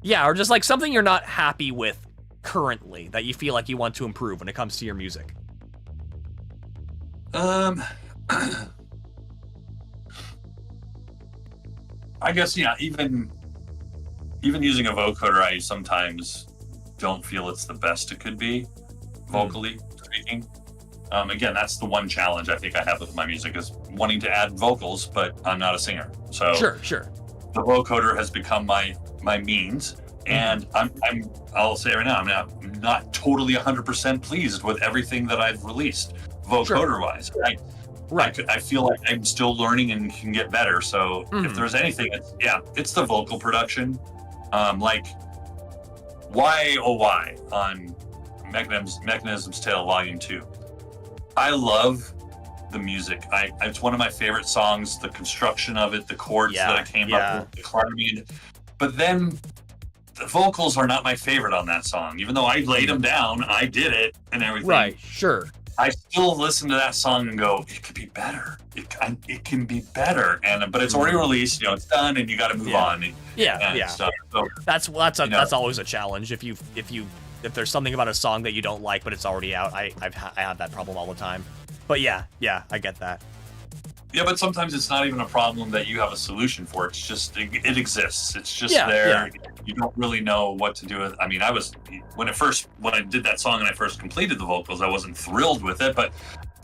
Yeah, or just like something you're not happy with currently that you feel like you want to improve when it comes to your music. I guess, yeah, even using a vocoder, I sometimes don't feel it's the best it could be, vocally speaking. Again, that's the one challenge I think I have with my music, is wanting to add vocals, but I'm not a singer. So Sure. The vocoder has become my means, and I'll say right now, I'm not totally 100% pleased with everything that I've released, vocoder-wise. I feel like I'm still learning and can get better. So if there's anything, it's the vocal production. Like Why Oh Why on Mechanism's Tale Volume 2. I love the music. It's one of my favorite songs, the construction of it, the chords that I came up with, the harmony. But then the vocals are not my favorite on that song. Even though I laid them down, I did it and everything. Right, sure. I still listen to that song and go, it could be better. It can be better. But it's already released, it's done, and you got to move on. And stuff. So, that's always a challenge. If there's something about a song that you don't like, but it's already out, I have that problem all the time. But yeah, I get that. Yeah, but sometimes it's not even a problem that you have a solution for. It's just, it exists. It's just there. Yeah. You don't really know what to do with it. I mean, when I did that song and I first completed the vocals, I wasn't thrilled with it, but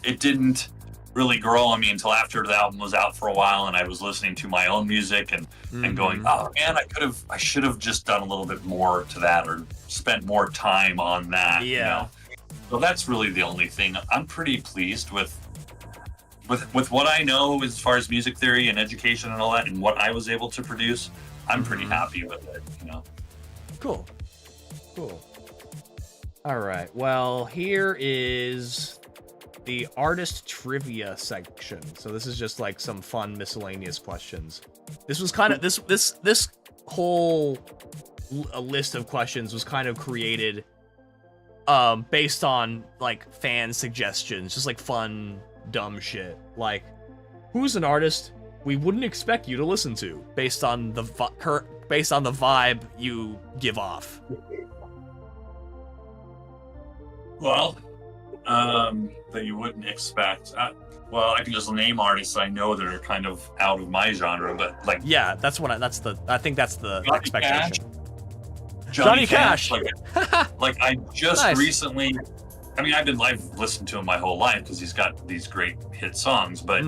it didn't really grow on me until after the album was out for a while and I was listening to my own music and going, oh man, I should have just done a little bit more to that or spent more time on that. Yeah. So that's really the only thing. I'm pretty pleased with what I know as far as music theory and education and all that, and what I was able to produce. I'm pretty happy with it, Cool. All right. Well, here is the artist trivia section. So this is just like some fun miscellaneous questions. This was kind of this whole list of questions was kind of created based on like fan suggestions, just like fun dumb shit. Like, who's an artist we wouldn't expect you to listen to based on the vibe you give off? Well, that you wouldn't expect. I can just name artists I know that are kind of out of my genre, but like I think that's the expectation. Johnny Cash. Like I just recently. I mean, I've listened to him my whole life because he's got these great hit songs, but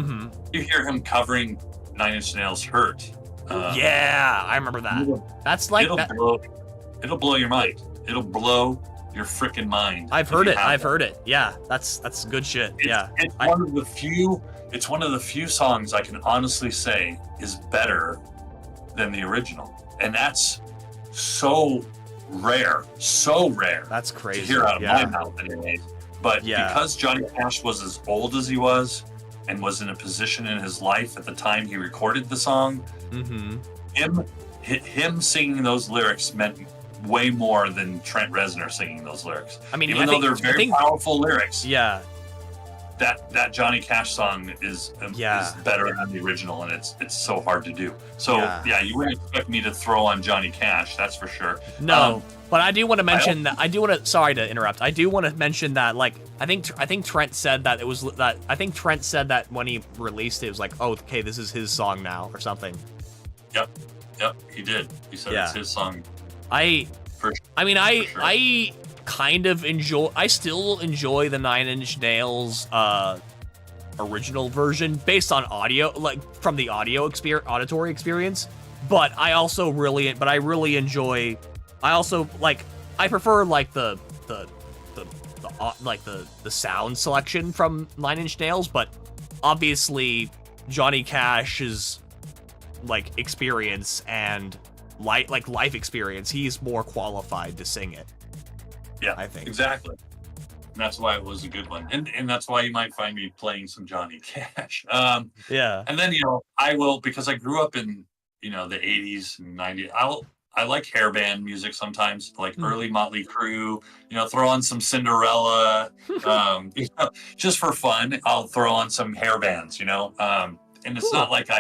you hear him covering Nine Inch Nails' "Hurt." I remember that. That's like it'll blow your mind. It'll blow your freaking mind. I've heard it. Yeah, that's good shit. It's one of the few songs I can honestly say is better than the original, and that's so rare. That's crazy to hear out of my mouth anyways. But because Johnny Cash was as old as he was and was in a position in his life at the time he recorded the song, him singing those lyrics meant way more than Trent Reznor singing those lyrics. I mean, even though they're very powerful lyrics. Yeah. that Johnny Cash song is better than the original, and it's so hard to do. So yeah, you wouldn't expect me to throw on Johnny Cash, that's for sure. No, but I do want to mention that. I do want to. Sorry to interrupt. I do want to mention that. Like, I think Trent said that it was that. I think Trent said that when he released it, it was like, oh, okay, this is his song now or something. Yep, he did. He said it's his song. I kind of enjoy. I still enjoy the Nine Inch Nails original version based on audio, like from the auditory experience. But I really enjoy. I also like. I prefer like the sound selection from Nine Inch Nails, but obviously Johnny Cash's like experience and life experience, he's more qualified to sing it. Yeah, I think exactly. And that's why it was a good one, and that's why you might find me playing some Johnny Cash. Yeah, and then I will, because I grew up in the 80s and 90s. I like hair band music sometimes, like early Motley Crue. Throw on some Cinderella, just for fun. I'll throw on some hair bands, and it's not like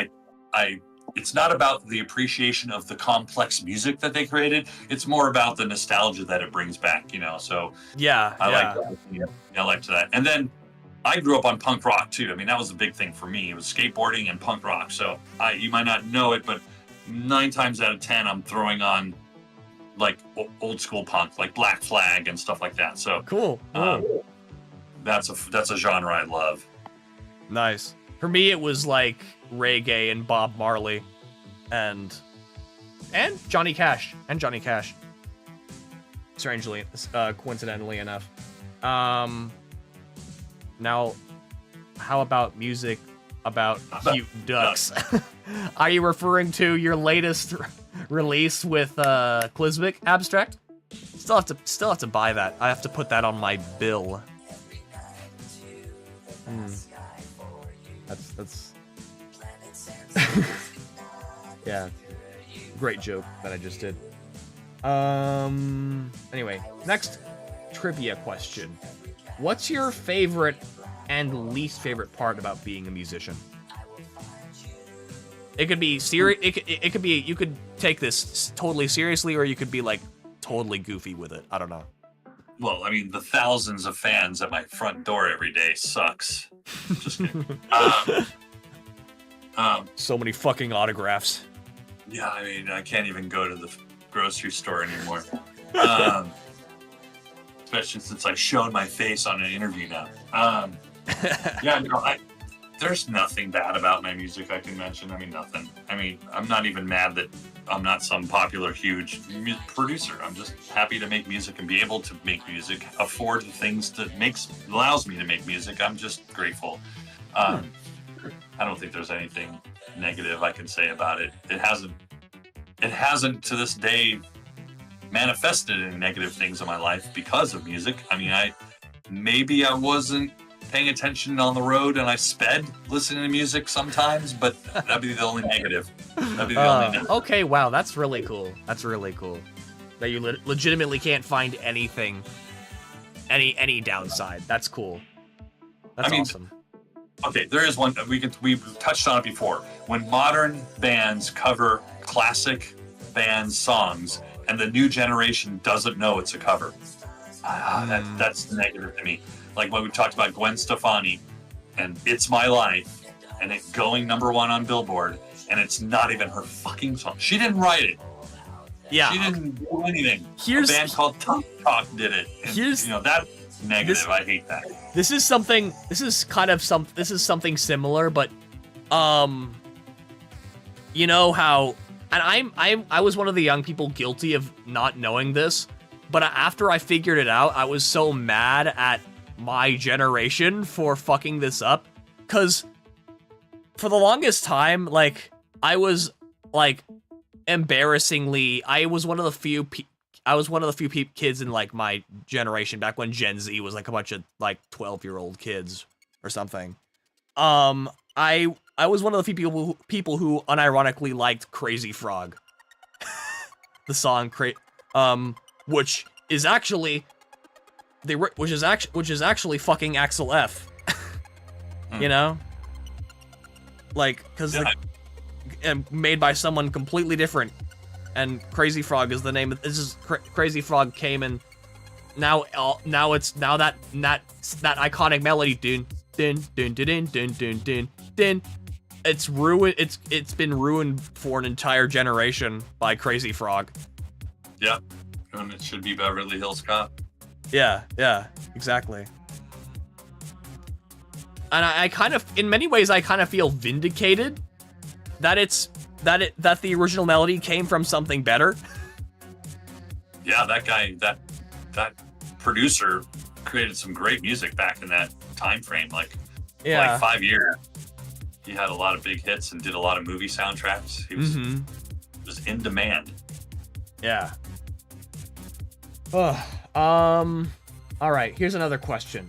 it's not about the appreciation of the complex music that they created. It's more about the nostalgia that it brings back, So I like that. Yeah, I like that. And then I grew up on punk rock too. I mean, that was a big thing for me. It was skateboarding and punk rock. So you might not know it, but 9 times out of 10, I'm throwing on like old school punk, like Black Flag and stuff like that. So cool. That's a genre I love. Nice. For me, it was like reggae and Bob Marley, and Johnny Cash, Strangely, coincidentally enough. Now, how about music about cute ducks? Are you referring to your latest release with Klizmik Abstract? Still have to buy that. I have to put that on my bill. That's yeah, great joke that I just did. Anyway, next trivia question. What's your favorite and least favorite part about being a musician? It could be serious. It could be, you could take this totally seriously, or you could be like totally goofy with it. I don't know. Well, I mean, the thousands of fans at my front door every day sucks. Just kidding. So many fucking autographs. Yeah, I mean, I can't even go to the grocery store anymore. Especially since I've shown my face on an interview now. There's nothing bad about my music I can mention. I mean, nothing. I mean, I'm not even mad that I'm not some popular, huge producer. I'm just happy to make music and be able to make music, afford the things that allows me to make music. I'm just grateful. I don't think there's anything negative I can say about it. It hasn't to this day manifested any negative things in my life because of music. I mean, maybe I wasn't paying attention on the road and I sped listening to music sometimes, but that'd be the only negative. Okay, wow, that's really cool. That's really cool. That you legitimately can't find anything, any downside. That's cool. That's awesome. Okay, there is one we've touched on it before. When modern bands cover classic band songs and the new generation doesn't know it's a cover, that's negative to me. Like when we talked about Gwen Stefani and It's My Life and it going #1 on Billboard, and it's not even her fucking song. She didn't write it. Yeah. She didn't do anything. A band called Talk Talk did it. And, that's negative. I hate that. This is something similar, but you know how, and I was one of the young people guilty of not knowing this, but after I figured it out, I was so mad at my generation for fucking this up, because for the longest time, like, I was like embarrassingly, I was one of the few kids in like my generation back when Gen Z was like a bunch of like 12-year-old kids or something. I was one of the few people who unironically liked Crazy Frog. The song which is actually fucking Axel F. You know? Like, because and made by someone completely different. And Crazy Frog is the name. This is Crazy Frog came and now it's that iconic melody. Dun dun dun dun dun dun dun dun. It's ruined. It's been ruined for an entire generation by Crazy Frog. Yeah, and it should be Beverly Hills Cop. Yeah, exactly. And I kind of, in many ways, I kind of feel vindicated that that the original melody came from something better. Yeah, that guy, that producer created some great music back in that time frame. Like, for like 5 years, he had a lot of big hits and did a lot of movie soundtracks. He was in demand. Yeah. All right, here's another question.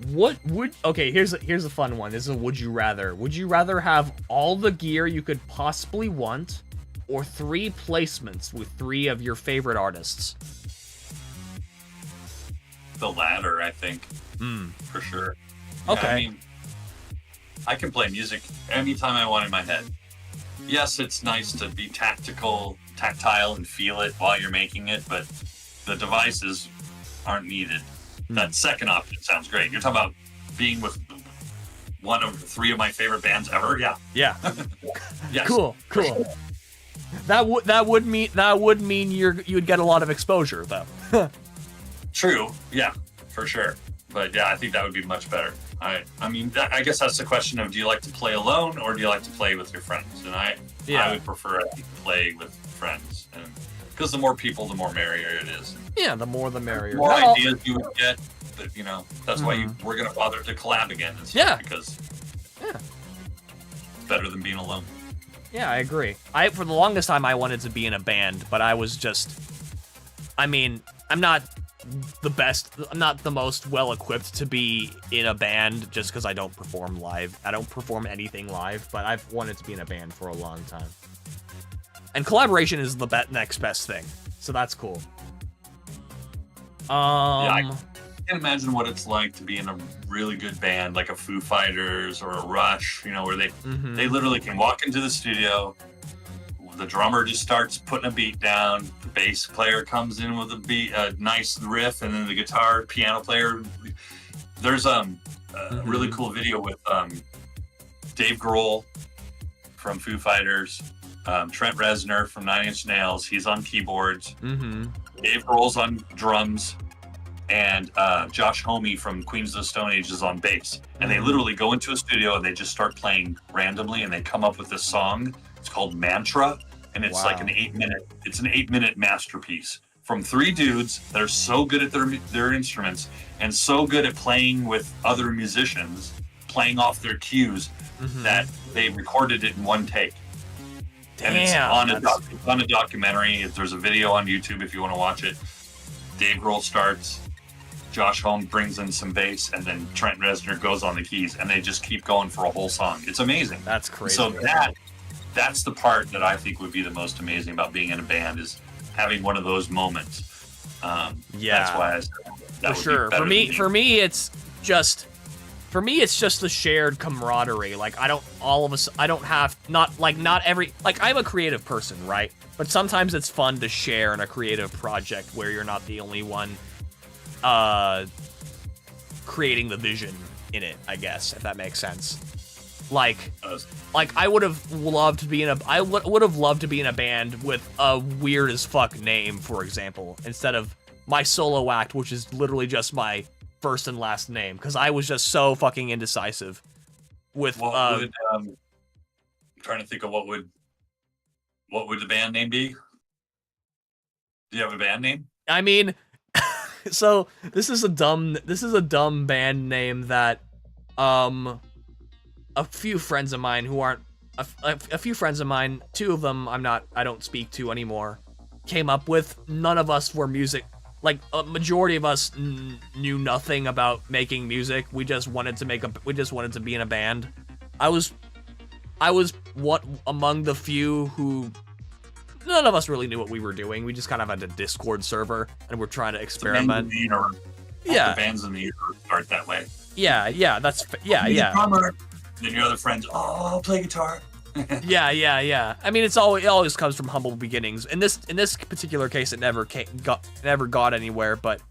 Here's a fun one. This is a would you rather. Would you rather have all the gear you could possibly want, or 3 placements with 3 of your favorite artists? The latter, I think, for sure. Okay. Yeah, I mean, I can play music anytime I want in my head. Yes, it's nice to be tactile and feel it while you're making it, but the devices aren't needed. That second option sounds great. You're talking about being with one of 3 of my favorite bands ever? Yeah. Yeah. Yes. Cool. That would mean you'd get a lot of exposure though. True. Yeah, for sure. But yeah, I think that would be much better. I mean, I guess that's the question of, do you like to play alone or do you like to play with your friends? And I would prefer to play with friends, and because the more people, the more merrier it is. Yeah, the more the merrier. The more ideas you would get, but that's why we're gonna bother to collab again. And stuff, because it's better than being alone. Yeah, I agree. For the longest time I wanted to be in a band, but I was just, I mean, I'm not the best, I'm not the most well equipped to be in a band just because I don't perform live. I don't perform anything live, but I've wanted to be in a band for a long time. And collaboration is the next best thing, so that's cool. I can't imagine what it's like to be in a really good band like a Foo Fighters or a Rush, where they literally can walk into the studio, the drummer just starts putting a beat down, the bass player comes in with a nice riff, and then the guitar, piano player. There's a really cool video with Dave Grohl from Foo Fighters, Trent Reznor from 9 Inch Nails. He's on keyboards. Dave Grohl's on drums, and Josh Homme from Queens of the Stone Age is on bass. And they literally go into a studio and they just start playing randomly, and they come up with this song. It's called Mantra, and it's like an 8-minute masterpiece from 3 dudes that are so good at their instruments and so good at playing with other musicians, playing off their cues, that they recorded it in one take. Damn, and it's on a documentary. There's a video on YouTube if you want to watch it. Dave Grohl starts, Josh Homme brings in some bass, and then Trent Reznor goes on the keys, and they just keep going for a whole song. It's amazing. That's crazy. So that's the part that I think would be the most amazing about being in a band, is having one of those moments. That's why I said that for sure. For me, it's just the shared camaraderie. Like, I'm a creative person, right? But sometimes it's fun to share in a creative project where you're not the only one creating the vision in it, I guess, if that makes sense. Like I would have loved to be in a band with a weird as fuck name, for example, instead of my solo act, which is literally just my first and last name, because I was just so fucking indecisive with I'm trying to think of what would the band name be? Do you have a band name? I mean, so this is a dumb band name that a few friends of mine who aren't a few friends of mine, 2 of them I don't speak to anymore, came up with. None of us were music, like a majority of us knew nothing about making music. We just wanted to be in a band. I was among the few who, none of us really knew what we were doing. We just kind of had a Discord server and we're trying to experiment. The bands in the universe start that way. Yeah, that's Be the drummer. Then your other friends, oh, I'll play guitar. Yeah. I mean, it always comes from humble beginnings. In this particular case, it never got anywhere. But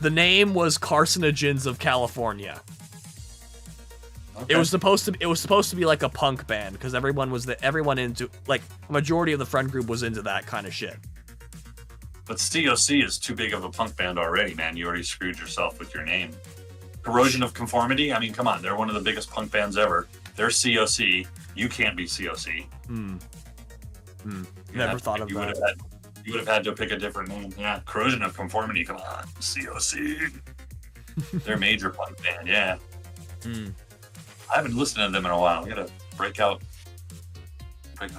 the name was Carcinogens of California. Okay. It was supposed to be like a punk band because everyone into like a majority of the friend group was into that kind of shit. But COC is too big of a punk band already, man. You already screwed yourself with your name. Corrosion of Conformity. I mean, come on, they're one of the biggest punk bands ever. They're COC. You can't be COC. Never thought of that. You would have had to pick a different name. Yeah, Corrosion of Conformity. Come on, COC. They're a major punk band. Yeah. I haven't listened to them in a while. I gotta break out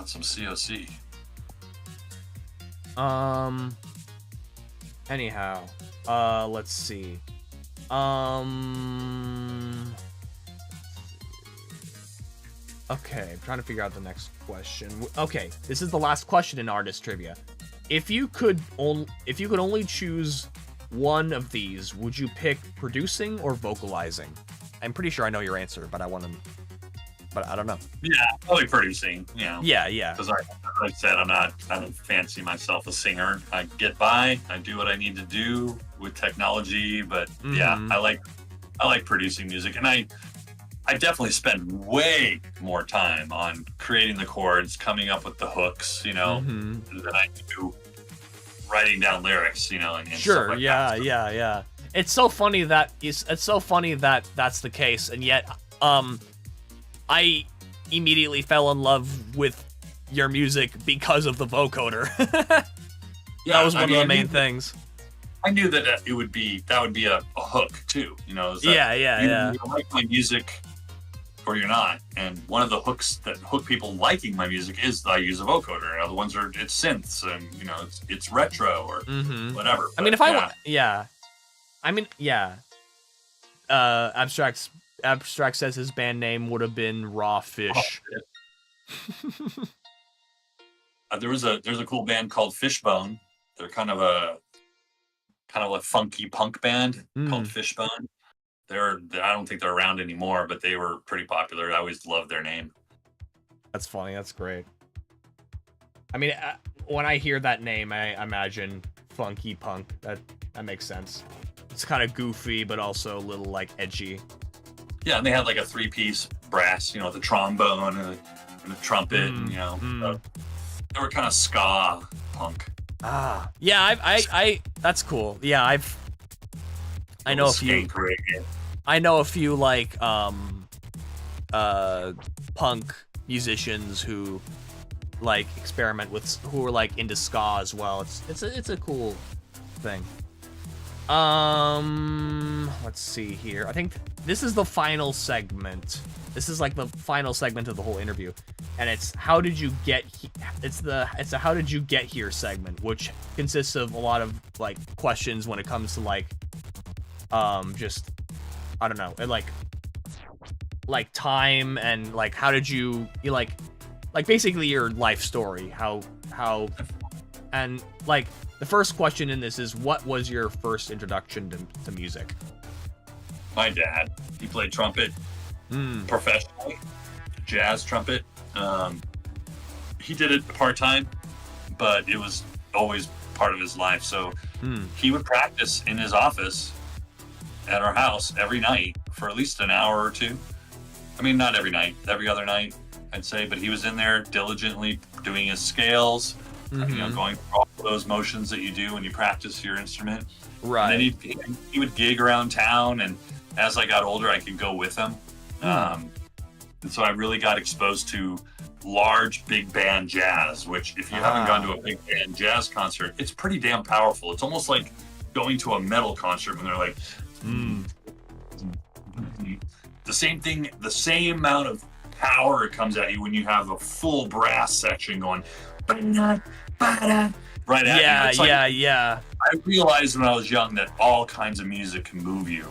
some COC. Anyhow, let's see. Okay, I'm trying to figure out the next question. Okay, this is the last question in artist trivia. If you could only choose one of these, would you pick producing or vocalizing? I'm pretty sure I know your answer, but I don't know. Yeah, probably producing. You know. Yeah. Because like I said, I don't fancy myself a singer. I get by. I do what I need to do with technology. But yeah, I like producing music, and I definitely spend way more time on creating the chords, coming up with the hooks, than I do writing down lyrics, and sure, stuff like that. Yeah. It's so funny that that's the case, and yet, I immediately fell in love with your music because of the vocoder. That was one of the main things. I knew that that would be a hook too, Yeah. You like my music or you're not, and one of the hooks that hook people liking my music is that I use a vocoder. Other ones are it's synths and it's retro or whatever. I mean, Abstract says his band name would have been Raw Fish. There's a cool band called Fishbone. They're kind of a funky punk band called Fishbone. I don't think they're around anymore, but they were pretty popular. I always loved their name. That's funny. That's great. I mean, when I hear that name, I imagine funky punk. That makes sense. It's kind of goofy, but also a little like edgy. Yeah, and they had like a 3-piece brass, the trombone and a trumpet, and so they were kind of ska punk. Yeah, I that's cool. Yeah, I know a few. I know a few like punk musicians who like experiment with, who are like into ska as well. It's a cool thing. Let's see here. I think this is the final segment. This is like the final segment of the whole interview, and it's how did you get it's a how did you get here segment, which consists of a lot of like questions when it comes to like just I don't know, and like time and like how did you like basically your life story, how and like the first question in this is, what was your first introduction to music? My dad, he played trumpet professionally, jazz trumpet. He did it part-time, but it was always part of his life. So he would practice in his office at our house every night for at least an hour or two. I mean, not every night, every other night, I'd say, but he was in there diligently doing his scales, going through all those motions that you do when you practice your instrument. Right. And then he would gig around town, and as I got older, I could go with him. And so I really got exposed to large big band jazz, which if you haven't gone to a big band jazz concert, it's pretty damn powerful. It's almost like going to a metal concert when they're like, the same thing, the same amount of power it comes at you when you have a full brass section going right at you. Yeah. I realized when I was young that all kinds of music can move you.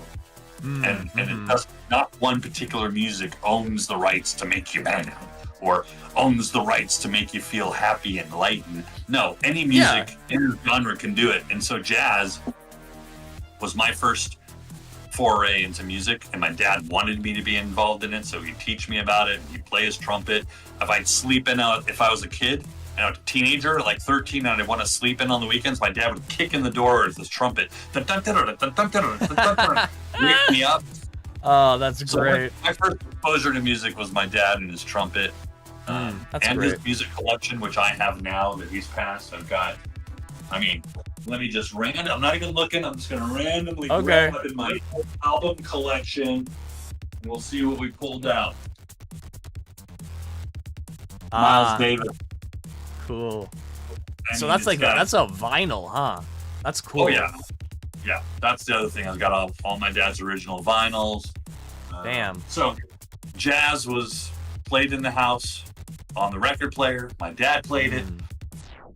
And it does not one particular music owns the rights to make you mad or owns the rights to make you feel happy and enlightened. No, any music in the genre can do it. And so jazz was my first foray into music, and my dad wanted me to be involved in it, so he'd teach me about it. He'd play his trumpet. If I'd sleep in, if I was a kid and I was a teenager, like 13, and I'd want to sleep in on the weekends, my dad would kick in the door with his trumpet, wake me up. Oh, that's So great. my first exposure to music was my dad and his trumpet, That's and great. his music collection, which I have now that he's passed. I've got, let me just I'm not even looking. I'm just going to randomly grab up in my album collection, and we'll see what we pulled out. Miles Davis. Cool. So I mean, that's like got- that's a vinyl, huh? That's cool. Oh yeah, yeah. That's the other thing. I've got all my dad's original vinyls. Damn. So, jazz was played in the house on the record player. My dad played it.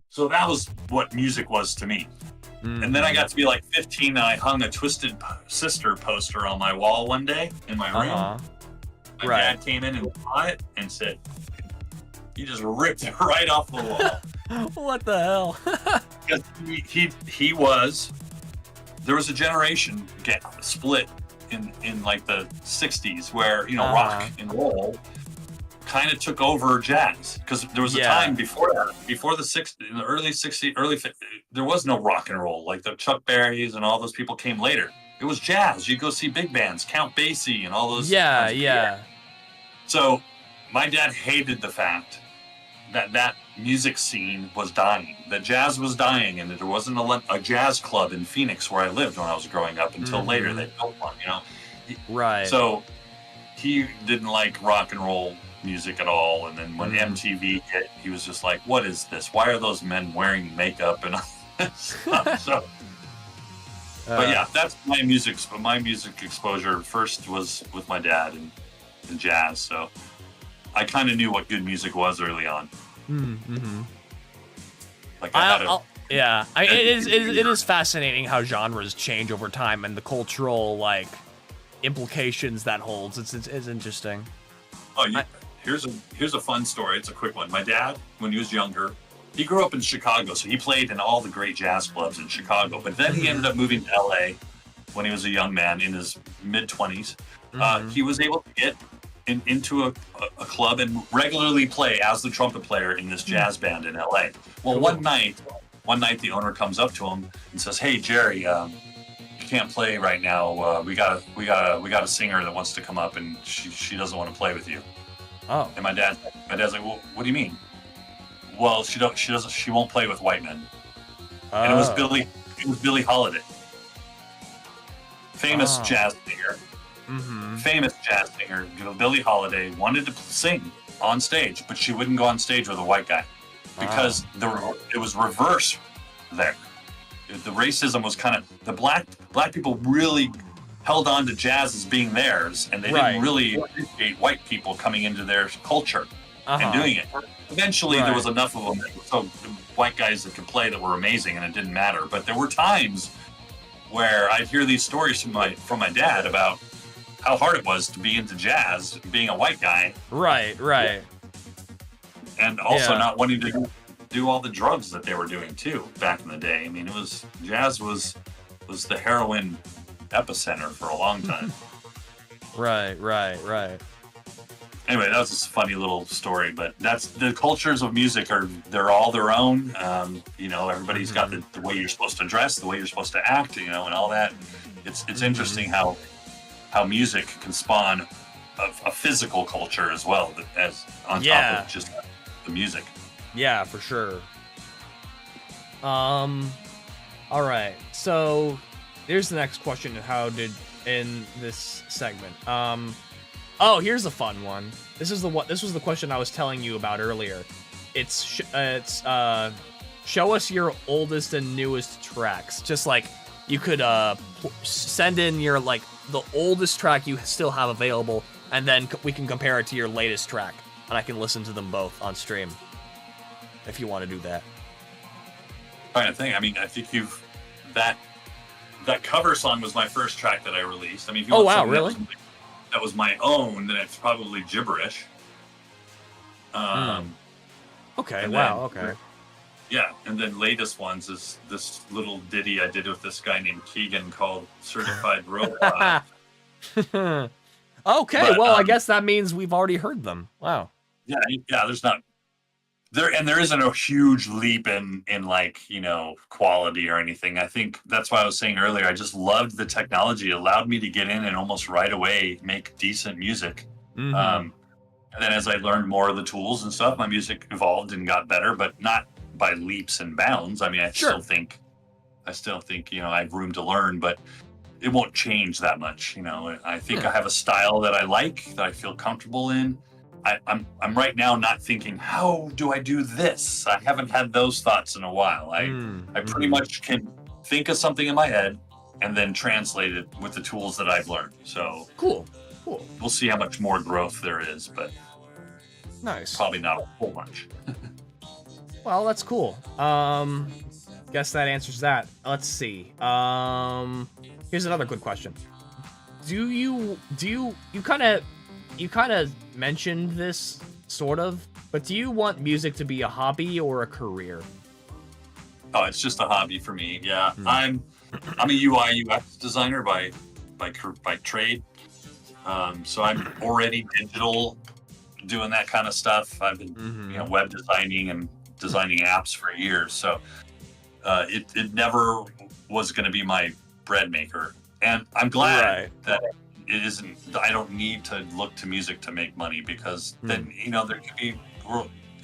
So that was what music was to me. And then I got to be like 15, and I hung a Twisted Sister poster on my wall one day in my room. My dad came in and saw it and said, "You just ripped it right off the wall." What the hell? Because there was a generation split in like the 60s where, rock and roll kind of took over jazz, because there was a time before that, before the 60s, in the early 60s, early 50s, there was no rock and roll. Like the Chuck Berrys and all those people came later. It was jazz. You go see big bands, Count Basie and all those. Yeah. So my dad hated the fact that music scene was dying, that jazz was dying, and that there wasn't a jazz club in Phoenix where I lived when I was growing up until later they built one, Right. So he didn't like rock and roll music at all, and then when MTV hit, he was just like, "What is this? Why are those men wearing makeup and all this stuff?" So, but yeah, that's my music. My music exposure first was with my dad and jazz, so I kind of knew what good music was early on. Like it is fascinating how genres change over time and the cultural implications that holds. It's interesting. Oh, here's a fun story. It's a quick one. My dad, when he was younger, he grew up in Chicago, so he played in all the great jazz clubs in Chicago. But then he ended up moving to LA when he was a young man in his mid-20s. He was able to get into a club and regularly play as the trumpet player in this jazz band in LA. Well, one night the owner comes up to him and says, "Hey, Jerry, you can't play right now. We got a singer that wants to come up, and she doesn't want to play with you." Oh. And my dad's like, "Well, what do you mean?" "Well, she won't play with white men." And it was Billie Holiday, famous jazz singer. Famous jazz singer, Billie Holiday, wanted to sing on stage, but she wouldn't go on stage with a white guy because it was reverse there. The racism was kind of, the black people really held on to jazz as being theirs, and they didn't really appreciate white people coming into their culture and doing it. Eventually, there was enough of them, so white guys that could play that were amazing, and it didn't matter. But there were times where I'd hear these stories from my dad about how hard it was to be into jazz, being a white guy. Right. And also not wanting to do all the drugs that they were doing too back in the day. I mean, jazz was the heroin epicenter for a long time. Right. Anyway, that was just a funny little story, but that's the cultures of music they're all their own. Everybody's got the way you're supposed to dress, the way you're supposed to act, and all that. It's interesting how music can spawn a physical culture as well, as on top of just the music. Yeah, for sure. All right. So here's the next question. In this segment. Here's a fun one. This was the question I was telling you about earlier. It's show us your oldest and newest tracks. Just like you could send in your the oldest track you still have available, and then we can compare it to your latest track, and I can listen to them both on stream if you want to do that. Trying to think. I mean, I think that cover song was my first track that I released. I mean, if you want really? That was my own, then it's probably gibberish. Okay. And Wow. then Okay. Yeah, and then latest ones is this little ditty I did with this guy named Keegan called Certified Robot. Okay, But, well, I guess that means we've already heard them. Wow. Yeah, there's not there isn't a huge leap in like, quality or anything. I think that's why I was saying earlier, I just loved the technology. It allowed me to get in and almost right away make decent music. Mhm. And then as I learned more of the tools and stuff, my music evolved and got better, but not by leaps and bounds. I mean, I Sure. still think, I have room to learn, but it won't change that much. I think I have a style that I like, that I feel comfortable in. I'm right now not thinking, how do I do this? I haven't had those thoughts in a while. I pretty much can think of something in my head and then translate it with the tools that I've learned. So Cool. we'll see how much more growth there is, but Nice. probably not a whole bunch. Well, that's cool. Guess that answers that. Let's see. Here's another good question. You kind of mentioned this sort of, but do you want music to be a hobby or a career? Oh, it's just a hobby for me. Yeah, I'm a UI UX designer by trade. So I'm already digital, doing that kind of stuff. I've been web designing and designing apps for years. So it never was going to be my bread maker, and I'm glad that it isn't. I don't need to look to music to make money, because then there could be.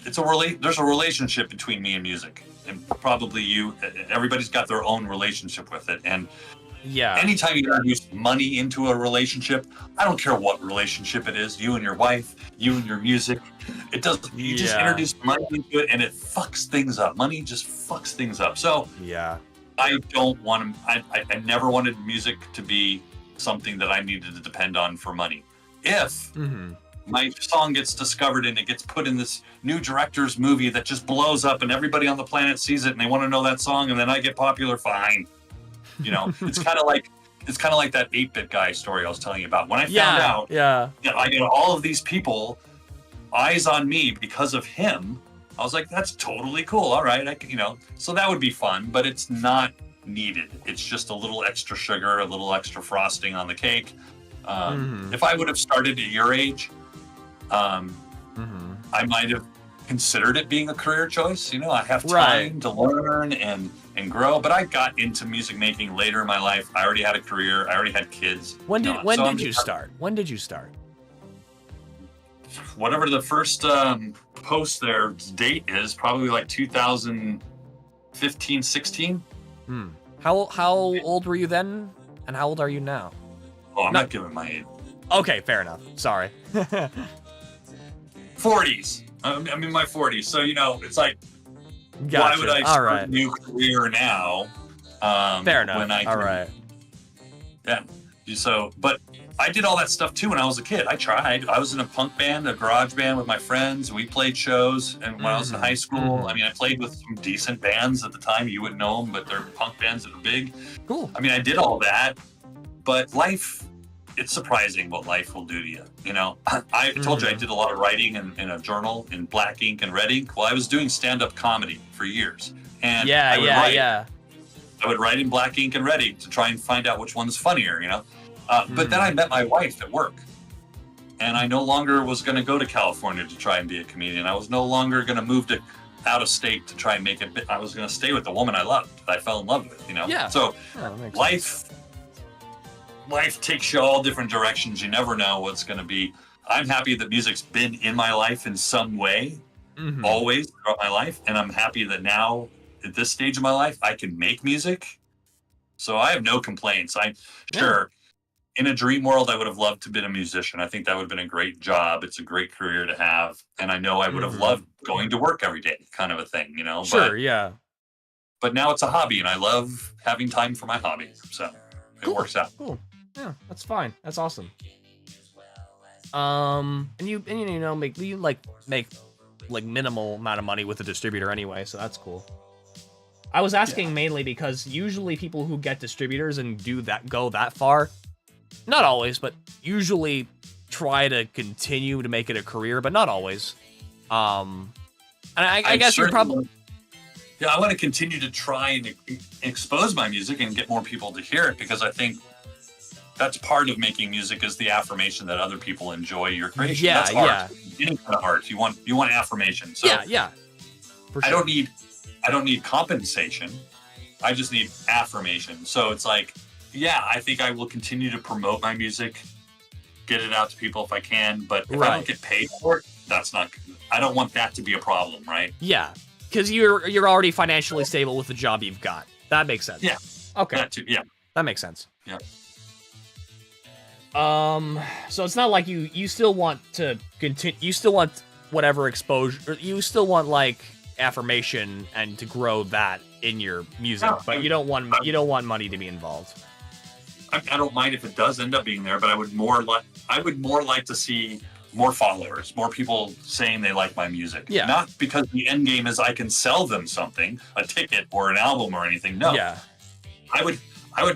There's a relationship between me and music, and probably you. Everybody's got their own relationship with it, and anytime you introduce money into a relationship, I don't care what relationship it is, you and your wife, you and your music, it does. You just introduce money into it, and it fucks things up. Money just fucks things up. So I don't want to. I never wanted music to be something that I needed to depend on for money. If my song gets discovered and it gets put in this new director's movie that just blows up and everybody on the planet sees it and they want to know that song, and then I get popular, fine. It's kind of like that 8-bit guy story I was telling you about. When I found out that I get all of these people eyes on me because of him, I was like, that's totally cool. All right, so that would be fun, but it's not needed. It's just a little extra sugar, a little extra frosting on the cake. If I would have started at your age, I might have considered it being a career choice. I have time to learn and grow, but I got into music making later in my life. I already had a career. I already had kids. When did you start? Whatever the first post there date is, probably like 2015, 16. How old were you then, and how old are you now? Oh, I'm not giving my age. Okay, fair enough. Sorry. 40s. I'm in my 40s, so it's like, why would I start a new career now? Fair enough. When I all right. Yeah. So, but I did all that stuff too when I was a kid. I tried. I was in a punk band, a garage band with my friends. We played shows, and when I was in high school, I played with some decent bands at the time. You wouldn't know them, but they're punk bands that are big. Cool. I did all that, but life. It's surprising what life will do to you. I told you I did a lot of writing in a journal in black ink and red ink. Well, I was doing stand-up comedy for years. And I would write in black ink and red ink to try and find out which one's funnier, But then I met my wife at work. And I no longer was going to go to California to try and be a comedian. I was no longer going to move to out of state to try and make it. I was going to stay with the woman I loved, that I fell in love with, Yeah. So that makes life takes you all different directions. You never know what's going to be. I'm happy that music's been in my life in some way, always throughout my life. And I'm happy that now, at this stage of my life, I can make music. So I have no complaints. Sure, in a dream world, I would have loved to have been a musician. I think that would have been a great job. It's a great career to have. And I know I would have loved going to work every day, kind of a thing, Sure, yeah. But now it's a hobby, and I love having time for my hobby. So it works out. Cool. Yeah, that's fine. That's awesome. And you make minimal amount of money with a distributor anyway, so that's cool. I was asking mainly because usually people who get distributors and go that far, not always, but usually try to continue to make it a career, but not always. And I guess you're probably. Yeah, I want to continue to try and expose my music and get more people to hear it, because I think that's part of making music, is the affirmation that other people enjoy your creation. Yeah, that's art. yeah. Any kind of art, you want affirmation. So yeah. For sure. I don't need compensation. I just need affirmation. So it's like, yeah, I think I will continue to promote my music, get it out to people if I can, but if I don't get paid for it, I don't want that to be a problem, right? Yeah, because you're already financially stable with the job you've got. That makes sense. Yeah. Okay. That too, yeah. That makes sense. Yeah. So it's not like you still want to continue. You still want whatever exposure. You still want like affirmation and to grow that in your music, but you don't want money to be involved. I don't mind if it does end up being there, but I would more like to see more followers, more people saying they like my music. Yeah. Not because the end game is I can sell them something, a ticket or an album or anything. No. Yeah. I would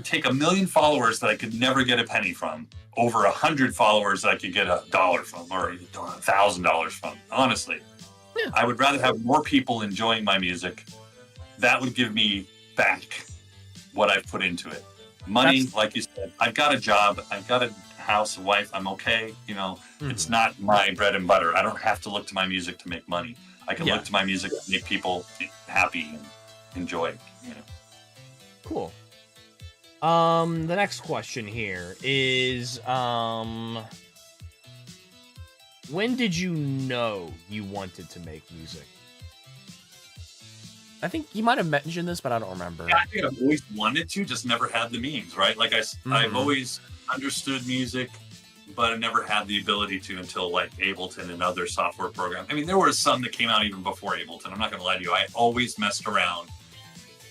take 1 million followers that I could never get a penny from, over 100 followers that I could get $1 from or $1,000 from. Honestly, yeah. I would rather have more people enjoying my music. That would give me back what I've put into it. Money, like you said, I've got a job, I've got a house, a wife, I'm okay. It's not my bread and butter. I don't have to look to my music to make money. I can look to my music to make people happy and enjoy. Cool. The next question here is, when did you know you wanted to make music? I think you might have mentioned this, but I don't remember. Yeah, I think I've always wanted to, just never had the means, right? Like I've always understood music, but I never had the ability to until like Ableton and other software programs. I mean, there were some that came out even before Ableton. I'm not going to lie to you. I always messed around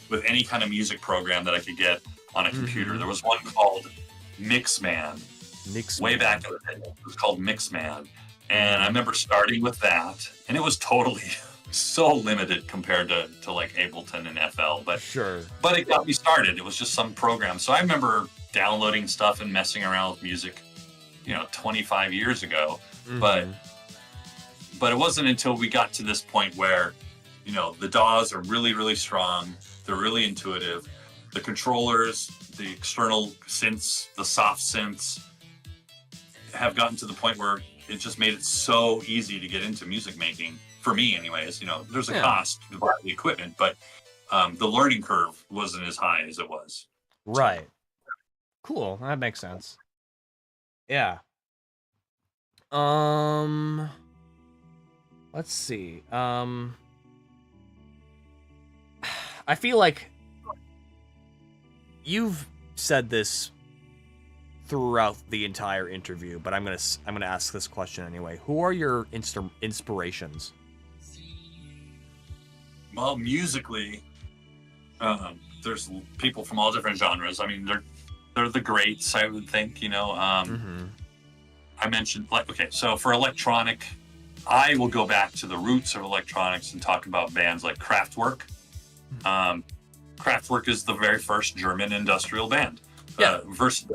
with any kind of music program that I could get on a computer. There was one called Mixman. Way back in the day. It was called Mixman. And I remember starting with that, and it was totally so limited compared to like Ableton and FL, but sure. But it got me started. It was just some program. So I remember downloading stuff and messing around with music, 25 years ago. But it wasn't until we got to this point where, the DAWs are really, really strong. They're really intuitive. The controllers, the external synths, the soft synths have gotten to the point where it just made it so easy to get into music making. For me anyways, there's a cost to buy the equipment, but the learning curve wasn't as high as it was. Right. Cool. That makes sense. Yeah. Let's see. I feel like you've said this throughout the entire interview, but I'm gonna ask this question anyway. Who are your inspirations? Well, musically, there's people from all different genres. I mean, they're the greats, I would think. I mentioned so for electronic, I will go back to the roots of electronics and talk about bands like Kraftwerk. Kraftwerk is the very first German industrial band. First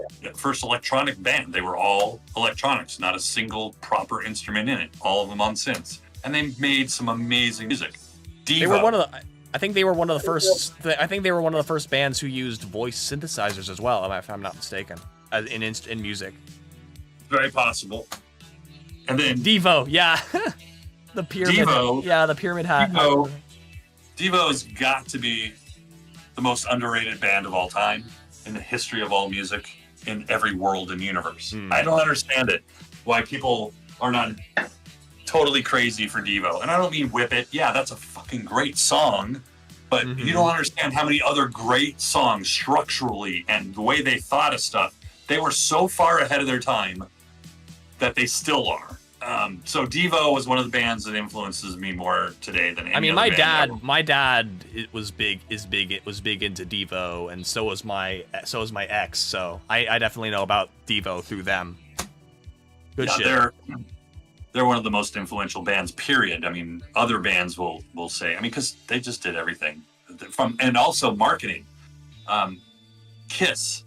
electronic band. They were all electronics, not a single proper instrument in it. All of them on synths, and they made some amazing music. Devo. They were one of the. I think they were one of the first. I think they were one of the first bands who used voice synthesizers as well, if I'm not mistaken, in music. Very possible. And then Devo, yeah, the pyramid. Devo, yeah, the pyramid hat. Devo's got to be the most underrated band of all time in the history of all music in every world and universe. I don't understand it. Why people are not totally crazy for Devo. And I don't mean Whip It. Yeah, that's a fucking great song. But you don't understand how many other great songs structurally and the way they thought of stuff. They were so far ahead of their time that they still are. So Devo was one of the bands that influences me more today than any other my band dad, my dad was big into Devo, and so was my ex. So I definitely know about Devo through them. Good shit. They're one of the most influential bands, period. I mean, other bands will say, because they just did everything and also marketing. Kiss,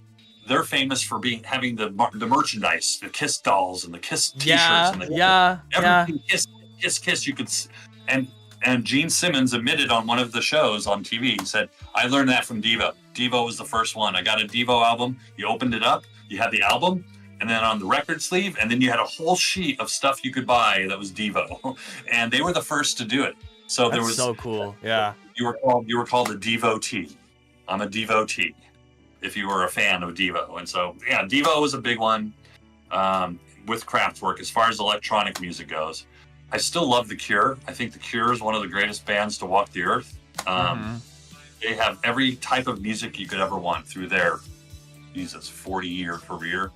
they're famous for having the merchandise, the Kiss dolls and the Kiss t-shirts. Everything Kiss. You could, and And Gene Simmons admitted on one of the shows on TV, he said, I learned that from Devo. Devo was the first one. I got a Devo album. You opened it up, you had the album, and then on the record sleeve, and then you had a whole sheet of stuff you could buy that was Devo. And they were the first to do it. So That's there was so cool. Yeah. You were called a devotee. I'm a devotee if you were a fan of Devo. And so yeah, Devo was a big one with Kraftwerk as far as electronic music goes. I still love The Cure. I think The Cure is one of the greatest bands to walk the earth. They have every type of music you could ever want through their 40-year career.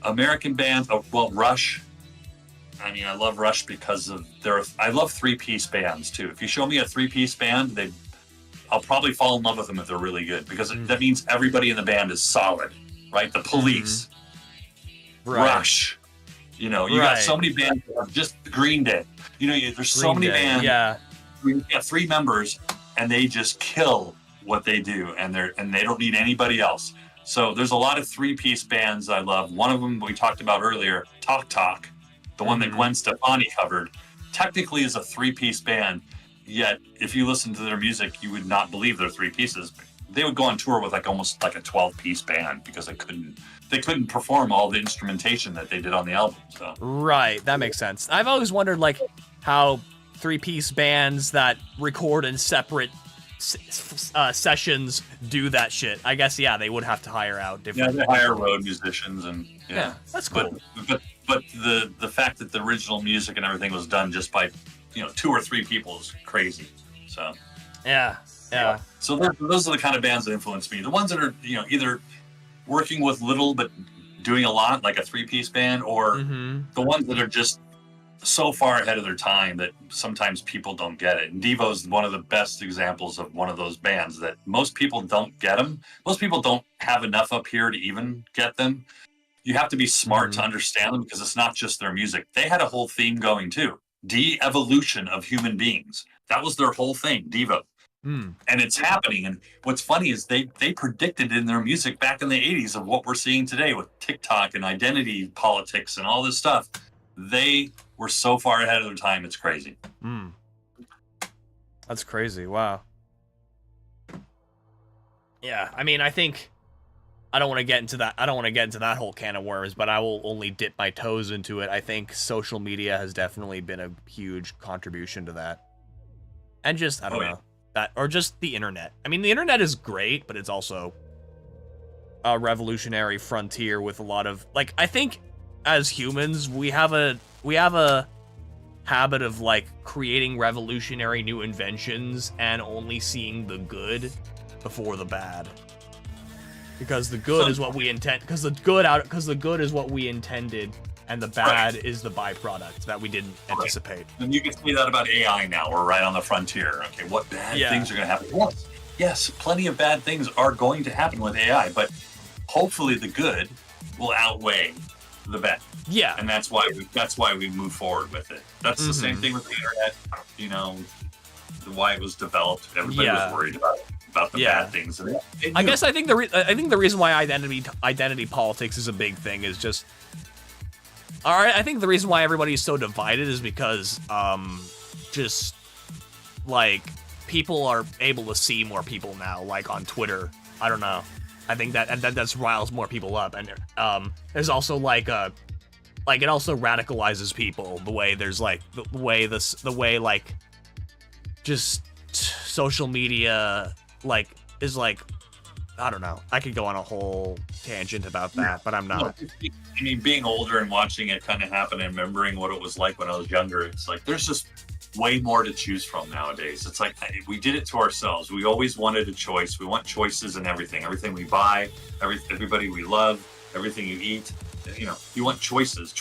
American bands, well, Rush. I mean, I love Rush because of I love three-piece bands too. If you show me a three-piece band, I'll probably fall in love with them if they're really good, because that means everybody in the band is solid, right? The Police, Rush. You know, you got so many bands that are just Green Day. You know, there's so many bands. Yeah. You got 3 members and they just kill what they do, and they don't need anybody else. So there's a lot of three-piece bands I love. One of them we talked about earlier, Talk Talk, the one that Gwen Stefani covered, technically is a three-piece band. Yet if you listen to their music, you would not believe they're 3 pieces. They would go on tour with almost like a 12-piece band because they couldn't perform all the instrumentation that they did on the album. So. Right, that makes sense. I've always wondered how 3-piece bands that record in separate sessions do that shit. I guess they would have to hire out different. Yeah, they hire road musicians and yeah, that's cool. But the fact that the original music and everything was done just by 2 or 3 people is crazy. So yeah. So those are the kind of bands that influence me. The ones that are either working with little but doing a lot, like a 3-piece band, or the ones that are just so far ahead of their time that sometimes people don't get it. And Devo's one of the best examples of one of those bands that most people don't get them. Most people don't have enough up here to even get them. You have to be smart to understand them, because it's not just their music. They had a whole theme going too. De-evolution of human beings. That was their whole thing, Devo. And it's happening. And what's funny is they predicted in their music back in the 80s of what we're seeing today with TikTok and identity politics and all this stuff. They were so far ahead of their time, it's crazy. That's crazy. Wow. Yeah, I mean, I think I don't want to get into that whole can of worms, but I will only dip my toes into it. I think social media has definitely been a huge contribution to that. And just, I don't know, that, or just the internet. I mean, the internet is great, but it's also a revolutionary frontier with a lot of, I think as humans, we have a habit of creating revolutionary new inventions and only seeing the good before the bad. Because the good is what we intend. Because the good is what we intended, and the bad is the byproduct that we didn't anticipate. And you can see that about AI now. We're right on the frontier. Okay, what bad things are going to happen? Yes, plenty of bad things are going to happen with AI, but hopefully the good will outweigh the bad. Yeah, and that's why we move forward with it. That's the same thing with the internet. Why it was developed. Everybody was worried about the bad things. I guess I think the reason why identity politics is a big thing is just. All right, I think the reason why everybody's so divided is because just people are able to see more people now, on Twitter. I don't know. I think that's riles more people up, and there's also it also radicalizes people the way there's the way just social media is I don't know. I could go on a whole tangent about that, but I'm not. I mean, being older and watching it kind of happen and remembering what it was like when I was younger, it's there's just way more to choose from nowadays. It's we did it to ourselves. We always wanted a choice. We want choices in everything. Everything we buy, everybody we love, everything you eat. You want choices.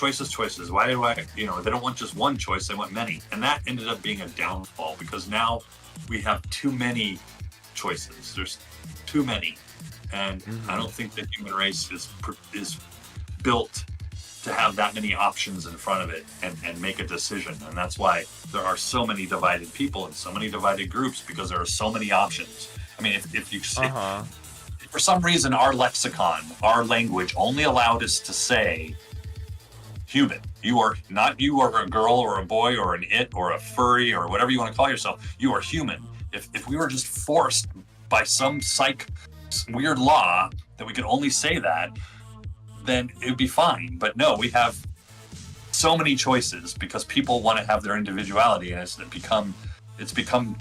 Why do they don't want just one choice, they want many. And that ended up being a downfall, because now we have too many choices. There's too many. And I don't think the human race is built to have that many options in front of it and make a decision. And that's why there are so many divided people and so many divided groups, because there are so many options. I mean, if you say, for some reason, our lexicon, our language only allowed us to say human. You are not, you are a girl or a boy or an it or a furry or whatever you want to call yourself. You are human. If we were just forced by some weird law that we could only say that, then it would be fine. But no, we have so many choices because people want to have their individuality, and it's become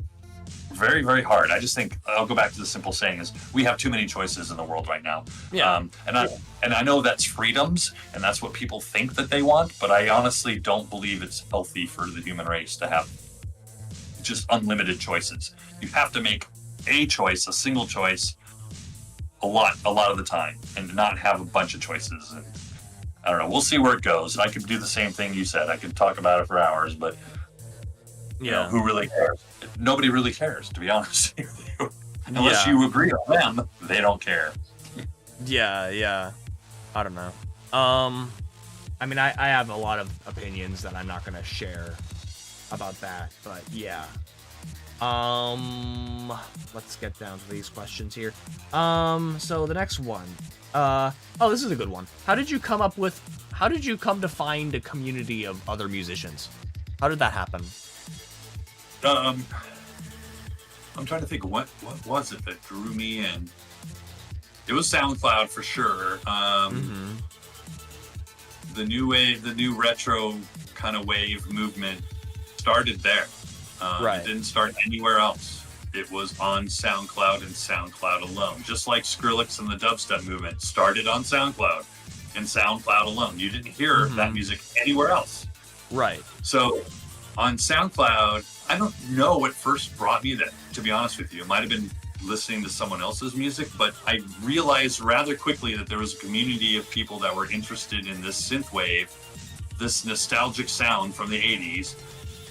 very, very hard. I just think I'll go back to the simple saying is we have too many choices in the world right now. Yeah. And I know that's freedoms and that's what people think that they want, but I honestly don't believe it's healthy for the human race to have just unlimited choices. You have to make a choice, a single choice, a lot of the time, and not have a bunch of choices. And I don't know. We'll see where it goes. I could do the same thing you said. I could talk about it for hours, but you know, who really cares? Nobody really cares, to be honest with you. Unless you agree with them, they don't care. Yeah. I don't know. I mean, I have a lot of opinions that I'm not gonna share about that, but yeah. Let's get down to these questions here. So the next one. Oh, this is a good one. How did you come to find a community of other musicians? How did that happen? I'm trying to think what was it that drew me in. It was SoundCloud for sure. The new wave, the new retro kind of wave movement started there. Right. It didn't start anywhere else. It was on SoundCloud and SoundCloud alone. Just like Skrillex and the dubstep movement started on SoundCloud and SoundCloud alone. You didn't hear that music anywhere else. Right. So on SoundCloud, I don't know what first brought me there, to be honest with you. It might have been listening to someone else's music, but I realized rather quickly that there was a community of people that were interested in this synthwave, this nostalgic sound from the 80s.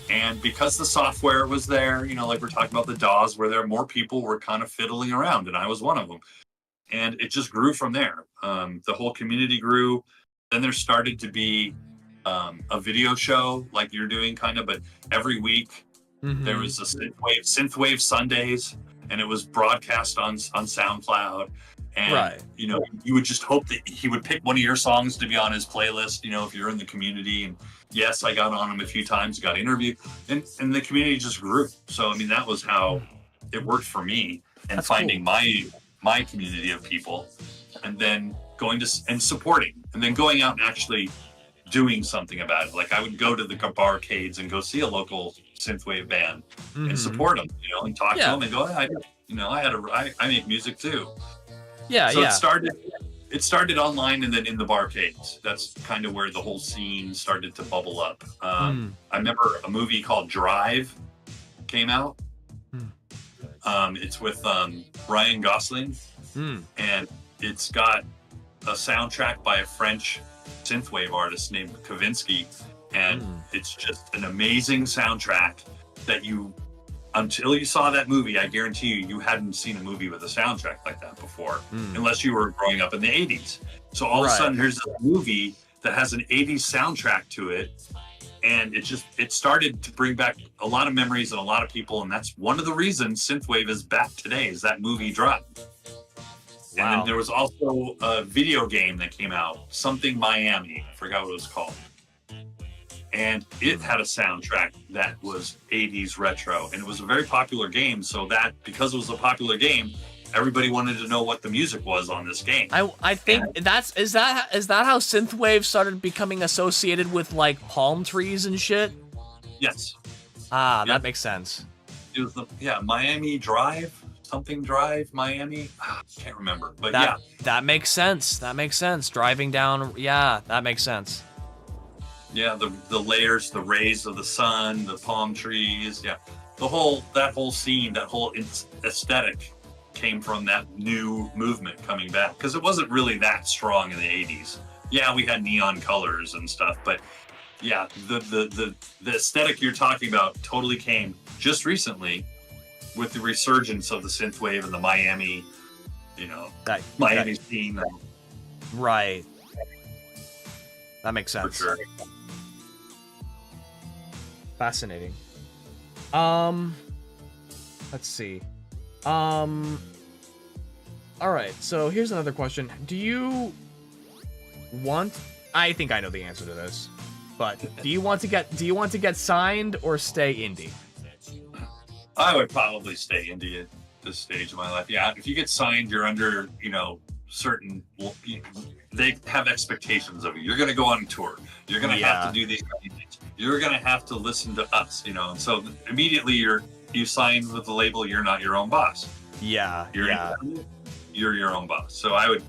And because the software was there, you know, like we're talking about the DAWs, where there more people were kind of fiddling around, and I was one of them. And it just grew from there. The whole community grew. Then there started to be a video show like you're doing kind of, but every week there was a synthwave Sundays, and it was broadcast on SoundCloud. And you know, you would just hope that he would pick one of your songs to be on his playlist, you know, if you're in the community. And yes, I got on him a few times, got interviewed, and the community just grew. So I mean, that was how it worked for me, and That's finding cool. my community of people, and then going to and supporting, and then going out and actually doing something about it. Like I would go to the barcades and go see a local synthwave band and support them, you know, and talk to them and go, hey, I make music too. So it started online and then in the barcades. That's kind of where the whole scene started to bubble up. I remember a movie called Drive came out. It's with Ryan Gosling, and it's got a soundtrack by a French synthwave artist named Kavinsky, and it's just an amazing soundtrack that until you saw that movie, I guarantee you hadn't seen a movie with a soundtrack like that before, unless you were growing up in the 80s. So all of a sudden, here's a movie that has an 80s soundtrack to it, and it started to bring back a lot of memories and a lot of people, and that's one of the reasons synthwave is back today, is that movie dropped. And then there was also a video game that came out, something Miami, I forgot what it was called. And it had a soundtrack that was 80s retro, and it was a very popular game. So that, because it was a popular game, everybody wanted to know what the music was on this game. I think is that how synthwave started becoming associated with like palm trees and shit? Yes. That makes sense. It was Miami Drive, something Drive, Miami. I can't remember, but that makes sense. That makes sense. Driving down, that makes sense. Yeah, the layers, the rays of the sun, the palm trees, that whole scene, that whole aesthetic came from that new movement coming back, because it wasn't really that strong in the 80s. Yeah, we had neon colors and stuff, but yeah, the aesthetic you're talking about totally came just recently with the resurgence of the synthwave and the Miami, Miami scene. Right. That makes sense. For sure. Fascinating. Let's see. All right, so here's another question. Do you want I think I know the answer to this. But do you want to get signed or stay indie? I would probably stay indie at this stage of my life. Yeah, if you get signed, you're under, certain. They have expectations of you. You're going to go on tour. You're going to have to do these kind of things. You're going to have to listen to us. And so immediately you sign with the label. You're not your own boss. Yeah. You're your own boss. So I would,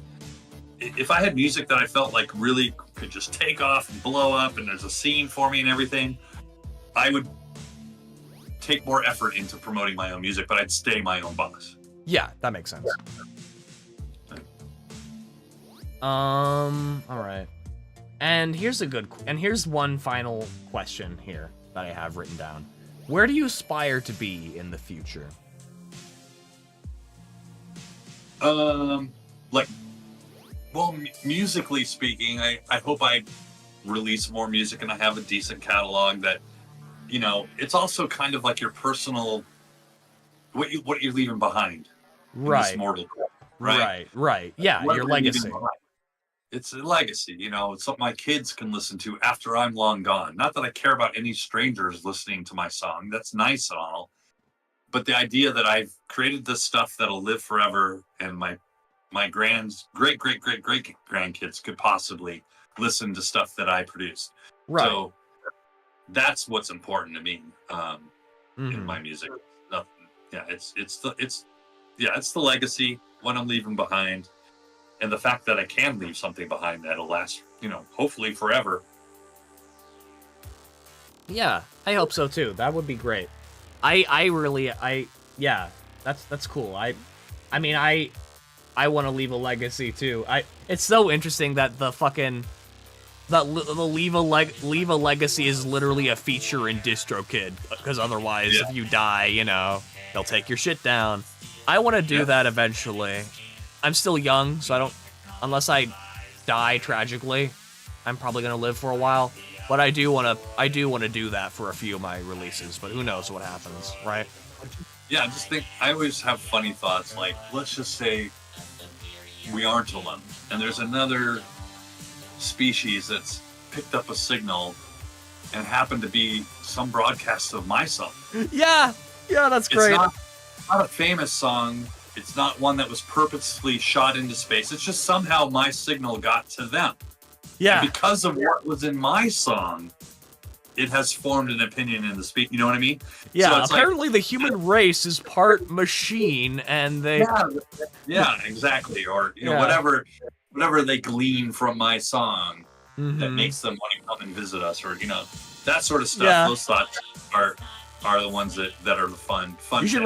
if I had music that I felt like really could just take off and blow up, and there's a scene for me and everything, I would take more effort into promoting my own music, but I'd stay my own boss. Yeah, that makes sense. All right. And here's one final question here that I have written down. Where do you aspire to be in the future? Musically speaking, I hope I release more music and I have a decent catalog that, it's also kind of like your personal, what you're leaving behind. Right. In this mortal world, right. Yeah, what your we're leaving legacy. behind. It's a legacy, it's something my kids can listen to after I'm long gone. Not that I care about any strangers listening to my song. That's nice and all. But the idea that I've created this stuff that'll live forever, and my great grandkids could possibly listen to stuff that I produced. Right. So that's what's important to me in my music. It's the legacy, what I'm leaving behind, and the fact that I can leave something behind that'll last, hopefully forever. Yeah, I hope so too. That would be great. Yeah, that's cool. I want to leave a legacy too. It's so interesting that the leave a legacy is literally a feature in DistroKid, because otherwise if you die, they'll take your shit down. I want to do that eventually. I'm still young, so unless I die tragically, I'm probably gonna live for a while. But I do want to do that for a few of my releases. But who knows what happens, right? Yeah, I just think I always have funny thoughts. Like, let's just say we aren't alone, and there's another species that's picked up a signal and happened to be some broadcast of my song. Yeah, that's great. It's not a famous song. It's not one that was purposely shot into space. It's just somehow my signal got to them. Yeah. And because of what was in my song, it has formed an opinion in the speech. You know what I mean? Yeah, so apparently the human race is part machine, and they... Yeah, exactly. Or, whatever they glean from my song that makes them want to come and visit us, or, that sort of stuff. Yeah. Those thoughts are the ones that are the fun. You should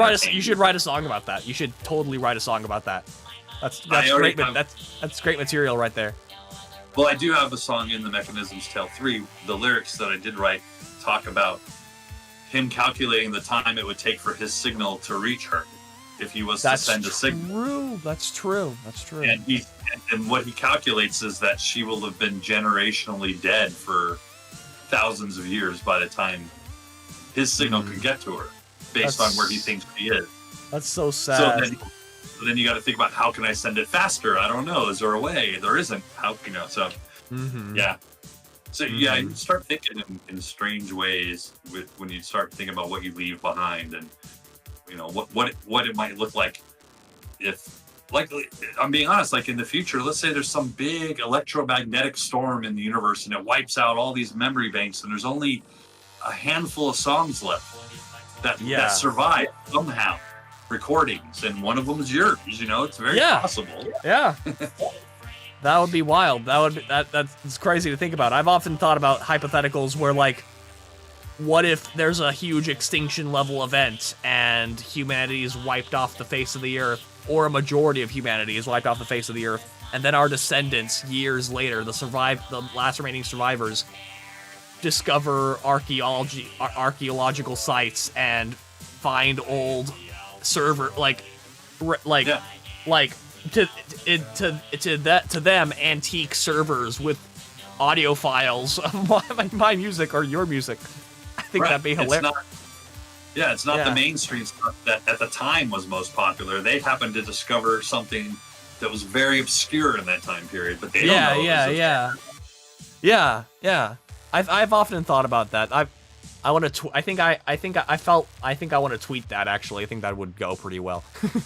write a song about that. You should totally write a song about that. That's great. That's great material right there. Well, I do have a song in the Mechanisms Tale 3. The lyrics that I did write talk about him calculating the time it would take for his signal to reach her if he was to send a signal. That's true. And what he calculates is that she will have been generationally dead for thousands of years by the time his signal could get to her, based on where he thinks she is. That's so sad. So then you got to think about, how can I send it faster? I don't know. Is there a way? There isn't. So yeah. So yeah, you start thinking in strange ways when you start thinking about what you leave behind, and what it might look like if, like, I'm being honest, like in the future, let's say there's some big electromagnetic storm in the universe and it wipes out all these memory banks, and there's only a handful of songs left that survive somehow, recordings, and one of them is yours. It's very possible. Yeah. That would be wild. That's crazy to think about. I've often thought about hypotheticals where, like, what if there's a huge extinction level event and humanity is wiped off the face of the earth, or a majority of humanity is wiped off the face of the earth, and then our descendants, years later, the last remaining survivors, discover archaeological sites and find old server to them antique servers with audio files of my music or your music. I think that'd be hilarious. It's not the mainstream stuff that at the time was most popular. They happened to discover something that was very obscure in that time period, but they don't know. Yeah, yeah. I've often thought about that. I want to. I think I want to tweet that actually. I think that would go pretty well.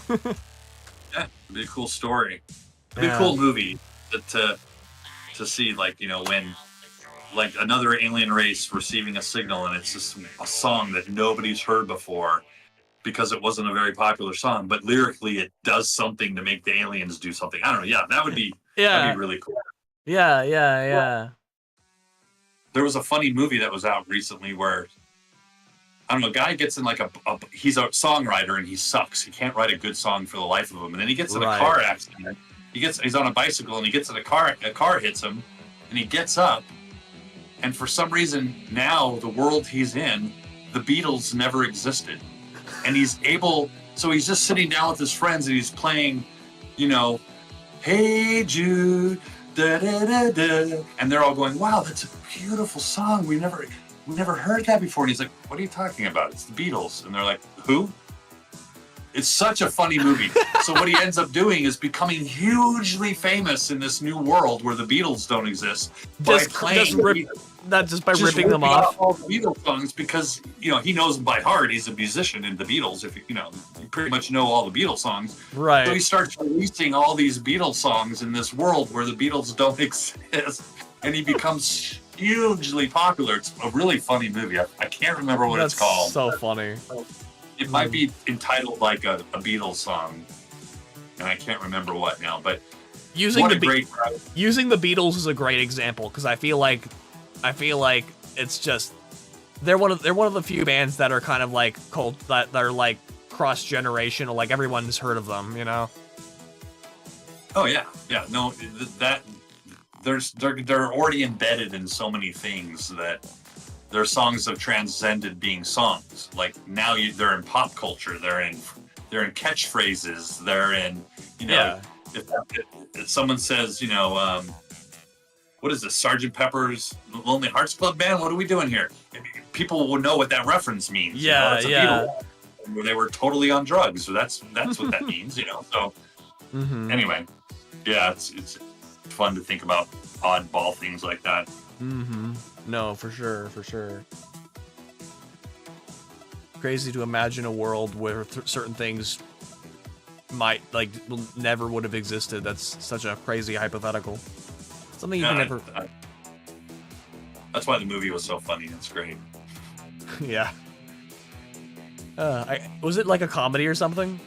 Yeah, it'd be a cool story. It'd be Yeah. a cool movie to see, like, you know, when like another alien race receiving a signal and it's just a song that nobody's heard before because it wasn't a very popular song, but lyrically it does something to make the aliens do something. I don't know. Yeah, that'd be really cool. Yeah. There was a funny movie that was out recently where, I don't know, a guy gets in like he's a songwriter and he sucks. He can't write a good song for the life of him. And then he gets in a car accident. He's on a bicycle and he gets in a car hits him and he gets up. And for some reason now the world he's in, the Beatles never existed. And he's just sitting down with his friends and he's playing, you know, Hey Jude, da da da da. And they're all going, wow, that's a beautiful song. We never heard that before. And he's like, what are you talking about? It's the Beatles. And they're like, who? It's such a funny movie. So what he ends up doing is becoming hugely famous in this new world where the Beatles don't exist by ripping them off all the Beatles songs because, you know, he knows them by heart. He's a musician in the Beatles. If you pretty much know all the Beatles songs. Right. So he starts releasing all these Beatles songs in this world where the Beatles don't exist, and he becomes hugely popular. It's a really funny movie. I can't remember what it's called. So funny. It might be entitled like a Beatles song, and I can't remember what now. But using the Beatles is a great example because I feel like it's just they're one of the few bands that are kind of like cult that are like cross generational. Like everyone's heard of them, you know. Oh yeah. No, that they're already embedded in so many things that their songs have transcended being songs. Like now they're in pop culture. They're in catchphrases. They're in, you know, if someone says, you know, what is this, Sgt. Pepper's Lonely Hearts Club Band? What are we doing here? People will know what that reference means. Yeah, you know, Beatles, where they were totally on drugs. So that's what that means, you know. So anyway, yeah, it's fun to think about oddball things like that. No, for sure. Crazy to imagine a world where certain things never would have existed. That's such a crazy hypothetical. Something you can never. That's why the movie was so funny. It's great. Yeah. Was it like a comedy or something?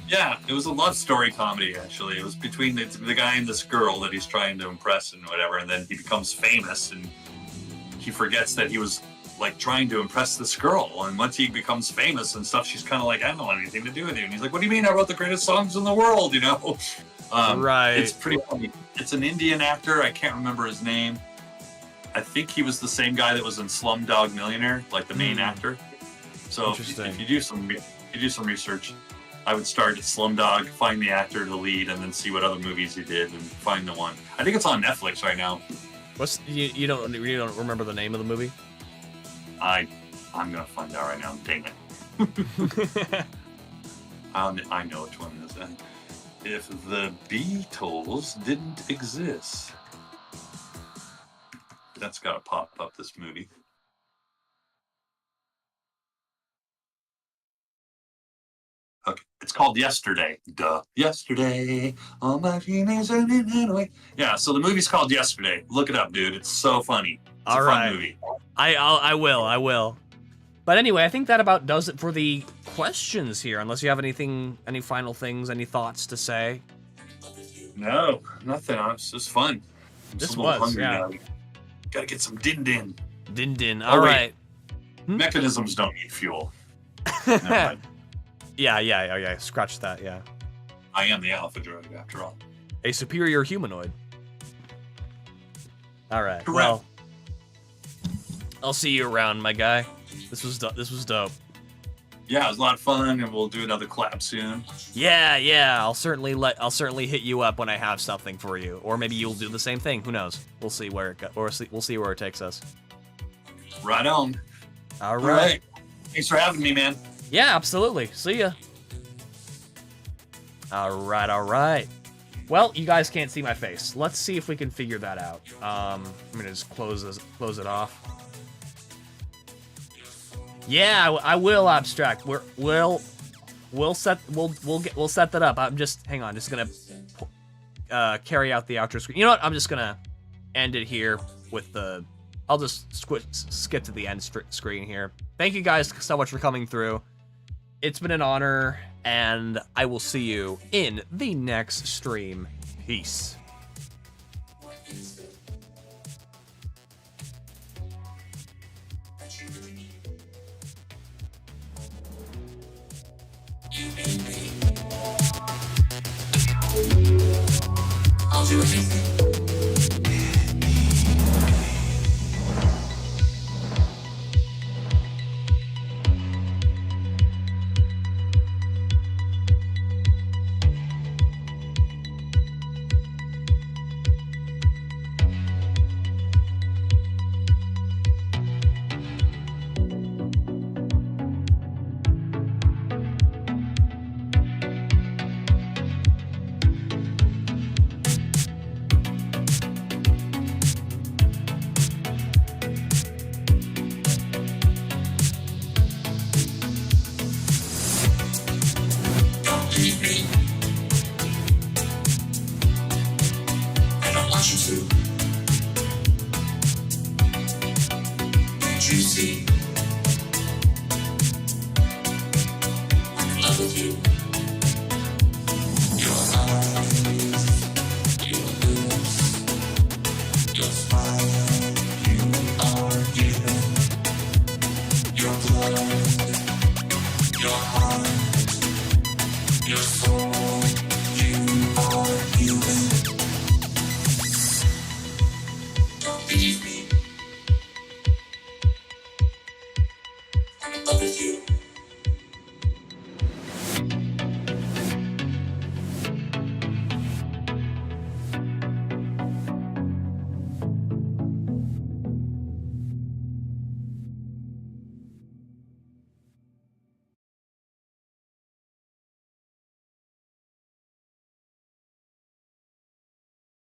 Yeah, it was a love story comedy, actually. It was between the guy and this girl that he's trying to impress and whatever, and then he becomes famous, and he forgets that he was, like, trying to impress this girl. And once he becomes famous and stuff, she's kind of like, I don't want anything to do with you. And he's like, what do you mean? I wrote the greatest songs in the world, you know? Right. It's pretty funny. It's an Indian actor. I can't remember his name. I think he was the same guy that was in Slumdog Millionaire, like the main actor. So if you do some research, I would start at Slumdog, find the actor, the lead, and then see what other movies he did, and find the one. I think it's on Netflix right now. You don't remember the name of the movie? I'm gonna find out right now. Dang it! I know which one it is. If the Beatles didn't exist, that's gotta pop up. This movie. Okay, it's called Yesterday. Duh. Yesterday, all my feelings are in Hanoi. Yeah, so the movie's called Yesterday. Look it up, dude. It's so funny. It's a fun movie. I will. But anyway, I think that about does it for the questions here. Unless you have any final things, any thoughts to say? No, nothing. It's just fun. This was, yeah. Gotta get some din-din. Din-din. All right. Mechanisms don't need fuel. Yeah. Scratch that, yeah. I am the alpha drug, after all. A superior humanoid. All right. Correct. Well, I'll see you around, my guy. This was dope. Yeah, it was a lot of fun, and we'll do another collab soon. Yeah. I'll certainly hit you up when I have something for you, or maybe you'll do the same thing. Who knows? We'll see where we'll see where it takes us. Right on. All right. Thanks for having me, man. Yeah, absolutely. See ya. All right. Well, you guys can't see my face. Let's see if we can figure that out. I'm gonna just close it off. Yeah, I will abstract. We'll set that up. I'm just hang on. Just gonna carry out the outro screen. You know what? I'm just gonna end it here with the. I'll just skip to the end screen here. Thank you guys so much for coming through. It's been an honor, and I will see you in the next stream. Peace. I'll do anything. Leave me. I don't want you to. Can't you see? I'm in love with you. Your eyes, your lips, your smile, you are giving. Your blood, your heart. Your soul.